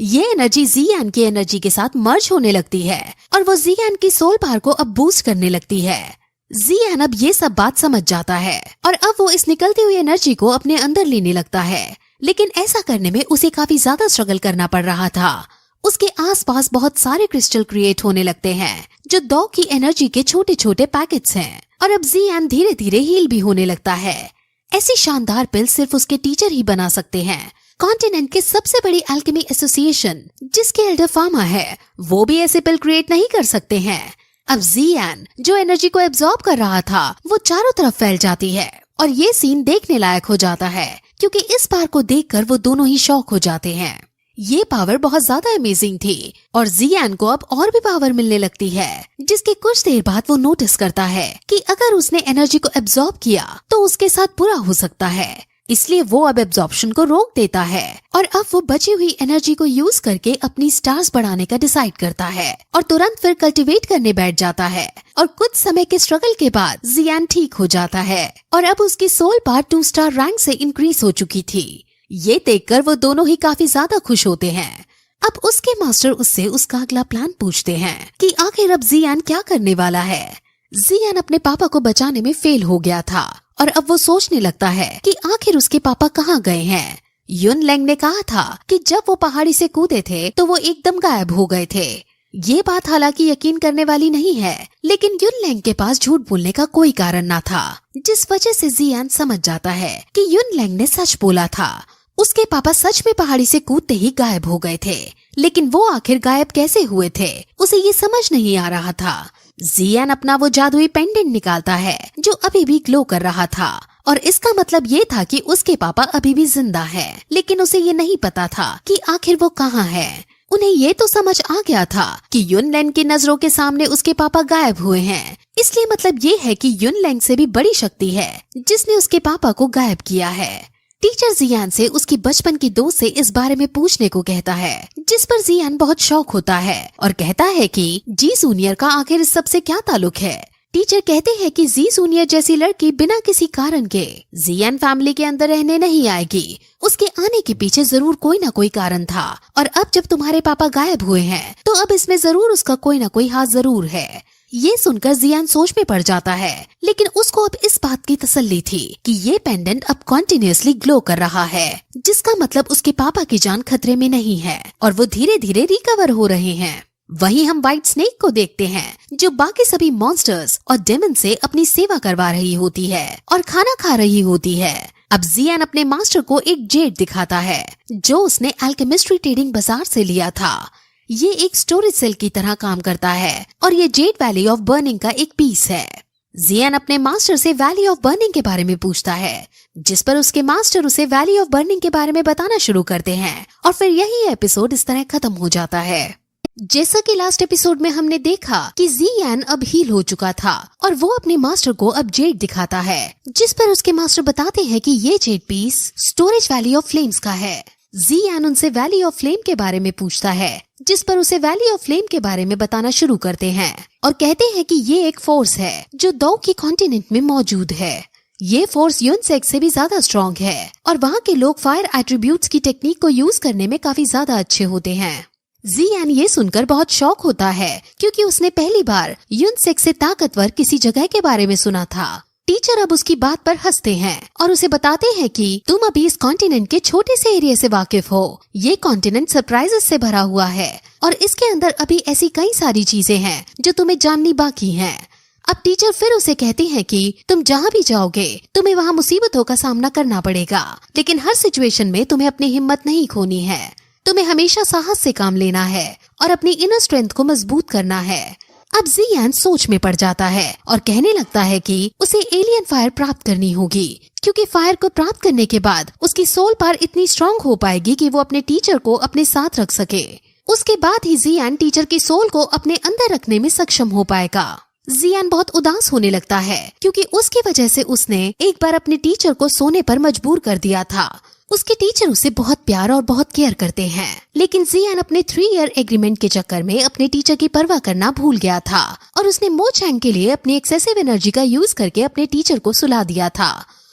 ये एनर्जी जियान की एनर्जी के साथ मर्ज होने लगती है और वो जियान की सोल पावर को अब बूस्ट करने लगती है। जियान अब ये सब बात समझ जाता है और अब वो इस निकलती हुई एनर्जी को अपने अंदर लेने लगता है, लेकिन ऐसा करने में उसे काफी ज्यादा स्ट्रगल करना पड़ रहा था। उसके आसपास बहुत सारे क्रिस्टल क्रिएट होने लगते हैं जो दो की एनर्जी के छोटे छोटे पैकेट्स हैं और अब जियान धीरे धीरे हील भी होने लगता है। ऐसी शानदार पिल सिर्फ उसके टीचर ही बना सकते हैं। कॉन्टिनेंट के सबसे बड़ी एल्केमी एसोसिएशन जिसके एल्डर फार्मा है वो भी ऐसे पिल क्रिएट नहीं कर सकते हैं। अब जियान जो एनर्जी को एब्जॉर्ब कर रहा था वो चारों तरफ फैल जाती है और ये सीन देखने लायक हो जाता है क्योंकि इस बार को देखकर वो दोनों ही शॉक हो जाते हैं। ये पावर बहुत ज्यादा अमेजिंग थी और जियान को अब और भी पावर मिलने लगती है, जिसके कुछ देर बाद वो नोटिस करता है कि अगर उसने एनर्जी को एब्जॉर्ब किया तो उसके साथ बुरा हो सकता है। इसलिए वो अब एब्जॉर्प्शन को रोक देता है और अब वो बची हुई एनर्जी को यूज करके अपनी स्टार्स बढ़ाने का डिसाइड करता है और तुरंत फिर कल्टीवेट करने बैठ जाता है और कुछ समय के स्ट्रगल के बाद जियान ठीक हो जाता है और अब उसकी सोल पावर 2 स्टार रैंक से इंक्रीज हो चुकी थी। ये देखकर वो दोनों ही काफी ज्यादा खुश होते हैं। अब उसके मास्टर उससे उसका अगला प्लान पूछते हैं कि आखिर अब जियान क्या करने वाला है। जियान अपने पापा को बचाने में फेल हो गया था और अब वो सोचने लगता है कि आखिर उसके पापा कहाँ गए हैं। युनलैंग ने कहा था कि जब वो पहाड़ी से कूदे थे तो वो एकदम गायब हो गए थे। ये बात हालांकि यकीन करने वाली नहीं है, लेकिन युनलैंग के पास झूठ बोलने का कोई कारण न था, जिस वजह से जियान समझ जाता है कि युनलैंग ने सच बोला था। उसके पापा सच में पहाड़ी से कूदते ही गायब हो गए थे, लेकिन वो आखिर गायब कैसे हुए थे उसे ये समझ नहीं आ रहा था। जियान अपना वो जादुई पेंडेंट निकालता है जो अभी भी ग्लो कर रहा था और इसका मतलब ये था कि उसके पापा अभी भी जिंदा है, लेकिन उसे ये नहीं पता था कि आखिर वो कहाँ है। उन्हें ये तो समझ आ गया था कि युनलैंग की नजरों के सामने उसके पापा गायब हुए हैं, इसलिए मतलब ये है कि युनलैंग से भी बड़ी शक्ति है जिसने उसके पापा को गायब किया है। टीचर जियान से उसकी बचपन की दोस्त से इस बारे में पूछने को कहता है, जिस पर जियान बहुत शौक होता है और कहता है कि जी जूनियर का आखिर इस सबसे क्या ताल्लुक है। टीचर कहते हैं कि जी जूनियर जैसी लड़की बिना किसी कारण के जियान फैमिली के अंदर रहने नहीं आएगी। उसके आने के पीछे जरूर कोई ना कोई कारण था और अब जब तुम्हारे पापा गायब हुए हैं तो अब इसमें जरूर उसका कोई ना कोई हाथ जरूर है। ये सुनकर जियान सोच में पड़ जाता है, लेकिन उसको अब इस बात की तसल्ली थी कि ये पेंडेंट अब कॉन्टिन्यूअसली ग्लो कर रहा है, जिसका मतलब उसके पापा की जान खतरे में नहीं है और वो धीरे धीरे रिकवर हो रहे हैं। वहीं हम व्हाइट स्नेक को देखते हैं जो बाकी सभी मॉन्स्टर्स और डेमन से अपनी सेवा करवा रही होती है और खाना खा रही होती है। अब जियान अपने मास्टर को एक जेड दिखाता है जो उसने अल्केमिस्ट्री ट्रेडिंग बाजार से लिया था। ये एक स्टोरेज सेल की तरह काम करता है और ये जेड वैली ऑफ बर्निंग का एक पीस है। जियान अपने मास्टर से वैली ऑफ बर्निंग के बारे में पूछता है, जिस पर उसके मास्टर उसे वैली ऑफ बर्निंग के बारे में बताना शुरू करते हैं और फिर यही एपिसोड इस तरह खत्म हो जाता है। जैसा कि लास्ट एपिसोड में हमने देखा कि जियान अब हील हो चुका था और वो अपने मास्टर को अब जेड दिखाता है, जिस पर उसके मास्टर बताते हैं कि ये jade piece storage valley of flames का है। जियान उनसे वैली ऑफ फ्लेम के बारे में पूछता है, जिस पर उसे वैली ऑफ फ्लेम के बारे में बताना शुरू करते हैं और कहते हैं कि ये एक फोर्स है जो दो की कॉन्टिनेंट में मौजूद है। ये फोर्स यूनसेक से भी ज्यादा स्ट्रॉन्ग है और वहाँ के लोग फायर एट्रीब्यूट्स की टेक्निक को यूज करने में काफी ज्यादा अच्छे होते हैं। जियान ये सुनकर बहुत शॉक होता है क्योंकि उसने पहली बार यूनसेक से ताकतवर किसी जगह के बारे में सुना था। टीचर अब उसकी बात पर हंसते हैं और उसे बताते हैं कि तुम अभी इस कॉन्टिनेंट के छोटे से एरिया से वाकिफ हो। ये कॉन्टिनेंट सरप्राइजेस से भरा हुआ है और इसके अंदर अभी ऐसी कई सारी चीजें हैं जो तुम्हें जाननी बाकी हैं। अब टीचर फिर उसे कहते हैं कि तुम जहाँ भी जाओगे तुम्हें वहाँ मुसीबतों का सामना करना पड़ेगा, लेकिन हर सिचुएशन में तुम्हें अपनी हिम्मत नहीं खोनी है। तुम्हें हमेशा साहस से काम लेना है और अपनी इनर स्ट्रेंथ को मजबूत करना है। अब जियान सोच में पड़ जाता है और कहने लगता है कि उसे एलियन फायर प्राप्त करनी होगी, क्योंकि फायर को प्राप्त करने के बाद उसकी सोल पावर इतनी स्ट्रांग हो पाएगी कि वो अपने टीचर को अपने साथ रख सके। उसके बाद ही जियान टीचर की सोल को अपने अंदर रखने में सक्षम हो पाएगा। जियान बहुत उदास होने लगता है क्योंकि उसकी वजह से उसने एक बार अपने टीचर को सोने पर मजबूर कर दिया था। उसके टीचर उसे बहुत प्यार और बहुत केयर करते हैं, लेकिन जियान अपने 3 ईयर एग्रीमेंट के चक्कर में अपने टीचर की परवाह करना भूल गया था और उसने मो चैंग के लिए अपनी एक्सेसिव एनर्जी का यूज करके अपने टीचर को सुला दिया था।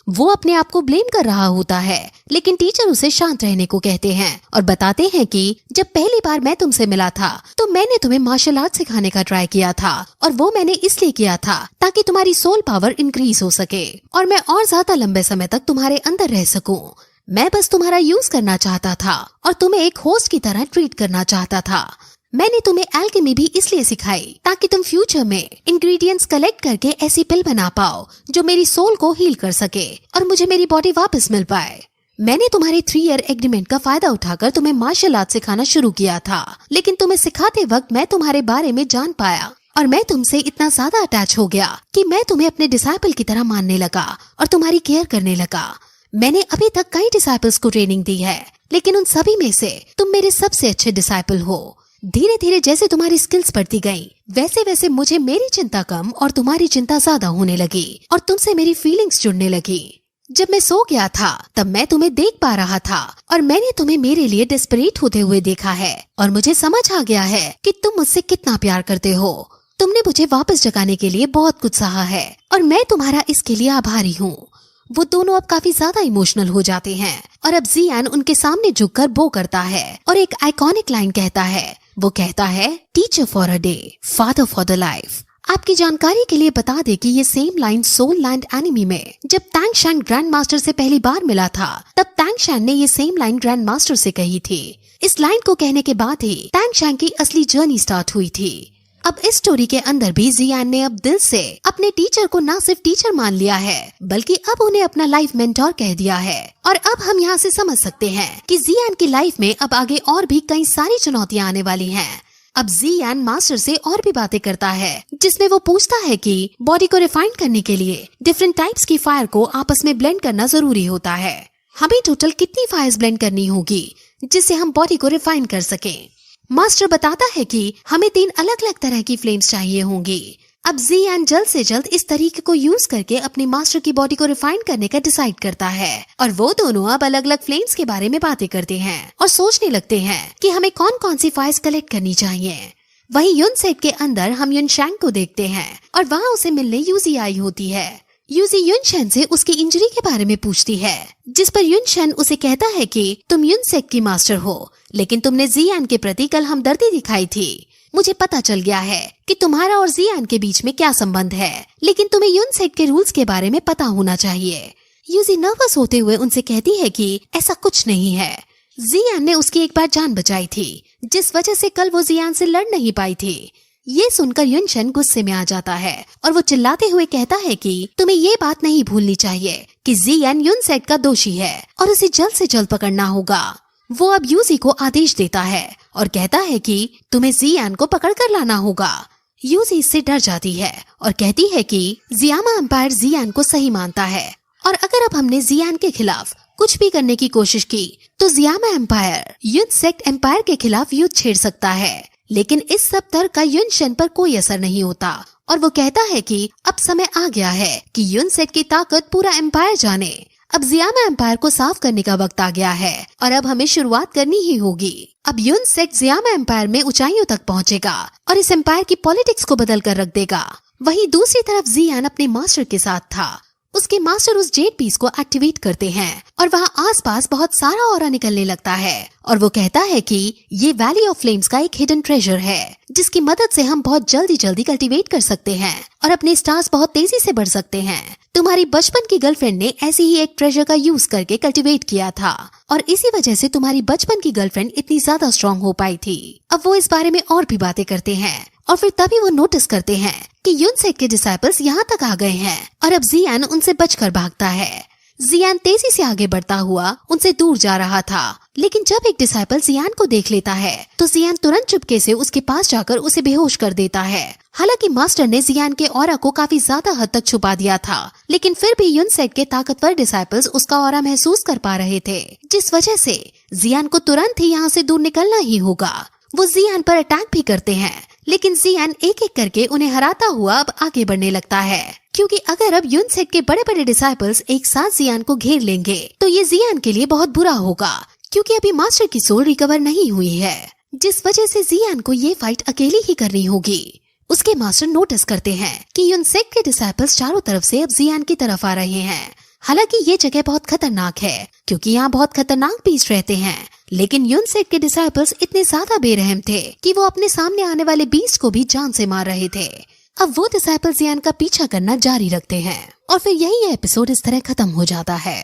वो अपने आप को ब्लेम कर रहा होता है, लेकिन टीचर उसे शांत रहने को कहते हैं और बताते हैं कि जब पहली बार मैं तुमसे मिला था तो मैंने तुम्हें मार्शल आर्ट सिखाने का ट्राई किया था और वो मैंने इसलिए किया था ताकि तुम्हारी सोल पावर इंक्रीज हो सके और मैं और ज्यादा लंबे समय तक तुम्हारे अंदर रह सकूं। मैं बस तुम्हारा यूज करना चाहता था और तुम्हें एक होस्ट की तरह ट्रीट करना चाहता था। मैंने तुम्हें एल्केमी भी इसलिए सिखाई ताकि तुम फ्यूचर में इंग्रेडिएंट्स कलेक्ट करके ऐसी पिल बना पाओ जो मेरी सोल को हील कर सके और मुझे मेरी बॉडी वापस मिल पाए। मैंने तुम्हारे 3 ईयर एग्रीमेंट का फायदा उठाकर तुम्हें मार्शल आर्ट सिखाना शुरू किया था, लेकिन तुम्हें सिखाते वक्त मैं तुम्हारे बारे में जान पाया और मैं तुमसे इतना ज्यादा अटैच हो गया कि मैं तुम्हें अपने डिसाइपल की तरह मानने लगा और तुम्हारी केयर करने लगा। मैंने अभी तक कई डिसाइपल्स को ट्रेनिंग दी है, लेकिन उन सभी में से तुम मेरे सबसे अच्छे डिसाइपल हो। धीरे धीरे जैसे तुम्हारी स्किल्स बढ़ती गईं, वैसे वैसे मुझे मेरी चिंता कम और तुम्हारी चिंता ज्यादा होने लगी और तुमसे मेरी फीलिंग्स जुड़ने लगी। जब मैं सो गया था तब मैं तुम्हें देख पा रहा था और मैंने तुम्हें मेरे लिए डेस्परेट होते हुए देखा है और मुझे समझ आ गया है कि तुम मुझसे कितना प्यार करते हो। तुमने मुझे वापस जगाने के लिए बहुत कुछ सहा है और मैं तुम्हारा इसके लिए आभारी हूँ। वो दोनों अब काफी ज्यादा इमोशनल हो जाते हैं और अब जियान उनके सामने झुककर बो करता है और एक आइकॉनिक लाइन कहता है। वो कहता है, teacher for a day, father for the life. आपकी जानकारी के लिए बता दे कि ये same line soul land anime में जब टैंग शैन ग्रैंड मास्टर से पहली बार मिला था तब टैंग शैन ने ये सेम लाइन ग्रैंड मास्टर से कही थी। इस लाइन को कहने के बाद ही टैंग शैन की असली जर्नी स्टार्ट हुई थी। अब इस स्टोरी के अंदर भी जियान ने अब दिल से अपने टीचर को ना सिर्फ टीचर मान लिया है बल्कि अब उन्हें अपना लाइफ मेंटोर कह दिया है। और अब हम यहाँ से समझ सकते हैं कि जियान की लाइफ में अब आगे और भी कई सारी चुनौतियाँ आने वाली हैं। अब जियान मास्टर से और भी बातें करता है जिसमें वो पूछता है कि बॉडी को रिफाइन करने के लिए डिफरेंट टाइप्स की फायर को आपस में ब्लेंड करना जरूरी होता है। हमें टोटल कितनी फायर्स ब्लेंड करनी होगी जिससे हम बॉडी को रिफाइन कर सके। मास्टर बताता है कि हमें 3 अलग अलग तरह की फ्लेम्स चाहिए होंगी। अब जियान जल्द से जल्द इस तरीके को यूज करके अपने मास्टर की बॉडी को रिफाइन करने का डिसाइड करता है और वो दोनों अब अलग अलग फ्लेम्स के बारे में बातें करते हैं और सोचने लगते हैं कि हमें कौन कौन सी फायर्स कलेक्ट करनी चाहिए। वहीं यूनसेक के अंदर हम यूनशैंग को देखते हैं और वहाँ उसे मिलने यूजी आई होती है। यूजी यूनशैन से उसकी इंजरी के बारे में पूछती है, जिस पर यूनशैन उसे कहता है कि तुम यूनसेक की मास्टर हो, लेकिन तुमने जियान के प्रति कल हमदर्दी दिखाई थी। मुझे पता चल गया है कि तुम्हारा और जियान के बीच में क्या संबंध है, लेकिन तुम्हें यूनसेक के रूल्स के बारे में पता होना चाहिए। यूजी नर्वस होते हुए उनसे कहती है कि ऐसा कुछ नहीं है। जियान ने उसकी एक बार जान बचाई थी, जिस वजह से कल वो जियान से लड़ नहीं पाई थी। ये सुनकर युनशन गुस्से में आ जाता है और वो चिल्लाते हुए कहता है कि तुम्हें ये बात नहीं भूलनी चाहिए कि जियान युनसेट का दोषी है और उसे जल्द से जल्द पकड़ना होगा। वो अब यूजी को आदेश देता है और कहता है कि तुम्हें जियान को पकड़ कर लाना होगा। यूजी इससे डर जाती है और कहती है कि जियामा एम्पायर जियान को सही मानता है और अगर अब हमने जियान के खिलाफ कुछ भी करने की कोशिश की तो जियामा एम्पायर युनसेट एम्पायर के खिलाफ युद्ध छेड़ सकता है। लेकिन इस सब तर्क का युनशन पर कोई असर नहीं होता और वो कहता है कि अब समय आ गया है कि युनसेट की ताकत पूरा एम्पायर जाने। अब जियामा एम्पायर को साफ करने का वक्त आ गया है और अब हमें शुरुआत करनी ही होगी। अब युनसेट जियामा एम्पायर में ऊंचाइयों तक पहुंचेगा और इस एम्पायर की पॉलिटिक्स को बदल कर रख देगा। वहीं दूसरी तरफ जियान अपने मास्टर के साथ था। उसके मास्टर उस जेड पीस को एक्टिवेट करते हैं और वहाँ आसपास बहुत सारा ऑरा निकलने लगता है और वो कहता है कि ये वैली ऑफ फ्लेम्स का एक हिडन ट्रेजर है जिसकी मदद से हम बहुत जल्दी कल्टीवेट कर सकते हैं और अपने स्टार्स बहुत तेजी से बढ़ सकते हैं। तुम्हारी बचपन की गर्लफ्रेंड ने ऐसी ही एक ट्रेजर का यूज करके कल्टीवेट किया था और इसी वजह से तुम्हारी बचपन की गर्लफ्रेंड इतनी ज्यादा स्ट्रांग हो पाई थी। अब वो इस बारे में और भी बातें करते हैं और फिर तभी वो नोटिस करते हैं कि युनसेट के डिसाइपल्स यहाँ तक आ गए हैं और अब जियान उनसे बचकर भागता है। जियान तेजी से आगे बढ़ता हुआ उनसे दूर जा रहा था, लेकिन जब एक डिसाइपल जियान को देख लेता है तो जियान तुरंत चुपके से उसके पास जाकर उसे बेहोश कर देता है। हालांकि मास्टर ने जियान के ऑरा को काफी ज्यादा हद तक छुपा दिया था, लेकिन फिर भी युनसेट के ताकतवर डिसाइपल्स उसका ऑरा महसूस कर पा रहे थे, जिस वजह से जियान को तुरंत ही यहाँ से दूर निकलना ही होगा। वो जियान पर अटैक भी करते हैं, लेकिन जियान एक एक करके उन्हें हराता हुआ अब आगे बढ़ने लगता है, क्योंकि अगर अब युनसेट के बड़े बड़े डिसाइपल्स एक साथ जियान को घेर लेंगे तो ये जियान के लिए बहुत बुरा होगा, क्योंकि अभी मास्टर की सोल रिकवर नहीं हुई है, जिस वजह से जियान को ये फाइट अकेली ही करनी होगी। उसके मास्टर नोटिस करते हैं कि युनसेट के डिसाइपल्स चारों तरफ से अब जियान की तरफ आ रहे हैं। हालांकि ये जगह बहुत खतरनाक है क्योंकि यहाँ बहुत खतरनाक बीस्ट रहते हैं, लेकिन युनसेट के डिसाइपल्स इतने ज्यादा बेरहम थे कि वो अपने सामने आने वाले बीस्ट को भी जान से मार रहे थे। अब वो डिसाइपल्स जियान का पीछा करना जारी रखते हैं और फिर यही एपिसोड इस तरह खत्म हो जाता है।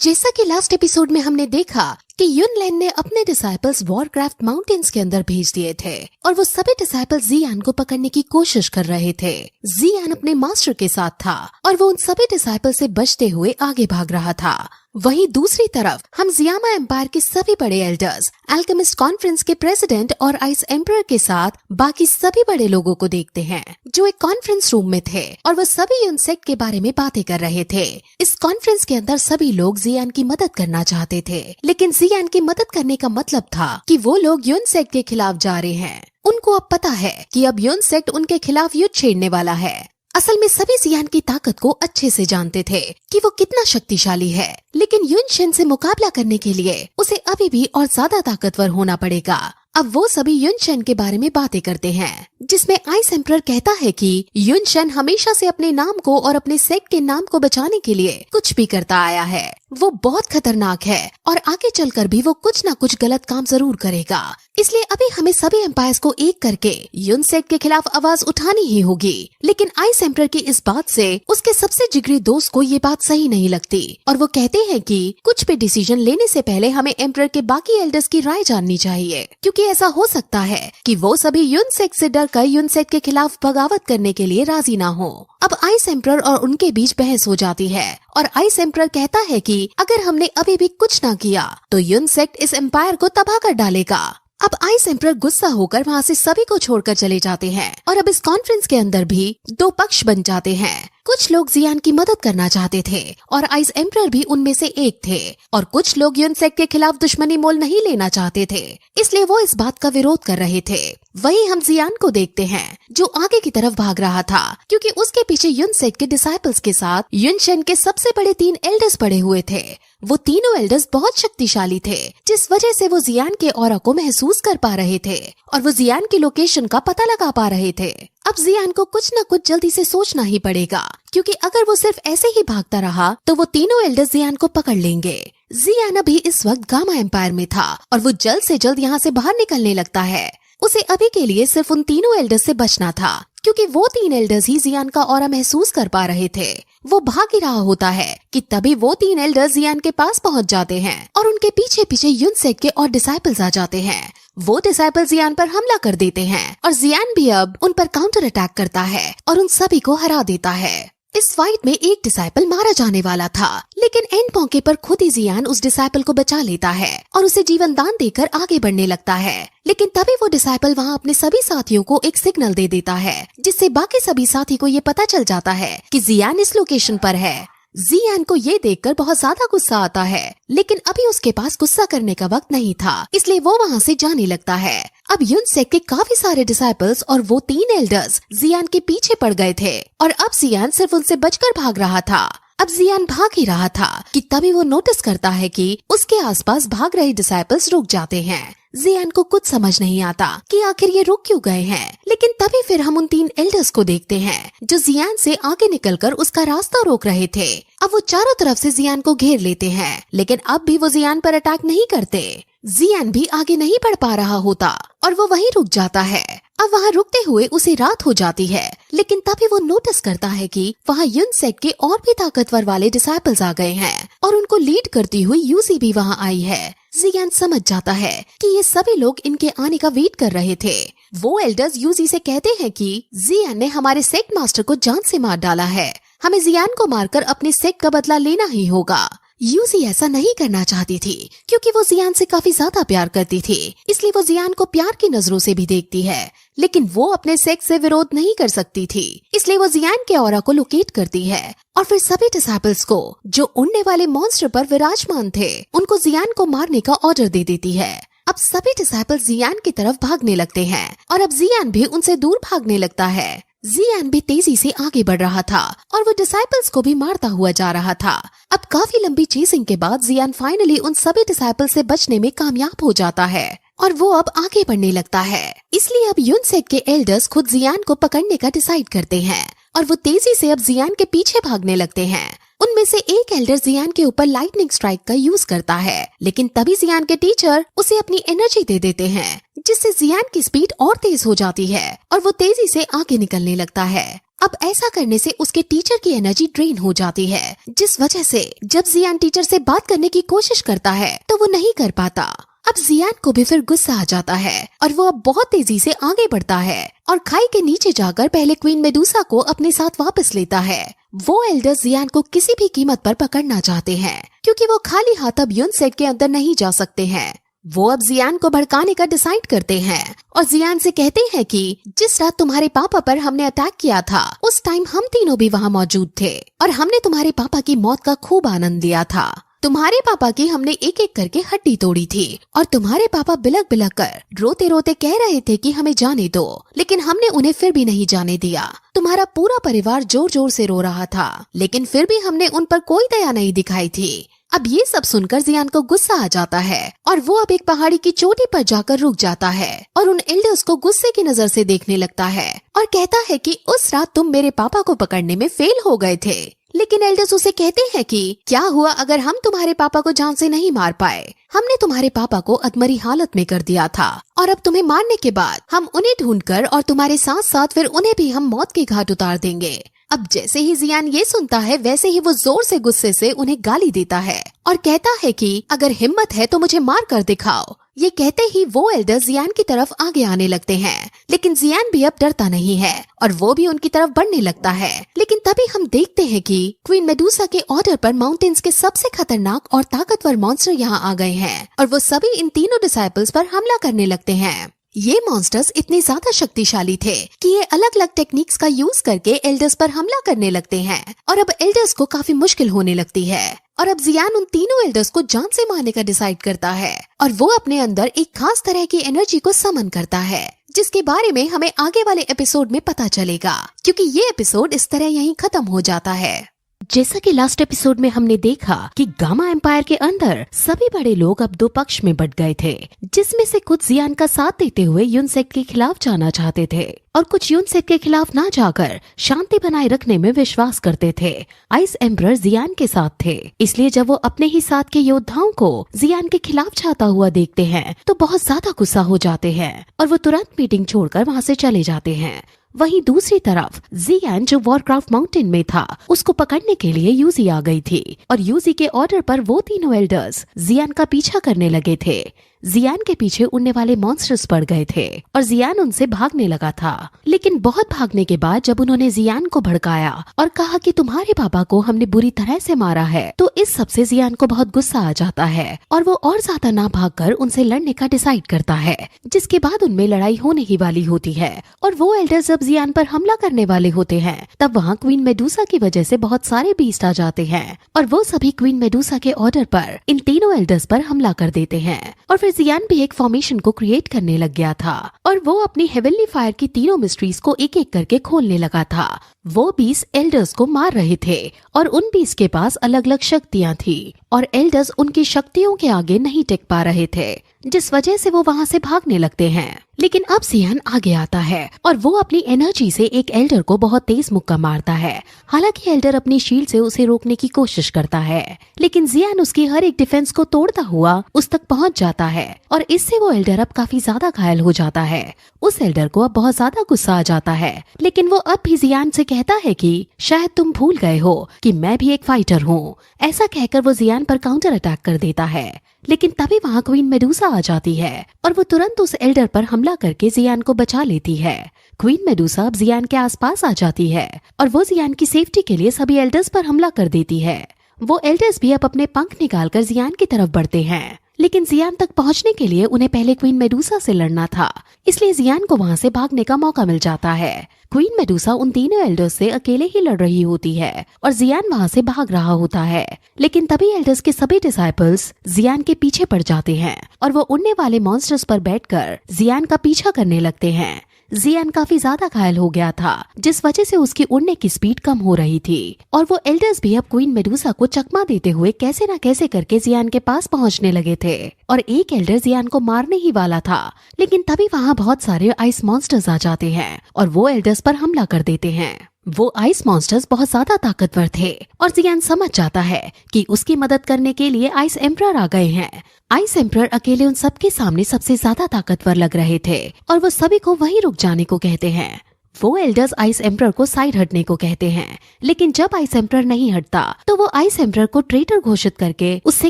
जैसा कि लास्ट एपिसोड में हमने देखा कि युनलैन ने अपने डिसाइपल्स वॉरक्राफ्ट माउंटेन्स के अंदर भेज दिए थे और वो सभी डिसाइपल्स जियान को पकड़ने की कोशिश कर रहे थे। जियान अपने मास्टर के साथ था और वो उन सभी डिसाइपल से बचते हुए आगे भाग रहा था। वहीं दूसरी तरफ हम जियामा एम्पायर के सभी बड़े एल्डर्स, अल्केमिस्ट कॉन्फ्रेंस के प्रेसिडेंट और आइस एम्परर के साथ बाकी सभी बड़े लोगों को देखते हैं जो एक कॉन्फ्रेंस रूम में थे और वो सभी युनसेट के बारे में बातें कर रहे थे। इस कॉन्फ्रेंस के अंदर सभी लोग जियान की मदद करना चाहते थे, लेकिन जियान की मदद करने का मतलब था कि वो लोग युनसेट के खिलाफ जा रहे हैं। उनको अब पता है कि अब युनसेट उनके खिलाफ युद्ध छेड़ने वाला है। असल में सभी जियान की ताकत को अच्छे से जानते थे कि वो कितना शक्तिशाली है, लेकिन युनशन से मुकाबला करने के लिए उसे अभी भी और ज्यादा ताकतवर होना पड़ेगा। अब वो सभी युनशन के बारे में बातें करते हैं, जिसमें आइस एम्परर कहता है कि युनशन हमेशा से अपने नाम को और अपने सेक्ट के नाम को बचाने के लिए कुछ भी करता आया है। वो बहुत खतरनाक है और आगे चलकर भी वो कुछ न कुछ गलत काम जरूर करेगा। इसलिए अभी हमें सभी एम्पायर्स को एक करके युनसेट के खिलाफ आवाज उठानी ही होगी। लेकिन आइस एम्परर की इस बात से उसके सबसे जिगरी दोस्त को ये बात सही नहीं लगती और वो कहते हैं कि कुछ भी डिसीजन लेने से पहले हमें एम्परर के बाकी एल्डर्स की राय जाननी चाहिए, क्योंकि ऐसा हो सकता है कि वो सभी युनसेट से डरकर युनसेट के खिलाफ बगावत करने के लिए राजी ना हो। अब आइस एम्परर और उनके बीच बहस हो जाती है और आइस एम्परर कहता है कि अगर हमने अभी भी कुछ ना किया तो युनसेट इस एम्पायर को तबाह कर डालेगा। अब आइस एम्परर गुस्सा होकर वहाँ से सभी को छोड़कर चले जाते हैं और अब इस कॉन्फ्रेंस के अंदर भी दो पक्ष बन जाते हैं। कुछ लोग जियान की मदद करना चाहते थे और आइस एम्परर भी उनमें से एक थे, और कुछ लोग युनसेट के खिलाफ दुश्मनी मोल नहीं लेना चाहते थे, इसलिए वो इस बात का विरोध कर रहे थे। वहीं हम जियान को देखते हैं जो आगे की तरफ भाग रहा था, क्योंकि उसके पीछे युनसेट के डिसाइपल्स के साथ युनशन के सबसे बड़े 3 एल्डर्स पड़े हुए थे। वो तीनों एल्डर्स बहुत शक्तिशाली थे, जिस वजह से वो जियान के ऑरा को महसूस कर पा रहे थे और वो जियान की लोकेशन का पता लगा पा रहे थे। अब जियान को कुछ न कुछ जल्दी से सोचना ही पड़ेगा, क्योंकि अगर वो सिर्फ ऐसे ही भागता रहा तो वो तीनों एल्डर्स जियान को पकड़ लेंगे। जियान अभी इस वक्त गामा एम्पायर में था और वो जल्द से जल्द यहाँ से बाहर निकलने लगता है। उसे अभी के लिए सिर्फ उन तीनों एल्डर्स से बचना था, क्योंकि वो 3 एल्डर्स ही जियान का ऑरा महसूस कर पा रहे थे। वो भाग ही रहा होता है कि तभी वो 3 एल्डर्स जियान के पास पहुंच जाते हैं और उनके पीछे पीछे यूनसेक के और डिसाइपल्स आ जाते हैं। वो डिसाइपल जियान पर हमला कर देते हैं और जियान भी अब उन पर काउंटर अटैक करता है और उन सभी को हरा देता है। इस फाइट में एक डिसाइपल मारा जाने वाला था, लेकिन एंड मौके पर खुद ही जियान उस डिसाइपल को बचा लेता है और उसे जीवन दान देकर आगे बढ़ने लगता है। लेकिन तभी वो डिसाइपल वहाँ अपने सभी साथियों को एक सिग्नल दे देता है, जिससे बाकी सभी साथी को ये पता चल जाता है कि जियान इस लोकेशन पर है। जियान को ये देखकर बहुत ज्यादा गुस्सा आता है, लेकिन अभी उसके पास गुस्सा करने का वक्त नहीं था, इसलिए वो वहाँ से जाने लगता है। अब यूनसेक के काफी सारे डिसाइपल्स और वो 3 एल्डर्स जियान के पीछे पड़ गए थे और अब जियान सिर्फ उनसे बचकर भाग रहा था। अब जियान भाग ही रहा था कि तभी वो नोटिस करता है कि उसके आसपास भाग रहे डिसाइपल्स रुक जाते हैं। जियान को कुछ समझ नहीं आता कि आखिर ये रुक क्यों गए हैं, लेकिन तभी फिर हम उन 3 एल्डर्स को देखते हैं जो जियान से आगे निकलकर उसका रास्ता रोक रहे थे। अब वो चारों तरफ से जियान को घेर लेते हैं, लेकिन अब भी वो जियान पर अटैक नहीं करते। जियान भी आगे नहीं बढ़ पा रहा होता और वो वहीं रुक जाता है। अब वहाँ रुकते हुए उसे रात हो जाती है, लेकिन तभी वो नोटिस करता है कि वहाँ यूनसेक के और भी ताकतवर वाले डिसाइपल्स आ गए हैं और उनको लीड करती हुई यूजी भी वहाँ आई है। जियान समझ जाता है कि ये सभी लोग इनके आने का वेट कर रहे थे। वो एल्डर्स यूजी से कहते हैं कि जियान ने हमारे सेक्ट मास्टर को जान से मार डाला है, हमें जियान को मारकर अपने सेक्ट का बदला लेना ही होगा। यूजी ऐसा नहीं करना चाहती थी क्योंकि वो जियान से काफी ज्यादा प्यार करती थी, इसलिए वो जियान को प्यार की नजरों से भी देखती है, लेकिन वो अपने सेक्स से विरोध नहीं कर सकती थी, इसलिए वो जियान के ऑरा को लोकेट करती है और फिर सभी डिसाइपल्स को जो उड़ने वाले मॉन्स्टर पर विराजमान थे उनको जियान को मारने का ऑर्डर दे देती है। अब सभी डिसाइपल्स जियान की तरफ भागने लगते हैं और अब जियान भी उनसे दूर भागने लगता है। जियान भी तेजी से आगे बढ़ रहा था और वो डिसाइपल्स को भी मारता हुआ जा रहा था। अब काफी लंबी चेसिंग के बाद जियान फाइनली उन सभी डिसाइपल्स से बचने में कामयाब हो जाता है और वो अब आगे बढ़ने लगता है। इसलिए अब यूनसेक के एल्डर्स खुद जियान को पकड़ने का डिसाइड करते हैं और वो तेजी से अब जियान के पीछे भागने लगते हैं। उनमें से एक एल्डर जियान के ऊपर लाइटनिंग स्ट्राइक का यूज करता है, लेकिन तभी जियान के टीचर उसे अपनी एनर्जी दे देते हैं, जिससे जियान की स्पीड और तेज हो जाती है और वो तेजी से आगे निकलने लगता है। अब ऐसा करने से उसके टीचर की एनर्जी ड्रेन हो जाती है, जिस वजह से जब जियान टीचर से बात करने की कोशिश करता है तो वो नहीं कर पाता। अब जियान को भी फिर गुस्सा आ जाता है और वो अब बहुत तेजी से आगे बढ़ता है और खाई के नीचे जाकर पहले क्वीन मेडूसा को अपने साथ वापस लेता है। वो एल्डर्स जियान को किसी भी कीमत पर पकड़ना चाहते हैं क्योंकि वो खाली हाथ अब यूनसेक के अंदर नहीं जा सकते हैं। वो अब जियान को भड़काने का डिसाइड करते हैं और जियान से कहते हैं कि जिस रात तुम्हारे पापा पर हमने अटैक किया था उस टाइम हम तीनों भी वहाँ मौजूद थे और हमने तुम्हारे पापा की मौत का खूब आनंद लिया था। तुम्हारे पापा की हमने एक एक करके हड्डी तोड़ी थी और तुम्हारे पापा बिलक बिलक कर रोते रोते कह रहे थे कि हमें जाने दो, लेकिन हमने उन्हें फिर भी नहीं जाने दिया। तुम्हारा पूरा परिवार जोर जोर से रो रहा था, लेकिन फिर भी हमने उन पर कोई दया नहीं दिखाई थी। अब ये सब सुनकर जियान को गुस्सा आ जाता है और वो अब एक पहाड़ी की चोटी पर जाकर रुक जाता है और उन एल्डर्स को गुस्से की नजर से देखने लगता है और कहता है कि उस रात तुम मेरे पापा को पकड़ने में फेल हो गए थे। लेकिन एल्डर्स उसे कहते हैं कि क्या हुआ अगर हम तुम्हारे पापा को जान से नहीं मार पाए। हमने तुम्हारे पापा को अधमरी हालत में कर दिया था और अब तुम्हें मारने के बाद हम उन्हें ढूंढकर और तुम्हारे साथ साथ फिर उन्हें भी हम मौत के घाट उतार देंगे। अब जैसे ही जियान ये सुनता है वैसे ही वो जोर से गुस्से से उन्हें गाली देता है और कहता है कि अगर हिम्मत है तो मुझे मार कर दिखाओ। ये कहते ही वो एल्डर जियान की तरफ आगे आने लगते हैं, लेकिन जियान भी अब डरता नहीं है और वो भी उनकी तरफ बढ़ने लगता है। लेकिन तभी हम देखते हैं कि क्वीन मेडूसा के ऑर्डर पर माउंटेन्स के सबसे खतरनाक और ताकतवर मॉन्स्टर यहाँ आ गए हैं और वो सभी इन तीनों डिसाइपल्स पर हमला करने लगते हैं। ये मॉन्स्टर्स इतने ज्यादा शक्तिशाली थे कि ये अलग अलग टेक्निक्स का यूज करके एल्डर्स पर हमला करने लगते हैं और अब एल्डर्स को काफी मुश्किल होने लगती है और अब जियान उन तीनों एल्डर्स को जान से मारने का डिसाइड करता है और वो अपने अंदर एक खास तरह की एनर्जी को समन करता है, जिसके बारे में हमें आगे वाले एपिसोड में पता चलेगा, क्योंकि ये एपिसोड इस तरह यहीं खत्म हो जाता है। जैसा कि लास्ट एपिसोड में हमने देखा कि गामा एम्पायर के अंदर सभी बड़े लोग अब दो पक्ष में बट गए थे, जिसमें से कुछ जियान का साथ देते हुए यूनसेक के खिलाफ जाना चाहते थे और कुछ यूनसेक के खिलाफ ना जाकर शांति बनाए रखने में विश्वास करते थे। आइस एम्परर जियान के साथ थे, इसलिए जब वो अपने ही साथ के योद्धाओं को जियान के खिलाफ जाता हुआ देखते हैं तो बहुत ज्यादा गुस्सा हो जाते हैं और वो तुरंत मीटिंग छोड़कर वहाँ से चले जाते हैं। वहीं दूसरी तरफ जियान जो वॉरक्राफ्ट माउंटेन में था उसको पकड़ने के लिए यूजी आ गई थी और यूजी के ऑर्डर पर वो तीनों एल्डर्स जियान का पीछा करने लगे थे। जियान के पीछे उड़ने वाले मॉन्स्टर्स पड़ गए थे और जियान उनसे भागने लगा था। लेकिन बहुत भागने के बाद जब उन्होंने जियान को भड़काया और कहा कि तुम्हारे पापा को हमने बुरी तरह से मारा है, तो इस सबसे जियान को बहुत गुस्सा आ जाता है और वो और ज्यादा ना भागकर उनसे लड़ने का डिसाइड करता है, जिसके बाद उनमें लड़ाई होने ही वाली होती है। और वो एल्डर्स जब जियान पर हमला करने वाले होते हैं तब वहाँ क्वीन मेडुसा की वजह से बहुत सारे बीस्ट आ जाते हैं और वो सभी क्वीन मेडुसा के ऑर्डर पर इन तीनों एल्डर्स पर हमला कर देते हैं। और फिर जियान भी एक फॉर्मेशन को क्रिएट करने लग गया था और वो अपनी हेवनली फायर की तीनों मिस्ट्रीज को एक एक करके खोलने लगा था। वो बीस एल्डर्स को मार रहे थे और उन बीस के पास अलग अलग शक्तियां थी और एल्डर्स उनकी शक्तियों के आगे नहीं टिक पा रहे थे, जिस वजह से वो वहाँ से भागने लगते हैं। लेकिन अब जियान आगे आता है और वो अपनी एनर्जी से एक एल्डर को बहुत तेज मुक्का मारता है। हालांकि एल्डर अपनी शील्ड से उसे रोकने की कोशिश करता है, लेकिन जियान उसकी हर एक डिफेंस को तोड़ता हुआ उस तक पहुंच जाता है और इससे वो एल्डर अब काफी ज्यादा घायल हो जाता है। उस एल्डर को अब बहुत ज्यादा गुस्सा आ जाता है, लेकिन वो अब भी जियान से कहता है कि शायद तुम भूल गए हो कि मैं भी एक फाइटर हूँ। ऐसा कहकर वो जियान पर काउंटर अटैक कर देता है, लेकिन तभी वहाँ क्वीन मेडुसा आ जाती है और वो तुरंत उस एल्डर पर हमला करके जियान को बचा लेती है। क्वीन मेडुसा अब जियान के आसपास आ जाती है और वो जियान की सेफ्टी के लिए सभी एल्डर्स पर हमला कर देती है। वो एल्डर्स भी अब अपने पंख निकालकर जियान की तरफ बढ़ते हैं, लेकिन जियान तक पहुंचने के लिए उन्हें पहले क्वीन मेडुसा से लड़ना था, इसलिए जियान को वहां से भागने का मौका मिल जाता है। क्वीन मेडुसा उन तीनों एल्डर्स से अकेले ही लड़ रही होती है और जियान वहां से भाग रहा होता है, लेकिन तभी एल्डर्स के सभी डिसाइपल्स जियान के पीछे पड़ जाते हैं और वो उड़ने वाले मॉन्स्टर्स पर बैठकर जियान का पीछा करने लगते हैं। जियान काफी ज्यादा घायल हो गया था, जिस वजह से उसकी उड़ने की स्पीड कम हो रही थी और वो एल्डर्स भी अब क्वीन मेडुसा को चकमा देते हुए कैसे न कैसे करके जियान के पास पहुंचने लगे थे और एक एल्डर जियान को मारने ही वाला था, लेकिन तभी वहाँ बहुत सारे आइस मॉन्स्टर्स आ जाते हैं और वो एल्डर्स पर हमला कर देते हैं। वो आइस मॉन्स्टर्स बहुत ज्यादा ताकतवर थे और जियान समझ जाता है कि उसकी मदद करने के लिए आइस एम्परर आ गए हैं। आइस एम्परर अकेले उन सबके सामने सबसे ज्यादा ताकतवर लग रहे थे और वो सभी को वहीं रुक जाने को कहते हैं। वो एल्डर्स आइस एम्परर को साइड हटने को कहते हैं, लेकिन जब आइस एम्परर नहीं हटता तो वो आइस एम्परर को ट्रेटर घोषित करके उससे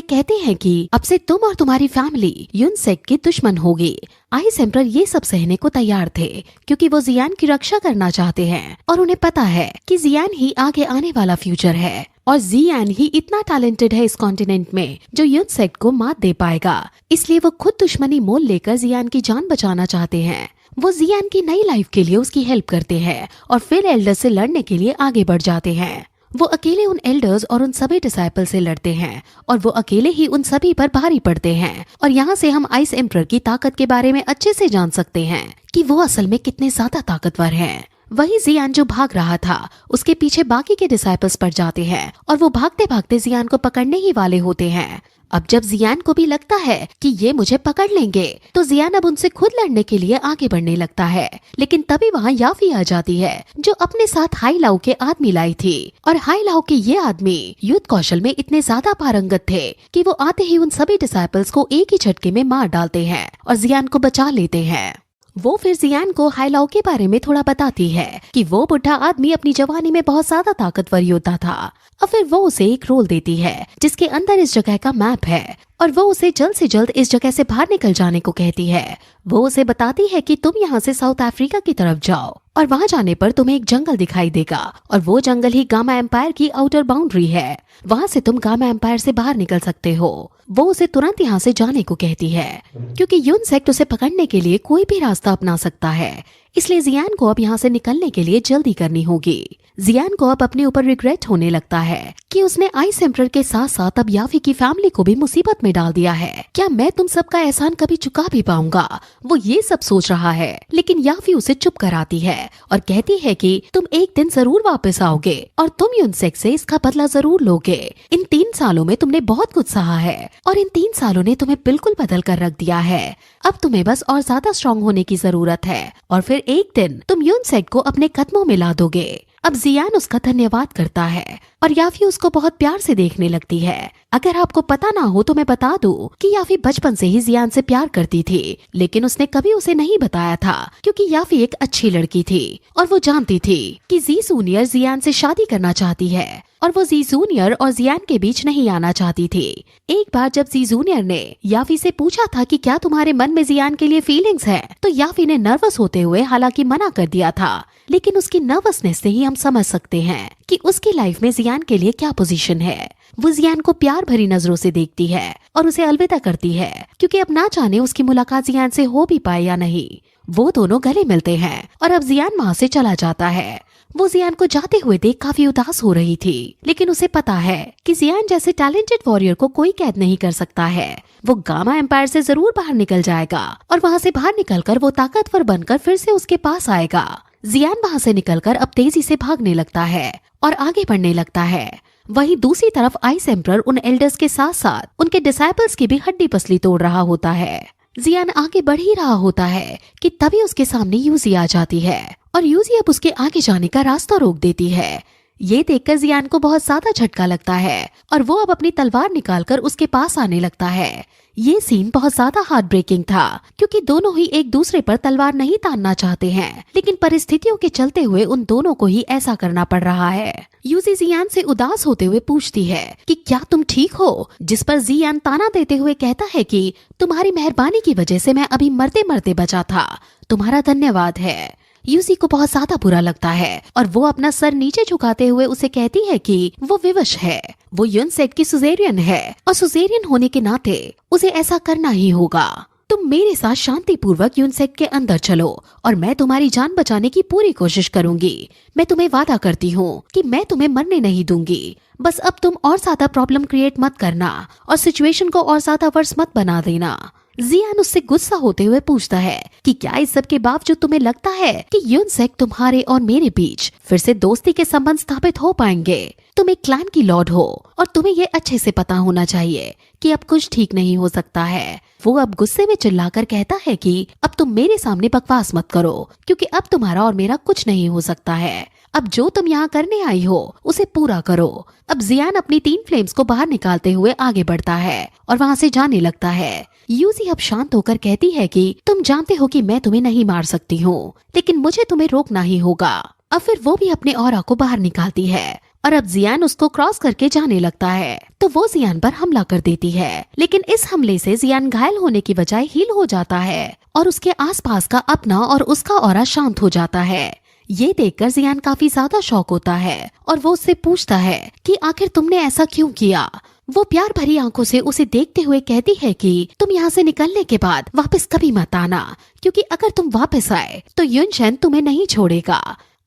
कहते हैं कि अब से तुम और तुम्हारी फैमिली यूनसेक की दुश्मन होगी। आइस एम्परर ये सब सहने को तैयार थे क्योंकि वो जियान की रक्षा करना चाहते हैं और उन्हें पता है कि जियान ही आगे आने वाला फ्यूचर है और जियान ही इतना टैलेंटेड है इस कॉन्टिनेंट में जो यूनसेक को मात दे पाएगा। इसलिए वो खुद दुश्मनी मोल लेकर जियान की जान बचाना चाहते हैं। वो जियान की नई लाइफ के लिए उसकी हेल्प करते हैं और फिर एल्डर्स से लड़ने के लिए आगे बढ़ जाते हैं। वो अकेले उन एल्डर्स और उन सभी डिसाइपल से लड़ते हैं और वो अकेले ही उन सभी पर भारी पड़ते हैं और यहाँ से हम आइस एम्परर की ताकत के बारे में अच्छे से जान सकते हैं कि वो असल में कितने ज्यादा ताकतवर हैं। वही जियान जो भाग रहा था उसके पीछे बाकी के डिसाइपल्स पड़ जाते हैं और वो भागते भागते जियान को पकड़ने ही वाले होते हैं। अब जब जियान को भी लगता है कि ये मुझे पकड़ लेंगे तो जियान अब उनसे खुद लड़ने के लिए आगे बढ़ने लगता है, लेकिन तभी वहाँ याफी आ जाती है जो अपने साथ हाई लाओ के आदमी लाई थी और हाई लाओ के ये आदमी युद्ध कौशल में इतने ज्यादा पारंगत थे कि वो आते ही उन सभी डिसाइपल्स को एक ही झटके में मार डालते हैं और जियान को बचा लेते हैं। वो फिर जियान को हाइलाओ के बारे में थोड़ा बताती है कि वो बुढ़ा आदमी अपनी जवानी में बहुत ज्यादा ताकतवर योद्धा था और फिर वो उसे एक रोल देती है जिसके अंदर इस जगह का मैप है और वो उसे जल्द से जल्द इस जगह से बाहर निकल जाने को कहती है। वो उसे बताती है कि तुम यहाँ से साउथ अफ्रीका की तरफ जाओ और वहाँ जाने पर तुम्हें एक जंगल दिखाई देगा और वो जंगल ही गामा एम्पायर की आउटर बाउंड्री है। वहाँ से तुम गामा एम्पायर से बाहर निकल सकते हो। वो उसे तुरंत यहाँ से जाने को कहती है क्योंकि यूनसेक उसे पकड़ने के लिए कोई भी रास्ता अपना सकता है, इसलिए जियान को अब यहाँ से निकलने के लिए जल्दी करनी होगी। जियान को अब अपने ऊपर रिग्रेट होने लगता है कि उसने आइस एम्परर के साथ साथ अब याफी की फैमिली को भी मुसीबत में डाल दिया है। क्या मैं तुम सबका एहसान कभी चुका भी पाऊंगा? वो ये सब सोच रहा है, लेकिन याफी उसे चुप कराती है और कहती है कि तुम एक दिन जरूर वापस आओगे और तुम यूनसेक से इसका बदला जरूर लोगे। इन 3 सालों में तुमने बहुत कुछ सहा है और इन 3 सालों ने तुम्हें बिल्कुल बदल कर रख दिया है। अब तुम्हें बस और ज्यादा स्ट्रॉन्ग होने की जरूरत है और फिर एक दिन तुम यूनसेक को अपने कदमों में ला दोगे। अब जियान उसका धन्यवाद करता है और याफी उसको बहुत प्यार से देखने लगती है। अगर आपको पता ना हो तो मैं बता दूं कि याफी बचपन से ही जियान से प्यार करती थी, लेकिन उसने कभी उसे नहीं बताया था क्योंकि याफी एक अच्छी लड़की थी और वो जानती थी कि जी जूनियर जियान से शादी करना चाहती है और वो जी जूनियर और जियान के बीच नहीं आना चाहती थी। एक बार जब जी जूनियर ने याफी से पूछा था कि क्या तुम्हारे मन में जियान के लिए फीलिंग्स है, तो याफी ने नर्वस होते हुए हालांकि मना कर दिया था, लेकिन उसकी नर्वसनेस से ही हम समझ सकते हैं कि उसकी लाइफ में जियान के लिए क्या पोजीशन है। वो जियान को प्यार भरी नजरों से देखती है और उसे अलविदा करती है क्योंकि अब ना जाने उसकी मुलाकात जियान से हो भी पाए या नहीं। वो दोनों गले मिलते हैं और अब जियान वहाँ से चला जाता है। वो जियान को जाते हुए देख काफी उदास हो रही थी, लेकिन उसे पता है कि जियान जैसे टैलेंटेड वॉरियर को कोई कैद नहीं कर सकता है। वो गामा एम्पायर से जरूर बाहर निकल जाएगा और वहाँ से बाहर निकलकर वो ताकतवर बनकर फिर से उसके पास आएगा। जियान वहाँ से निकलकर अब तेजी से भागने लगता है और आगे बढ़ने लगता है। वहीं दूसरी तरफ आइस एम्परर उन एल्डर्स के साथ साथ उनके डिसाइपल्स की भी हड्डी पसली तोड़ रहा होता है। जियान आगे बढ़ ही रहा होता है कि तभी उसके सामने यूजी आ जाती है और यूजी अब उसके आगे जाने का रास्ता रोक देती है। ये देखकर जियान को बहुत ज्यादा झटका लगता है और वो अब अपनी तलवार निकालकर उसके पास आने लगता है। ये सीन बहुत ज्यादा हार्ट ब्रेकिंग था क्योंकि दोनों ही एक दूसरे पर तलवार नहीं तानना चाहते हैं, लेकिन परिस्थितियों के चलते हुए उन दोनों को ही ऐसा करना पड़ रहा है। यूजी जियान से उदास होते हुए पूछती है कि क्या तुम ठीक हो, जिस पर जियान ताना देते हुए कहता है कि तुम्हारी मेहरबानी की वजह से मैं अभी मरते मरते बचा था, तुम्हारा धन्यवाद है। यूजी को बहुत ज्यादा बुरा लगता है और वो अपना सर नीचे झुकाते हुए उसे कहती है कि वो विवश है, वो यूनसेट की सुजेरियन है और सुजेरियन होने के नाते उसे ऐसा करना ही होगा। तुम मेरे साथ शांतिपूर्वक यूनसेट के अंदर चलो और मैं तुम्हारी जान बचाने की पूरी कोशिश करूंगी। मैं तुम्हें वादा करती हूँ कि मैं तुम्हें मरने नहीं दूंगी। बस अब तुम और ज्यादा प्रॉब्लम क्रिएट मत करना और सिचुएशन को और ज्यादा वर्स मत बना देना। जियान उससे गुस्सा होते हुए पूछता है कि क्या इस सब के बावजूद तुम्हें लगता है कि यूनसेक तुम्हारे और मेरे बीच फिर से दोस्ती के संबंध स्थापित हो पाएंगे? तुम एक क्लैन की लॉर्ड हो और तुम्हें ये अच्छे से पता होना चाहिए कि अब कुछ ठीक नहीं हो सकता है। वो अब गुस्से में चिल्लाकर कहता है कि अब तुम मेरे सामने बकवास मत करो क्योंकि अब तुम्हारा और मेरा कुछ नहीं हो सकता है। अब जो तुम यहाँ करने आई हो उसे पूरा करो। अब जियान अपनी 3 फ्लेम्स को बाहर निकालते हुए आगे बढ़ता है और वहाँ से जाने लगता है। यूजी अब शांत होकर कहती है कि तुम जानते हो कि मैं तुम्हें नहीं मार सकती हूँ, लेकिन मुझे तुम्हें रोकना ही होगा। अब फिर वो भी अपने ऑरा को बाहर निकालती है और अब जियान उसको क्रॉस करके जाने लगता है तो वो जियान पर हमला कर देती है, लेकिन इस हमले से जियान घायल होने की बजाय हील हो जाता है और उसके आसपास का अपना और उसका ऑरा शांत हो जाता है। ये देखकर जियान काफी ज्यादा शॉक होता है और वो उससे पूछता है कि आखिर तुमने ऐसा क्यों किया। वो प्यार भरी आंखों से उसे देखते हुए कहती है कि तुम यहाँ से निकलने के बाद वापस कभी मत आना, क्योंकि अगर तुम वापस आए तो युनशेन तुम्हें नहीं छोड़ेगा।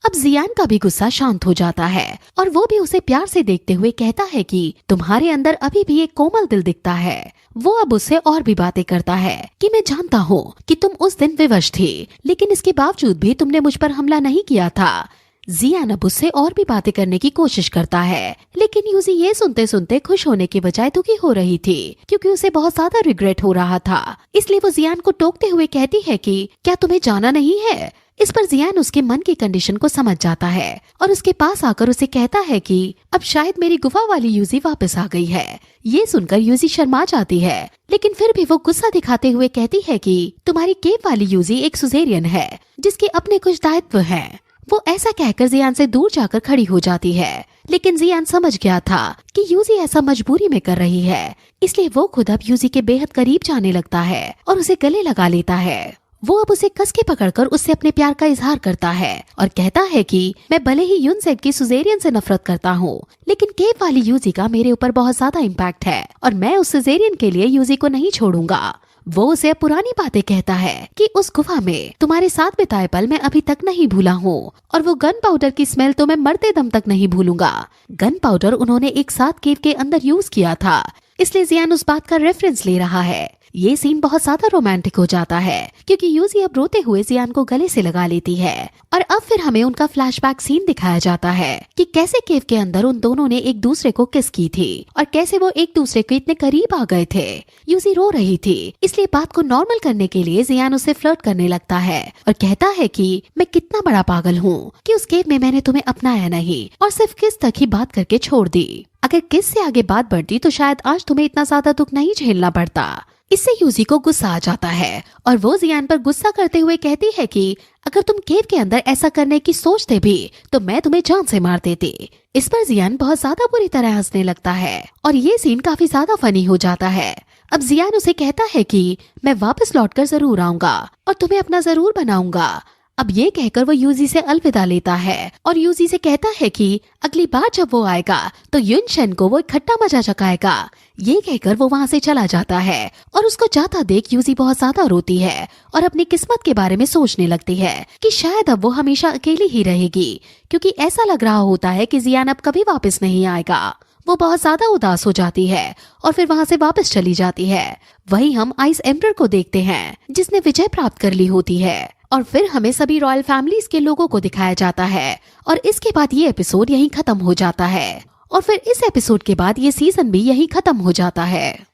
अब जियान का भी गुस्सा शांत हो जाता है और वो भी उसे प्यार से देखते हुए कहता है कि तुम्हारे अंदर अभी भी एक कोमल दिल दिखता है। वो अब उससे और भी बातें करता है कि मैं जानता हूँ कि तुम उस दिन विवश थी, लेकिन इसके बावजूद भी तुमने मुझ पर हमला नहीं किया था। जियान अब उससे और भी बातें करने की कोशिश करता है, लेकिन यूजी ये सुनते सुनते खुश होने के बजाय दुखी हो रही थी क्योंकि उसे बहुत ज्यादा रिग्रेट हो रहा था। इसलिए वो जियान को टोकते हुए कहती है कि क्या तुम्हें जाना नहीं है। इस पर जियान उसके मन की कंडीशन को समझ जाता है और उसके पास आकर उसे कहता है कि अब शायद मेरी गुफा वाली यूजी वापस आ गई है। ये सुनकर यूजी शर्मा जाती है, लेकिन फिर भी वो गुस्सा दिखाते हुए कहती है कि तुम्हारी केव वाली यूजी एक सुजेरियन है जिसके अपने कुछ दायित्व हैं। वो ऐसा कहकर जियान से दूर जाकर खड़ी हो जाती है, लेकिन जियान समझ गया था कि यूजी ऐसा मजबूरी में कर रही है, इसलिए वो खुद अब यूजी के बेहद करीब जाने लगता है और उसे गले लगा लेता है। वो अब उसे कस के पकड़कर उससे अपने प्यार का इजहार करता है और कहता है कि मैं भले ही यूनसेट की सुजेरियन से नफरत करता हूँ, लेकिन केव वाली यूजी का मेरे ऊपर बहुत ज्यादा इम्पैक्ट है और मैं उस सुजेरियन के लिए यूजी को नहीं छोड़ूंगा। वो उसे पुरानी बातें कहता है कि उस गुफा में तुम्हारे साथ बिताए पल मैं अभी तक नहीं भूला हूँ और वो गन पाउडर की स्मेल तो मैं मरते दम तक नहीं भूलूंगा। गन पाउडर उन्होंने एक साथ केव के अंदर यूज किया था, इसलिए जियान उस बात का रेफरेंस ले रहा है। ये सीन बहुत ज्यादा रोमांटिक हो जाता है क्योंकि यूजी अब रोते हुए जियान को गले से लगा लेती है और अब फिर हमें उनका फ्लैशबैक सीन दिखाया जाता है कि कैसे केव के अंदर उन दोनों ने एक दूसरे को किस की थी और कैसे वो एक दूसरे के इतने करीब आ गए थे। यूजी रो रही थी, इसलिए बात को नॉर्मल करने के लिए जियान उससे फ्लर्ट करने लगता है और कहता है कि मैं कितना बड़ा पागल हूँ कि उस केव में मैंने तुम्हें अपनाया नहीं और सिर्फ किस तक ही बात करके छोड़ दी। अगर किस से आगे बात बढ़ती तो शायद आज तुम्हें इतना ज्यादा दुख नहीं झेलना पड़ता। इससे यूजी को गुस्सा आ जाता है और वो जियान पर गुस्सा करते हुए कहती है कि अगर तुम केव के अंदर ऐसा करने की सोचते भी तो मैं तुम्हें जान से मार देती। इस पर जियान बहुत ज्यादा बुरी तरह हंसने लगता है और ये सीन काफी ज्यादा फनी हो जाता है। अब जियान उसे कहता है कि मैं वापस लौटकर जरूर आऊंगा और तुम्हें अपना जरूर बनाऊंगा। अब ये कहकर वो यूजी से अलविदा लेता है और यूजी से कहता है कि अगली बार जब वो आएगा तो युनशन को वो इकट्ठा मजा चखाएगा। ये कहकर वो वहाँ से चला जाता है और उसको जाता देख यूजी बहुत ज्यादा रोती है और अपनी किस्मत के बारे में सोचने लगती है कि शायद अब वो हमेशा अकेली ही रहेगी क्योंकि ऐसा लग रहा होता है कि जियान अब कभी वापस नहीं आएगा। वो बहुत ज्यादा उदास हो जाती है और फिर वहाँ से वापस चली जाती है। वहीं हम आइस एम्परर को देखते हैं जिसने विजय प्राप्त कर ली होती है और फिर हमें सभी रॉयल फैमिलीज के लोगों को दिखाया जाता है और इसके बाद ये एपिसोड यहीं खत्म हो जाता है और फिर इस एपिसोड के बाद ये सीजन भी यहीं खत्म हो जाता है।